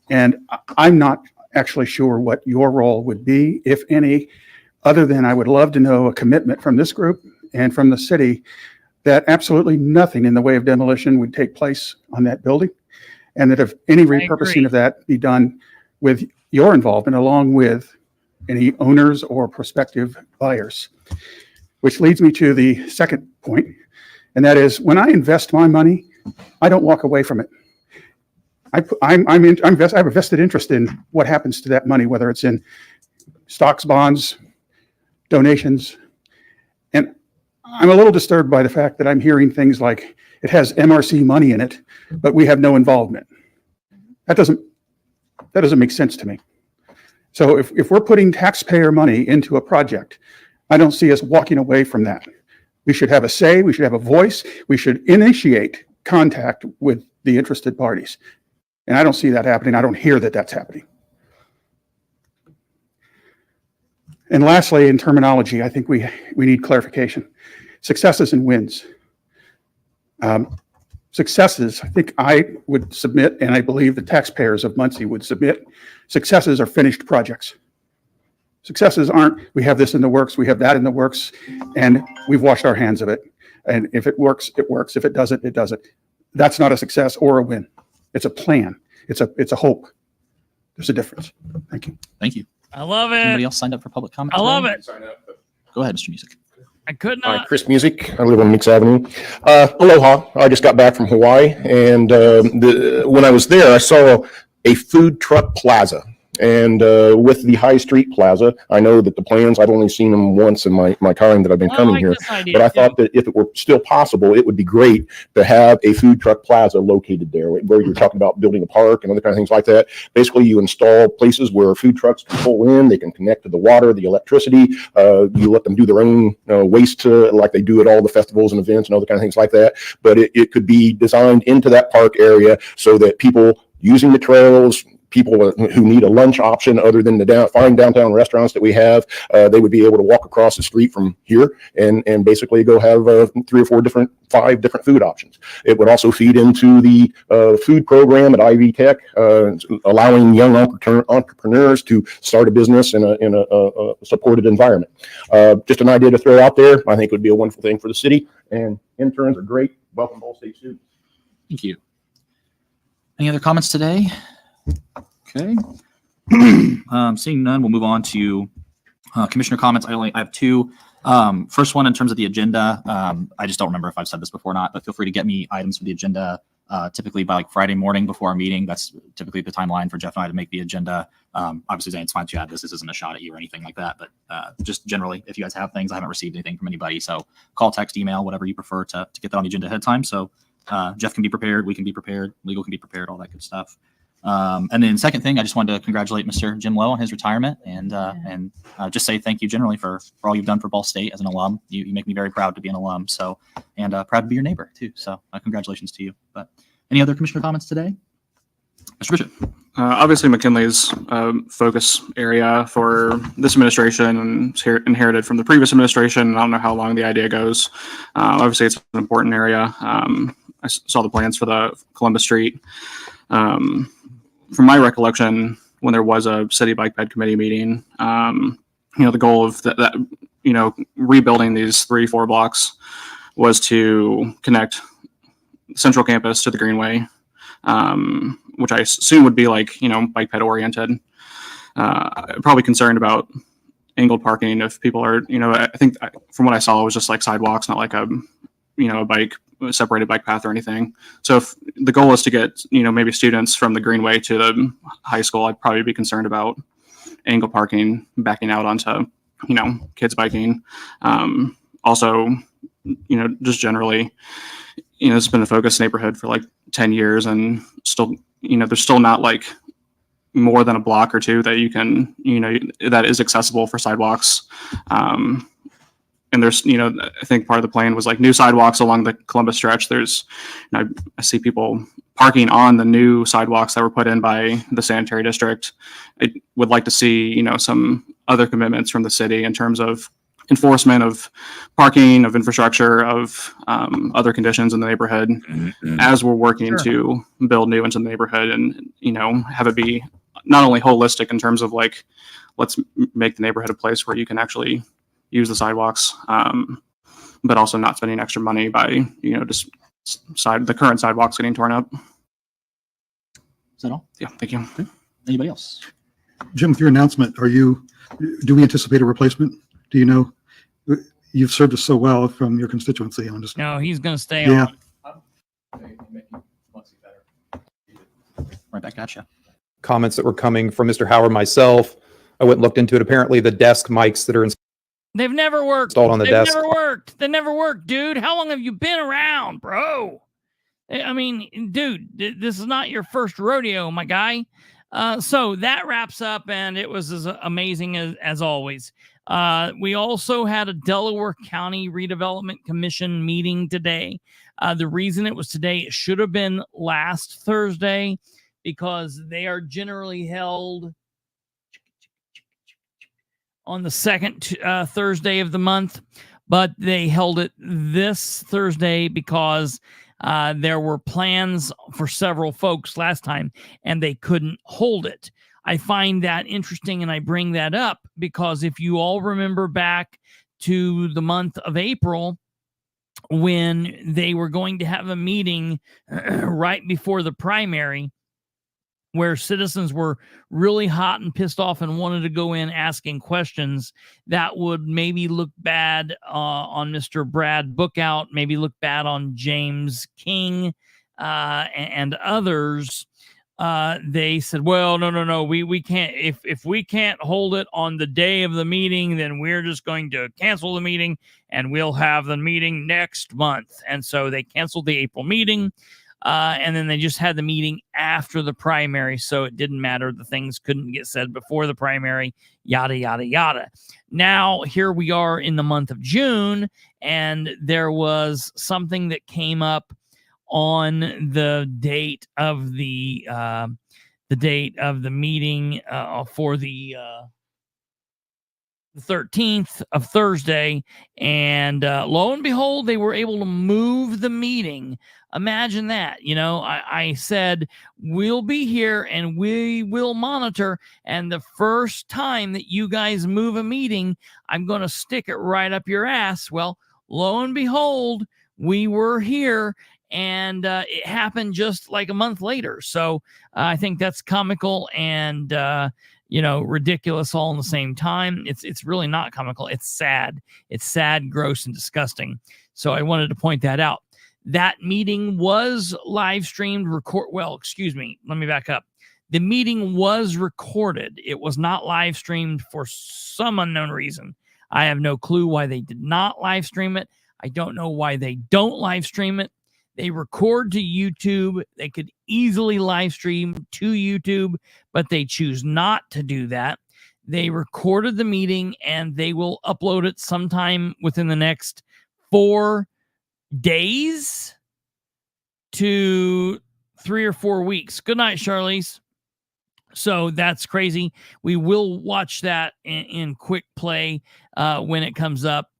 S12: And I'm not actually sure what your role would be, if any, other than I would love to know a commitment from this group and from the city that absolutely nothing in the way of demolition would take place on that building. And that if any repurposing of that be done with your involvement, along with any owners or prospective buyers. Which leads me to the second point, and that is when I invest my money, I don't walk away from it. I have a vested interest in what happens to that money, whether it's in stocks, bonds, donations. And I'm a little disturbed by the fact that I'm hearing things like it has MRC money in it, but we have no involvement. That doesn't make sense to me. So if we're putting taxpayer money into a project, I don't see us walking away from that. We should have a say, we should have a voice, we should initiate contact with the interested parties. And I don't see that happening. I don't hear that that's happening. And lastly, in terminology, I think we need clarification. Successes and wins. Successes, I think I would submit, and I believe the taxpayers of Muncie would submit, successes are finished projects. Successes aren't, we have this in the works, we have that in the works, and we've washed our hands of it. And if it works, it works. If it doesn't, it doesn't. That's not a success or a win. It's a plan. It's a hope. There's a difference. Thank you.
S5: Thank you.
S2: I love it.
S5: Anybody else signed up for public comment?
S2: I love it.
S5: Go ahead, Mr. Music.
S2: I could
S16: Hi,
S2: not.
S16: Chris Music. I live on Meeks Avenue. Aloha. I just got back from Hawaii, and when I was there, I saw a food truck plaza. And with the High Street Plaza, I know that the plans, I've only seen them once in my time that I've been coming here. But I thought that if it were still possible, it would be great to have a food truck plaza located there, where you're talking about building a park and other kind of things like that. Basically, you install places where food trucks can pull in, they can connect to the water, the electricity. You let them do their own waste, like they do at all the festivals and events and other kind of things like that. But it could be designed into that park area so that people using the trails, people who need a lunch option other than the fine downtown restaurants that we have, they would be able to walk across the street from here and basically go have 5 different food options. It would also feed into the food program at Ivy Tech, allowing young entrepreneurs to start a business in a supported environment. Just an idea to throw out there. I think it would be a wonderful thing for the city, and interns are great. Welcome Ball State students.
S5: Thank you. Any other comments today? Okay. Seeing none, we'll move on to commissioner comments. I have 2. First one, in terms of the agenda, I just don't remember if I've said this before or not, but feel free to get me items for the agenda typically by like Friday morning before our meeting. That's typically the timeline for Jeff and I to make the agenda. Obviously, Zane, it's fine if you have this. This isn't a shot at you or anything like that. But just generally, if you guys have things, I haven't received anything from anybody. So call, text, email, whatever you prefer to get that on the agenda ahead of time. So Jeff can be prepared. We can be prepared. Legal can be prepared. All that good stuff. And then second thing, I just wanted to congratulate Mr. Jim Lowe on his retirement and just say thank you generally for all you've done for Ball State as an alum. You make me very proud to be an alum. So, and proud to be your neighbor too. So congratulations to you. But any other commissioner comments today? Mr. Bishop.
S6: Obviously, McKinley's focus area for this administration and it's inherited from the previous administration. I don't know how long the idea goes. Obviously, it's an important area. I saw the plans for the Columbus Street. From my recollection, when there was a city bike ped committee meeting, the goal of that rebuilding these 3-4 blocks was to connect Central Campus to the Greenway, which I assume would be like, bike ped oriented. Probably concerned about angled parking if people are, I think from what I saw, it was just like sidewalks, not like a separated bike path or anything. So if the goal is to get, maybe students from the Greenway to the high school, I'd probably be concerned about angle parking backing out onto, kids biking. Also, just generally, it's been a focus neighborhood for like 10 years and still, there's still not like more than a block or two that you can, that is accessible for sidewalks. And there's, I think part of the plan was like new sidewalks along the Columbus stretch. There's, I see people parking on the new sidewalks that were put in by the sanitary district. I would like to see, some other commitments from the city in terms of enforcement of parking, of infrastructure, of other conditions in the neighborhood as we're working to build new into the neighborhood and, have it be not only holistic in terms of like, let's make the neighborhood a place where you can actually use the sidewalks, but also not spending extra money by, just the current sidewalks getting torn up.
S5: Is that all?
S6: Yeah, thank you.
S5: Okay. Anybody else?
S7: Jim, with your announcement, do we anticipate a replacement? Do you know? You've served us so well from your constituency.
S2: No, he's going to stay
S7: on.
S5: Right back at you.
S17: Comments that were coming from Mr. Howard, myself. I went and looked into it. Apparently, the desk mics that are
S2: They've never worked.
S17: Installed on the desk.
S2: They never worked, dude. How long have you been around, bro? I mean, dude, this is not your first rodeo, my guy. So that wraps up, and it was as amazing as always. We also had a Delaware County Redevelopment Commission meeting today. The reason it was today, it should have been last Thursday because they are generally held on the second Thursday of the month, but they held it this Thursday because there were plans for several folks last time and they couldn't hold it. I find that interesting and I bring that up because if you all remember back to the month of April when they were going to have a meeting right before the primary, where citizens were really hot and pissed off and wanted to go in asking questions that would maybe look bad on Mr. Brad Bookout, maybe look bad on James King and others. They said, well, no, we can't. If we can't hold it on the day of the meeting, then we're just going to cancel the meeting and we'll have the meeting next month. And so they canceled the April meeting. And then they just had the meeting after the primary, so it didn't matter. The things couldn't get said before the primary, yada, yada, yada. Now, here we are in the month of June, and there was something that came up on the date of the meeting for the 13th of Thursday, and lo and behold, they were able to move the meeting. Imagine that. I said, we'll be here and we will monitor. And the first time that you guys move a meeting, I'm going to stick it right up your ass. Well, lo and behold, we were here and it happened just like a month later. So I think that's comical and, ridiculous all in the same time. It's really not comical. It's sad. It's sad, gross, and disgusting. So I wanted to point that out. That meeting was live streamed, excuse me, let me back up. The meeting was recorded. It was not live streamed for some unknown reason. I have no clue why they did not live stream it. I don't know why they don't live stream it. They record to YouTube. They could easily live stream to YouTube, but they choose not to do that. They recorded the meeting and they will upload it sometime within the next 4 days to 3 or 4 weeks. Good night, Charlize. So that's crazy. We will watch that in quick play when it comes up.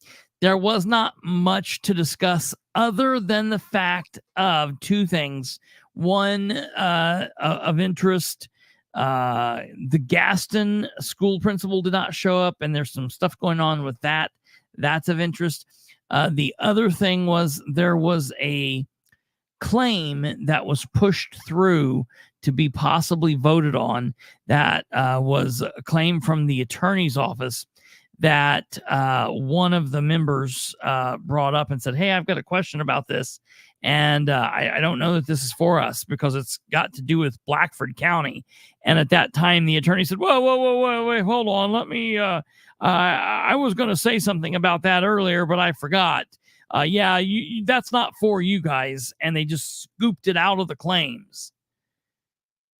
S2: There was not much to discuss other than the fact of 2 things. One of interest, the Gaston school principal did not show up, and there's some stuff going on with that. That's of interest. The other thing was there was a claim that was pushed through to be possibly voted on that was a claim from the attorney's office that one of the members brought up and said, hey, I've got a question about this. And I don't know that this is for us because it's got to do with Blackford County. And at that time, the attorney said, whoa, wait, hold on. Let me, I was going to say something about that earlier, but I forgot. That's not for you guys. And they just scooped it out of the claims.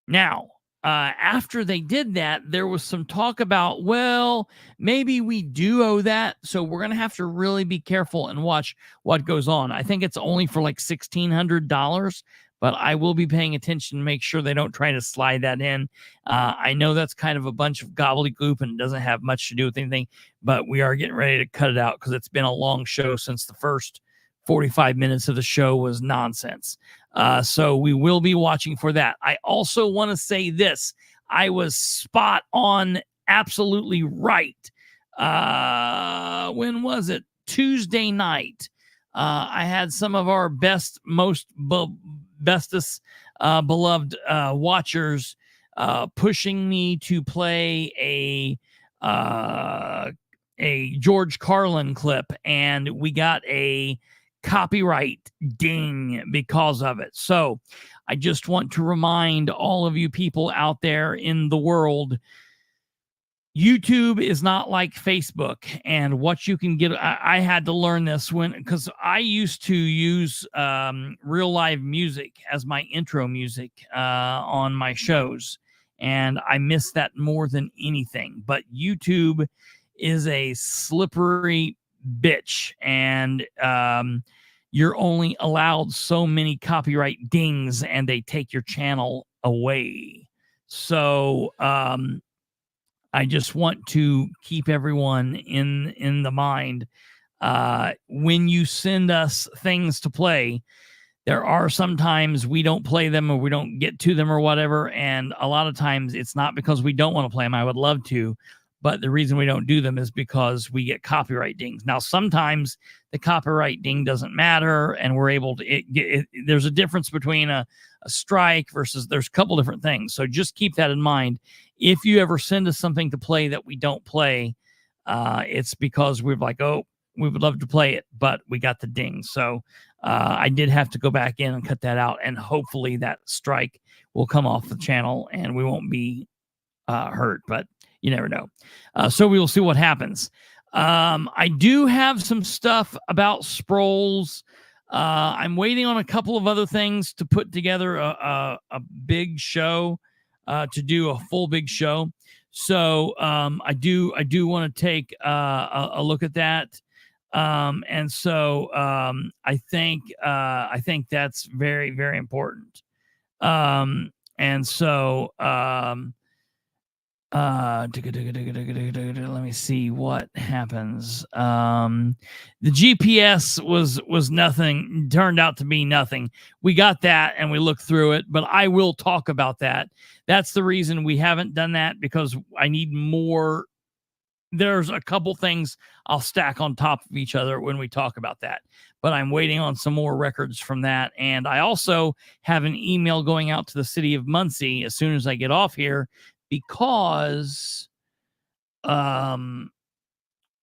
S2: Now, after they did that, there was some talk about, well, maybe we do owe that. So we're going to have to really be careful and watch what goes on. I think it's only for like $1,600, but I will be paying attention to make sure they don't try to slide that in. I know that's kind of a bunch of gobbledygook and doesn't have much to do with anything, but we are getting ready to cut it out because it's been a long show since the first 45 minutes of the show was nonsense. So we will be watching for that. I also want to say this. I was spot on, absolutely right. When was it? Tuesday night. I had some of our bestest beloved watchers pushing me to play a George Carlin clip, and we got a copyright ding because of it. So I just want to remind all of you people out there in the world, YouTube is not like Facebook, and what you can get. I had to learn this because I used to use real live music as my intro music on my shows, and I miss that more than anything. But YouTube is a slippery bitch, and you're only allowed so many copyright dings, and they take your channel away. So I just want to keep everyone in the mind. When you send us things to play, there are sometimes we don't play them or we don't get to them or whatever. And a lot of times it's not because we don't want to play them. I would love to, but the reason we don't do them is because we get copyright dings. Now, sometimes the copyright ding doesn't matter, and we're able to, there's a difference between a strike versus, there's a couple different things. So just keep that in mind. If you ever send us something to play that we don't play, it's because we're like, oh, we would love to play it, but we got the ding. So I did have to go back in and cut that out, and hopefully that strike will come off the channel and we won't be hurt, but you never know. So we will see what happens. I do have some stuff about Sproles. I'm waiting on a couple of other things to put together a big show, to do a full big show. So I do want to take a look at that. And so I think that's very, very important. And so let me see what happens. The GPS was nothing, turned out to be nothing. We got that and we looked through it, but I will talk about that. That's the reason we haven't done that, because I need more. There's a couple things I'll stack on top of each other when we talk about that, but I'm waiting on some more records from that. And I also have an email going out to the city of Muncie as soon as I get off here, because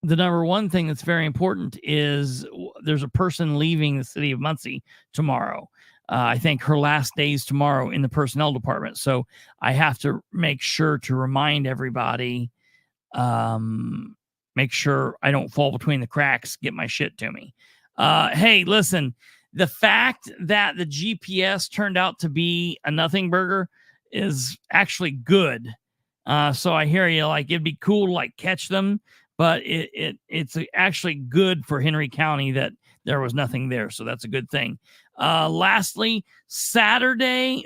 S2: the number one thing that's very important is there's a person leaving the city of Muncie tomorrow. I think her last day is tomorrow in the personnel department. So I have to make sure to remind everybody, make sure I don't fall between the cracks, get my shit to me. Hey, listen, the fact that the GPS turned out to be a nothing burger is actually good. So I hear you, like, it'd be cool to like catch them, but it's actually good for Henry County that there was nothing there. So that's a good thing. Lastly, Saturday,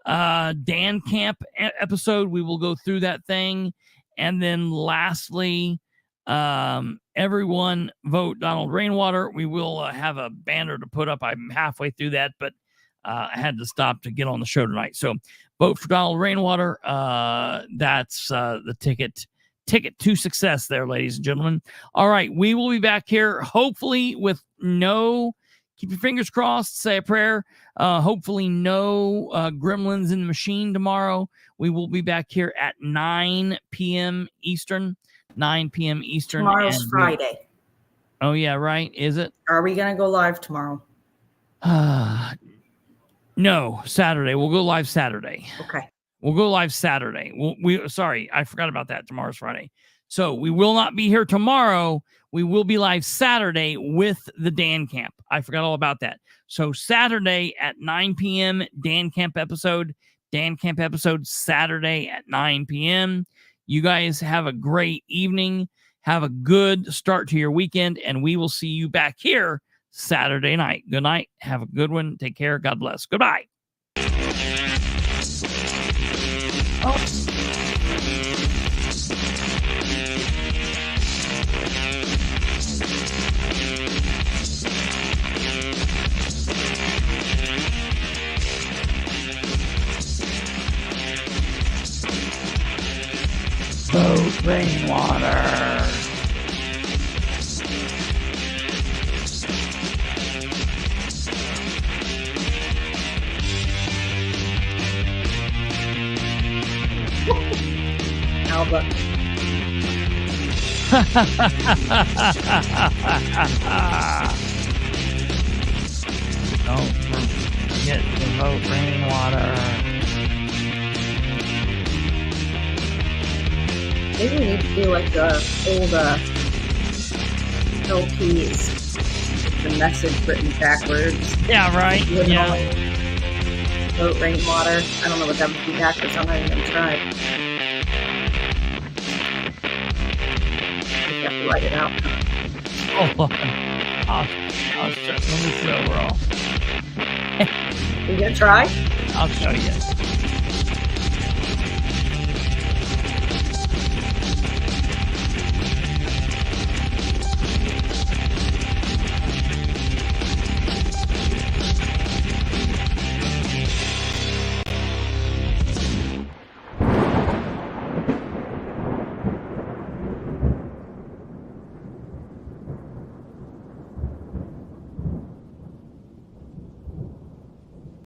S2: Dan Camp episode. We will go through that thing. And then lastly, everyone vote Donald Rainwater. We will have a banner to put up. I'm halfway through that, but I had to stop to get on the show tonight. So vote for Donald Rainwater. That's the ticket to success there, ladies and gentlemen. All right, we will be back here hopefully with keep your fingers crossed, say a prayer. Hopefully no gremlins in the machine tomorrow. We will be back here at 9 p.m. Eastern. 9 p.m. Eastern.
S3: Tomorrow's Friday.
S2: Oh, yeah, right. Is it?
S3: Are we going to go live tomorrow?
S2: No, Saturday. We'll go live Saturday.
S3: Okay.
S2: We'll go live Saturday. Sorry, I forgot about that. Tomorrow's Friday. So we will not be here tomorrow. We will be live Saturday with the Dan Camp. I forgot all about that. So Saturday at 9 p.m., Dan Camp episode. Dan Camp episode Saturday at 9 p.m. You guys have a great evening. Have a good start to your weekend, and we will see you back here Saturday night. Good night. Have a good one. Take care. God bless. Goodbye. Vote Rainwater.
S3: Albert.
S2: Don't forget to vote Rainwater.
S3: Maybe we need to do like the old LPs, the message written backwards.
S2: Yeah, right. Yeah.
S3: Vote Rainwater. I don't know what that would be backwards. I'm not even gonna try. I have to write it out.
S2: Hold on. I'll show. Let me see overall.
S3: You gonna try?
S2: I'll show you.